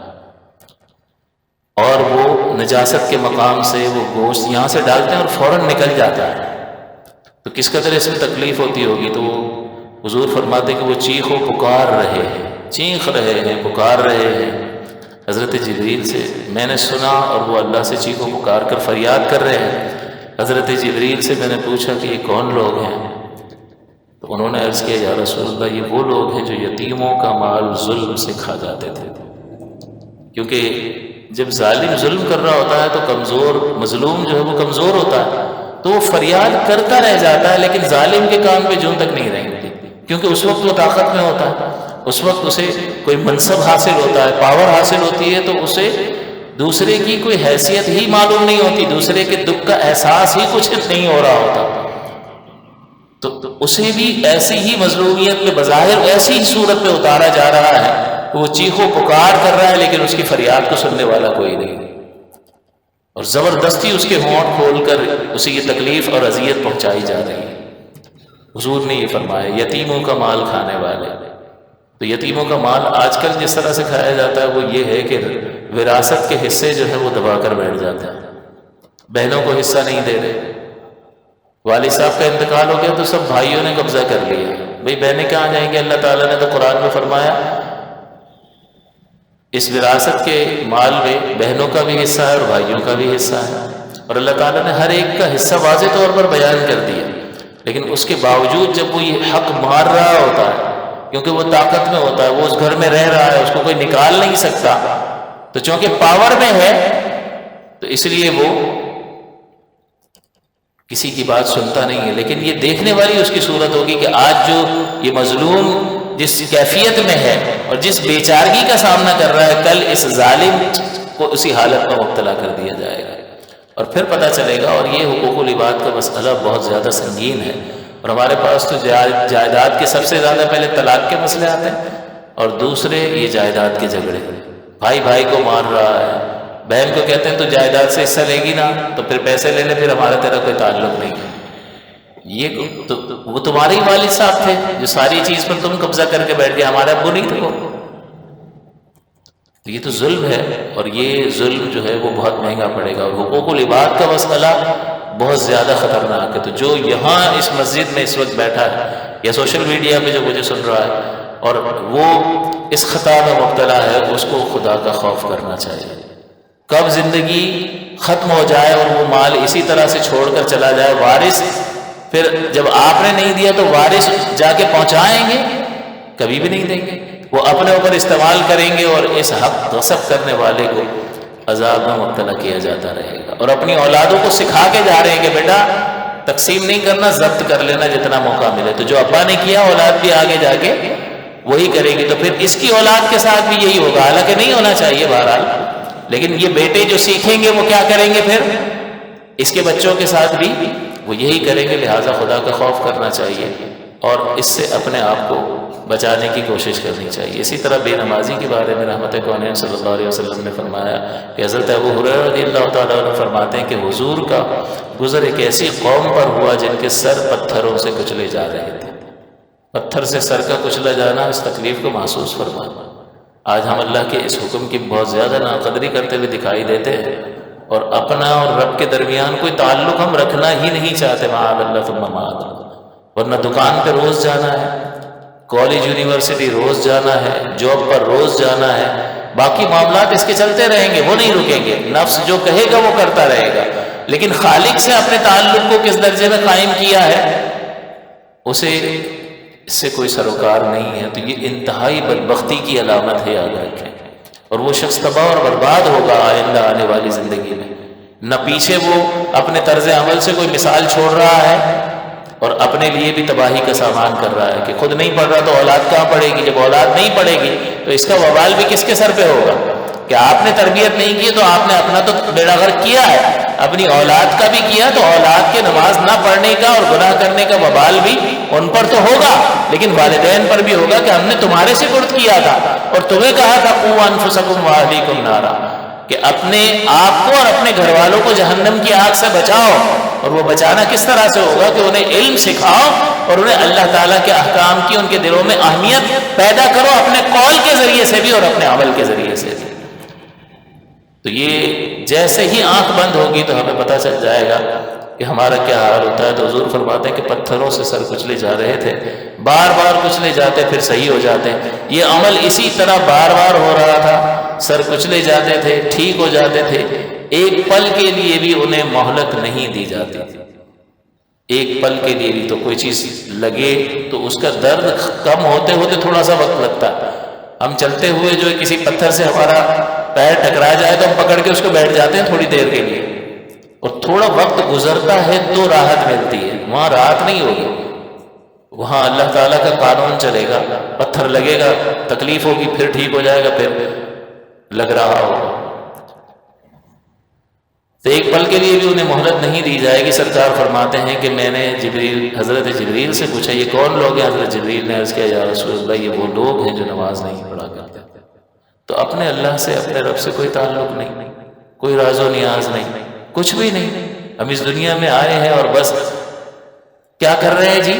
اور وہ نجاست کے مقام سے وہ گوشت یہاں سے ڈالتے ہیں اور فوراً نکل جاتا ہے، تو کس قدر اس میں تکلیف ہوتی ہوگی۔ تو حضور فرماتے کہ وہ چیخ و پکار رہے ہیں، چیخ رہے ہیں، پکار رہے ہیں۔ حضرت جبریل سے میں نے سنا اور وہ اللہ سے چیخ و پکار کر فریاد کر رہے ہیں۔ حضرت جبریل سے میں نے پوچھا کہ یہ کون لوگ ہیں، تو انہوں نے عرض کیا یا رسول اللہ یہ وہ لوگ ہیں جو یتیموں کا مال ظلم سے کھا جاتے تھے، کیونکہ جب ظالم ظلم کر رہا ہوتا ہے تو کمزور مظلوم جو ہے وہ کمزور ہوتا ہے، تو وہ فریاد کرتا رہ جاتا ہے لیکن ظالم کے کان پہ جون تک نہیں رہیں، کیونکہ اس وقت وہ طاقت میں ہوتا ہے، اس وقت اسے کوئی منصب حاصل ہوتا ہے، پاور حاصل ہوتی ہے، تو اسے دوسرے کی کوئی حیثیت ہی معلوم نہیں ہوتی، دوسرے کے دکھ کا احساس ہی کچھ نہیں ہو رہا ہوتا، تو اسے بھی ایسی ہی مظلومیت میں بظاہر ایسی ہی صورت میں اتارا جا رہا ہے کہ وہ چیخ و پکار کر رہا ہے لیکن اس کی فریاد کو سننے والا کوئی نہیں، اور زبردستی اس کے ہونٹ کھول کر اسے یہ تکلیف اور اذیت پہنچائی جا رہی ہے۔ حضور نے یہ فرمایا یتیموں کا مال کھانے والے، تو یتیموں کا مال آج کل جس طرح سے کھایا جاتا ہے وہ یہ ہے کہ وراثت کے حصے جو ہے وہ دبا کر بیٹھ جاتے ہیں، بہنوں کو حصہ نہیں دے رہے، والد صاحب کا انتقال ہو گیا تو سب بھائیوں نے قبضہ کر لیا، بھئی بہنیں کہاں جائیں گے؟ اللہ تعالیٰ نے تو قرآن میں فرمایا اس وراثت کے مال میں بہنوں کا بھی حصہ ہے اور بھائیوں کا بھی حصہ ہے، اور اللہ تعالیٰ نے ہر ایک کا حصہ واضح طور پر بیان کر دیا، لیکن اس کے باوجود جب وہ یہ حق مار رہا ہوتا ہے کیونکہ وہ طاقت میں ہوتا ہے، وہ اس گھر میں رہ رہا ہے، اس کو کوئی نکال نہیں سکتا، تو چونکہ پاور میں ہے تو اس لیے وہ کسی کی بات سنتا نہیں ہے، لیکن یہ دیکھنے والی اس کی صورت ہوگی کہ آج جو یہ مظلوم جس کیفیت میں ہے اور جس بیچارگی کا سامنا کر رہا ہے، کل اس ظالم کو اسی حالت میں مبتلا کر دیا جائے گا، اور پھر پتہ چلے گا۔ اور یہ حقوق العباد کا مسئلہ بہت زیادہ سنگین ہے، اور ہمارے پاس تو جائیداد کے سب سے زیادہ پہلے طلاق کے مسئلے آتے ہیں، اور دوسرے یہ جائیداد کے جھگڑے، بھائی بھائی کو مار رہا ہے، بہن کو کہتے ہیں تو جائیداد سے حصہ لے گی نا، تو پھر پیسے لے لے، پھر ہمارا تیرا کوئی تعلق نہیں ہے، یہ تو وہ تمہارے ہی والد صاحب تھے جو ساری چیز پر تم قبضہ کر کے بیٹھ گئے، ہمارے ابو نہیں تھے وہ، تو یہ تو ظلم ہے، اور یہ ظلم جو ہے وہ بہت مہنگا پڑے گا، اور حقوق العباد کا مسئلہ بہت زیادہ خطرناک ہے۔ تو جو یہاں اس مسجد میں اس وقت بیٹھا ہے یا سوشل میڈیا پہ جو مجھے سن رہا ہے اور وہ اس خطا میں مبتلا ہے، اس کو خدا کا خوف کرنا چاہیے۔ کب زندگی ختم ہو جائے اور وہ مال اسی طرح سے چھوڑ کر چلا جائے، وارث پھر جب آپ نے نہیں دیا تو وارث جا کے پہنچائیں گے؟ کبھی بھی نہیں دیں گے، وہ اپنے اوپر استعمال کریں گے، اور اس حق غصب کرنے والے کو عذاب میں مبتلا کیا جاتا رہے گا۔ اور اپنی اولادوں کو سکھا کے جا رہے ہیں کہ بیٹا تقسیم نہیں کرنا، ضبط کر لینا جتنا موقع ملے، تو جو ابا نے کیا اولاد بھی آگے جا کے وہی کرے گی، تو پھر اس کی اولاد کے ساتھ بھی یہی ہوگا، حالانکہ نہیں ہونا چاہیے بہرحال، لیکن یہ بیٹے جو سیکھیں گے وہ کیا کریں گے؟ پھر اس کے بچوں کے ساتھ بھی وہ یہی کریں گے، لہٰذا خدا کا خوف کرنا چاہیے اور اس سے اپنے آپ کو بچانے کی کوشش کرنی چاہیے۔ اسی طرح بے نمازی کے بارے میں رحمت کونین صلی اللہ علیہ وسلم نے فرمایا کہ حضرت ابو ہریرہ رضی اللہ تعالیٰ عنہ فرماتے ہیں کہ حضور کا گزر ایک ایسی قوم پر ہوا جن کے سر پتھروں سے کچلے جا رہے تھے، پتھر سے سر کا کچلا جانا، اس تکلیف کو محسوس فرمانا۔ آج ہم اللہ کے اس حکم کی بہت زیادہ ناقدری کرتے ہوئے دکھائی دیتے ہیں، اور اپنا اور رب کے درمیان کوئی تعلق ہم رکھنا ہی نہیں چاہتے، معاذ اللہ ثم معاذ اللہ۔ ورنہ دکان پہ روز جانا ہے، کالج یونیورسٹی روز جانا ہے، جاب پر روز جانا ہے، باقی معاملات اس کے چلتے رہیں گے، وہ نہیں رکیں گے، نفس جو کہے گا وہ کرتا رہے گا، لیکن خالق سے اپنے تعلق کو کس درجے میں قائم کیا ہے، اسے اس سے کوئی سروکار نہیں ہے۔ تو یہ انتہائی بدبختی کی علامت ہے، یاد رکھیں، اور وہ شخص تباہ اور برباد ہوگا آئندہ آنے والی زندگی میں۔ نہ پیچھے وہ اپنے طرز عمل سے کوئی مثال چھوڑ رہا ہے اور اپنے لیے بھی تباہی کا سامان کر رہا ہے کہ خود نہیں پڑھ رہا تو اولاد کہاں پڑھے گی، جب اولاد نہیں پڑھے گی تو اس کا وبال بھی کس کے سر پہ ہوگا کہ آپ نے تربیت نہیں کی تو آپ نے اپنا تو بیڑا غرق کیا ہے، اپنی اولاد کا بھی کیا تو اولاد کے نماز نہ پڑھنے کا اور گناہ کرنے کا وبال بھی ان پر تو ہوگا، لیکن والدین پر بھی ہوگا کہ ہم نے تمہارے سپرد کیا تھا اور تمہیں کہا تھا قوا انفسکم واہلیکم نارا کہ اپنے آپ کو اور اپنے گھر والوں کو جہنم کی آگ سے بچاؤ، اور وہ بچانا کس طرح سے ہوگا کہ انہیں علم سکھاؤ اور انہیں اللہ تعالیٰ کے احکام کی ان کے دلوں میں اہمیت پیدا کرو اپنے قول کے ذریعے سے بھی اور اپنے عمل کے ذریعے سے بھی۔ تو یہ جیسے ہی آنکھ بند ہوگی تو ہمیں پتہ چل جائے گا کہ ہمارا کیا حال ہوتا ہے۔ تو حضور فرماتے ہیں کہ پتھروں سے سر کچلے جا رہے تھے، بار بار کچلے جاتے پھر صحیح ہو جاتے، یہ عمل اسی طرح بار بار ہو رہا تھا، سر کچلے جاتے تھے، ٹھیک ہو جاتے تھے، ایک پل کے لیے بھی انہیں مہلت نہیں دی جاتی، ایک پل کے لیے بھی تو کوئی چیز لگے تو اس کا درد کم ہوتے ہوتے تھوڑا سا وقت لگتا ہے۔ ہم چلتے ہوئے جو کسی پتھر سے ہمارا پیر ٹکرا جائے تو ہم پکڑ کے اس کو بیٹھ جاتے ہیں تھوڑی دیر کے لیے، اور تھوڑا وقت گزرتا ہے تو راحت ملتی ہے، وہاں راحت نہیں ہوگی، وہاں اللہ تعالیٰ کا قانون چلے گا، پتھر لگے گا تکلیف ہوگی پھر ٹھیک ہو جائے گا، پھر لگ رہا ہوگا۔ تو ایک پل کے لیے بھی انہیں مہلت نہیں دی جائے گی۔ سرکار فرماتے ہیں کہ میں نے حضرت جبریل سے پوچھا یہ کون لوگ ہیں؟ حضرت جبریل نے عرض کیا یا رسول اللہ یہ وہ لوگ ہیں جو نماز نہیں پڑھا کرتے۔ تو اپنے اللہ سے اپنے رب سے کوئی تعلق نہیں، کوئی راز و نیاز نہیں، کچھ بھی نہیں۔ ہم اس دنیا میں آئے ہیں اور بس کیا کر رہے ہیں جی؟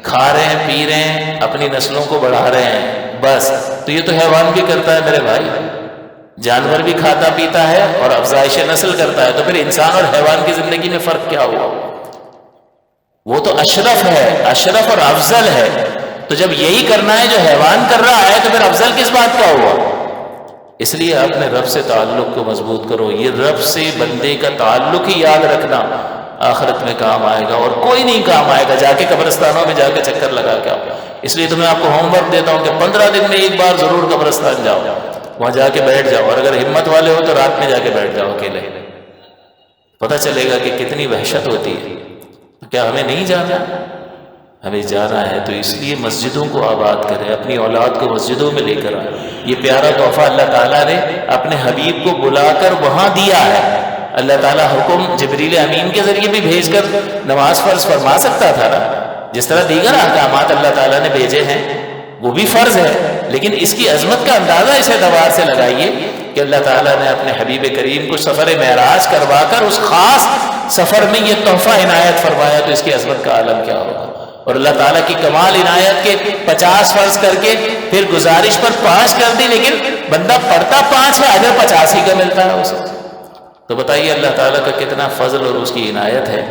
کھا رہے ہیں، پی رہے ہیں، اپنی نسلوں کو بڑھا رہے ہیں بس۔ تو یہ تو حیوان بھی کرتا ہے میرے بھائی، جانور بھی کھاتا پیتا ہے اور افزائش نسل کرتا ہے، تو پھر انسان اور حیوان کی زندگی میں فرق کیا ہوا؟ وہ تو اشرف ہے، اشرف اور افضل ہے۔ تو جب یہی کرنا ہے جو حیوان کر رہا ہے تو پھر افضل کس بات کا ہوا؟ اس لیے اپنے رب سے تعلق کو مضبوط کرو۔ یہ رب سے بندے کا تعلق ہی یاد رکھنا آخرت میں کام آئے گا، اور کوئی نہیں کام آئے گا جا کے قبرستانوں میں جا کے چکر لگا کے آؤ۔ اس لیے تو میں آپ کو ہوم ورک دیتا ہوں کہ 15 دن میں ایک بار ضرور قبرستان جاؤ، وہاں جا کے بیٹھ جاؤ، اور اگر ہمت والے ہو تو رات میں جا کے بیٹھ جاؤ اکیلے، پتہ چلے گا کہ کتنی وحشت ہوتی ہے۔ تو کیا ہمیں نہیں جانا؟ ہمیں جانا ہے۔ تو اس لیے مسجدوں کو آباد کریں، اپنی اولاد کو مسجدوں میں لے کر آئیں۔ یہ پیارا تحفہ اللہ تعالیٰ نے اپنے حبیب کو بلا کر وہاں دیا ہے۔ اللہ تعالیٰ حکم جبریل امین کے ذریعے بھی بھیج کر نماز فرض فرما سکتا تھا نا، جس طرح دیگر احکامات اللہ تعالیٰ نے بھیجے ہیں وہ بھی فرض ہے، لیکن اس کی عظمت کا اندازہ اس اعتبار سے لگائیے کہ اللہ تعالیٰ نے اپنے حبیب کریم کو سفر معراج کروا کر اس خاص سفر میں یہ تحفہ عنایت فرمایا، تو اس کی عظمت کا عالم کیا ہوگا۔ اور اللہ تعالیٰ کی کمال عنایت کے 50 فرض کر کے پھر گزارش پر 5 کر دی، لیکن بندہ پڑھتا 5 ہے، اجر 85 کا ملتا ہے اسے۔ تو بتائیے اللہ تعالیٰ کا کتنا فضل اور اس کی عنایت ہے۔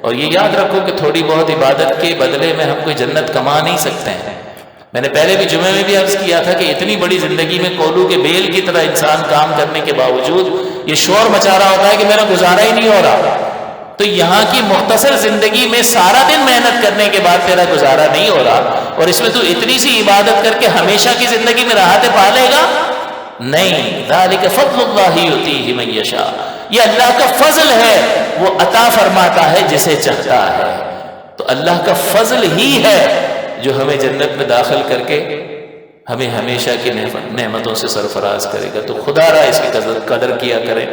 اور یہ یاد رکھو کہ تھوڑی بہت عبادت کے بدلے میں ہم کوئی جنت کما نہیں سکتے ہیں۔ میں نے پہلے بھی جمعے میں بھی عرض کیا تھا کہ اتنی بڑی زندگی میں کولو کے بیل کی طرح انسان کام کرنے کے باوجود یہ شور مچا رہا ہوتا ہے کہ میرا گزارا ہی نہیں ہو رہا۔ تو یہاں کی مختصر زندگی میں سارا دن محنت کرنے کے بعد تیرا گزارا نہیں ہو رہا، اور اس میں تو اتنی سی عبادت کر کے ہمیشہ کی زندگی میں راحتیں پا لے گا؟ نہیں، ذالک فضل اللہ یؤتیہ من یشاء، یہ اللہ کا فضل ہے، وہ عطا فرماتا ہے جسے چاہتا ہے۔ تو اللہ کا فضل ہی ہے جو ہمیں جنت میں داخل کر کے ہمیں ہمیشہ کی نعمتوں سے سرفراز کرے گا۔ تو خدا را اس کی قدر کیا کریں،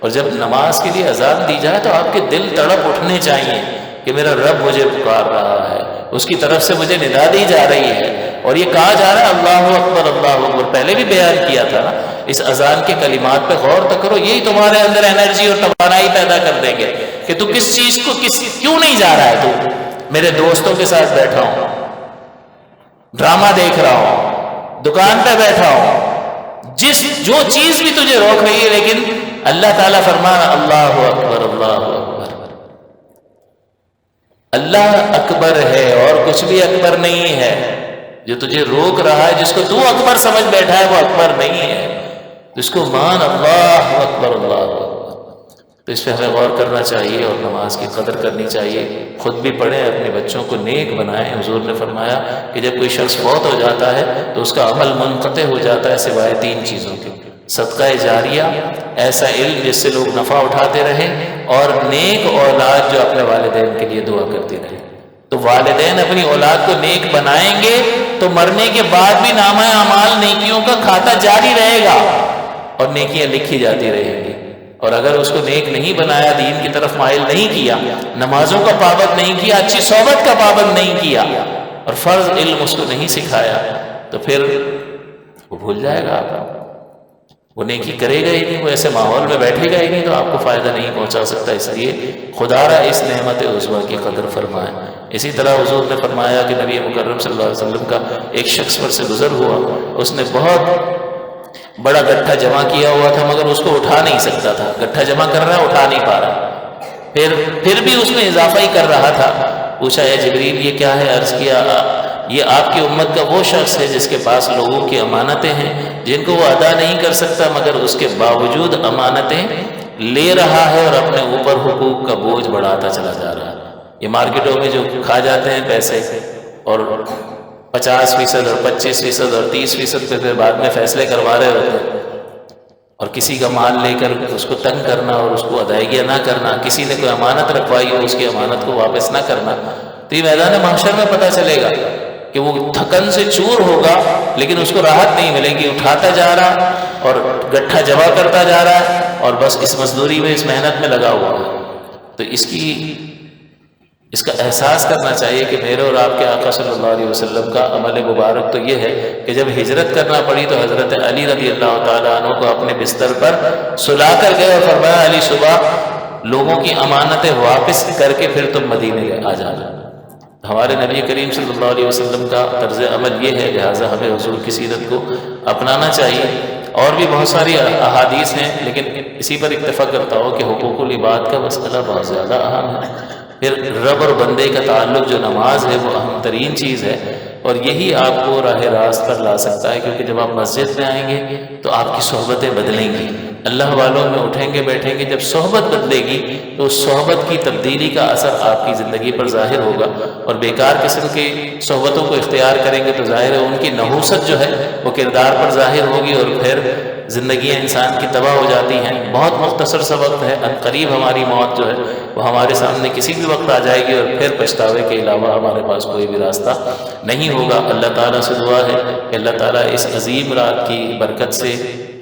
اور جب نماز کے لیے اذان دی جائے تو آپ کے دل تڑپ اٹھنے چاہیے کہ میرا رب مجھے پکار رہا ہے، اس کی طرف سے مجھے ندا دی جا رہی ہے، اور یہ کہا جا رہا ہے اللہ اکبر اللہ اکبر۔ پہلے بھی بیان کیا تھا نا، اس اذان کے کلمات پہ غور تو کرو، یہی تمہارے اندر انرجی اور توانائی پیدا کر دیں گے کہ تو کس چیز کو کیوں نہیں جا رہا ہے۔ تو میرے دوستوں کے ساتھ بیٹھا ہوں، ڈرامہ دیکھ رہا ہوں، دکان پہ بیٹھا ہوں، جو چیز بھی تجھے روک رہی ہے، لیکن اللہ تعالیٰ فرمانا اللہ اکبر اللہ اکبر، اللہ اکبر ہے اور کچھ بھی اکبر نہیں ہے۔ جو تجھے روک رہا ہے، جس کو تو اکبر سمجھ بیٹھا ہے، وہ اکبر نہیں ہے، اس کو مان اللہ اکبر اللہ اکبر۔ تو اس پہ ہمیں غور کرنا چاہیے اور نماز کی قدر کرنی چاہیے، خود بھی پڑھیں، اپنے بچوں کو نیک بنائیں۔ حضور نے فرمایا کہ جب کوئی شخص فوت ہو جاتا ہے تو اس کا عمل منقطع ہو جاتا ہے سوائے 3 چیزوں کے۔ صدقہ جاریہ، ایسا علم جس سے لوگ نفع اٹھاتے رہیں، اور نیک اولاد جو اپنے والدین کے لیے دعا کرتی رہے۔ تو والدین اپنی اولاد کو نیک بنائیں گے تو مرنے کے بعد بھی نامہ اعمال نیکیوں کا کھاتا جاری رہے گا اور نیکیاں لکھی جاتی رہیں گی۔ اور اگر اس کو نیک نہیں بنایا، دین کی طرف مائل نہیں کیا، نمازوں کا پابند نہیں کیا، اچھی صحبت کا پابند نہیں کیا، اور فرض علم اس کو نہیں سکھایا، تو پھر وہ بھول جائے گا آپ کو، وہ نیکی کرے گا ہی نہیں، وہ ایسے ماحول میں بیٹھے گا ہی نہیں، تو آپ کو فائدہ نہیں پہنچا سکتا۔ اس لیے خدا را اس نعمت عظمیٰ کی قدر فرمائے۔ اسی طرح حضور نے فرمایا کہ نبی مکرم صلی اللہ علیہ وسلم کا ایک شخص پر سے گزر ہوا، اس نے بہت بڑا گٹھا جمع کیا ہوا تھا مگر اس کو اٹھا نہیں سکتا تھا، گٹھا جمع کر رہا اٹھا نہیں پا رہا، پھر بھی اس میں اضافہ ہی کر رہا تھا۔ پوچھا اے جبریل یہ کیا ہے؟ عرض کیا یہ آپ کی امت کا وہ شخص ہے جس کے پاس لوگوں کی امانتیں ہیں جن کو وہ ادا نہیں کر سکتا، مگر اس کے باوجود امانتیں لے رہا ہے اور اپنے اوپر حقوق کا بوجھ بڑھاتا چلا جا رہا ہے۔ یہ مارکیٹوں میں جو کھا جاتے ہیں پیسے، اور 50% اور 25% اور 30% پہ پھر بعد میں فیصلے کروا رہے ہوتے ہیں، اور کسی کا مال لے کر اس کو تنگ کرنا اور اس کو ادائیگیاں نہ کرنا، کسی نے کوئی امانت رکھوائی ہو اس کی امانت کو واپس نہ کرنا، تو یہ میدان محشر میں پتہ چلے گا کہ وہ تھکن سے چور ہوگا لیکن اس کو راحت نہیں ملے گی، اٹھاتا جا رہا اور گٹھا جمع کرتا جا رہا ہے اور بس اس مزدوری میں، اس محنت میں لگا ہوا ہے۔ تو اس کا احساس کرنا چاہیے کہ میرے اور آپ کے آقا صلی اللہ علیہ وسلم کا عمل مبارک تو یہ ہے کہ جب ہجرت کرنا پڑی تو حضرت علی رضی اللہ تعالیٰ عنہ کو اپنے بستر پر سلا کر گئے اور فرمایا علی صبح لوگوں کی امانتیں واپس کر کے پھر تم مدینے آ جانا۔ ہمارے نبی کریم صلی اللہ علیہ وسلم کا طرز عمل یہ ہے، لہٰذا ہمیں حضور کی سیرت کو اپنانا چاہیے۔ اور بھی بہت ساری احادیث ہیں لیکن اسی پر اکتفا کرتا ہوں کہ حقوق العباد کا مسئلہ بہت زیادہ اہم ہے۔ پھر رب اور بندے کا تعلق جو نماز ہے وہ اہم ترین چیز ہے، اور یہی آپ کو راہ راست پر لا سکتا ہے، کیونکہ جب آپ مسجد میں آئیں گے تو آپ کی صحبتیں بدلیں گی، اللہ والوں میں اٹھیں گے بیٹھیں گے، جب صحبت بدلے گی تو اس صحبت کی تبدیلی کا اثر آپ کی زندگی پر ظاہر ہوگا، اور بیکار قسم کی صحبتوں کو اختیار کریں گے تو ظاہر ہے ان کی نحوست جو ہے وہ کردار پر ظاہر ہوگی، اور پھر زندگیاں انسان کی تباہ ہو جاتی ہیں۔ بہت مختصر سا وقت ہے، ان قریب ہماری موت جو ہے وہ ہمارے سامنے کسی بھی وقت آ جائے گی، اور پھر پچھتاوے کے علاوہ ہمارے پاس کوئی بھی راستہ نہیں ہوگا۔ اللہ تعالیٰ سے دعا ہے کہ اللہ تعالیٰ اس عظیم رات کی برکت سے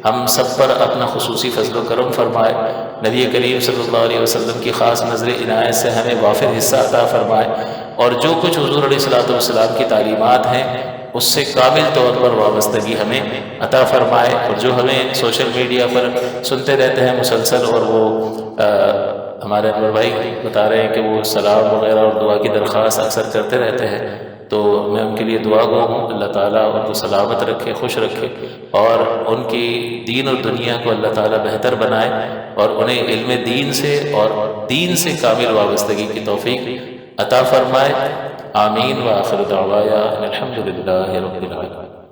ہم سب پر اپنا خصوصی فضل و کرم فرمائے، نبی کریم صلی اللہ علیہ وسلم کی خاص نظر عنایت سے ہمیں وافر حصہ عطا فرمائے، اور جو کچھ حضور علیہ الصلوۃ والسلام کی تعلیمات ہیں اس سے کامل طور پر وابستگی ہمیں عطا فرمائے، اور جو ہمیں سوشل میڈیا پر سنتے رہتے ہیں مسلسل، اور وہ ہمارے انور بھائی بتا رہے ہیں کہ وہ سلام وغیرہ اور دعا کی درخواست اکثر کرتے رہتے ہیں، تو میں ان کے لیے دعا گو ہوں، اللہ تعالیٰ ان کو سلامت رکھے، خوش رکھے، اور ان کی دین اور دنیا کو اللہ تعالیٰ بہتر بنائے، اور انہیں علم دین سے اور دین سے کامل وابستگی کی توفیق عطا فرمائے۔ آمین۔ وآخر دعوایا الحمد للہ رب العالمین۔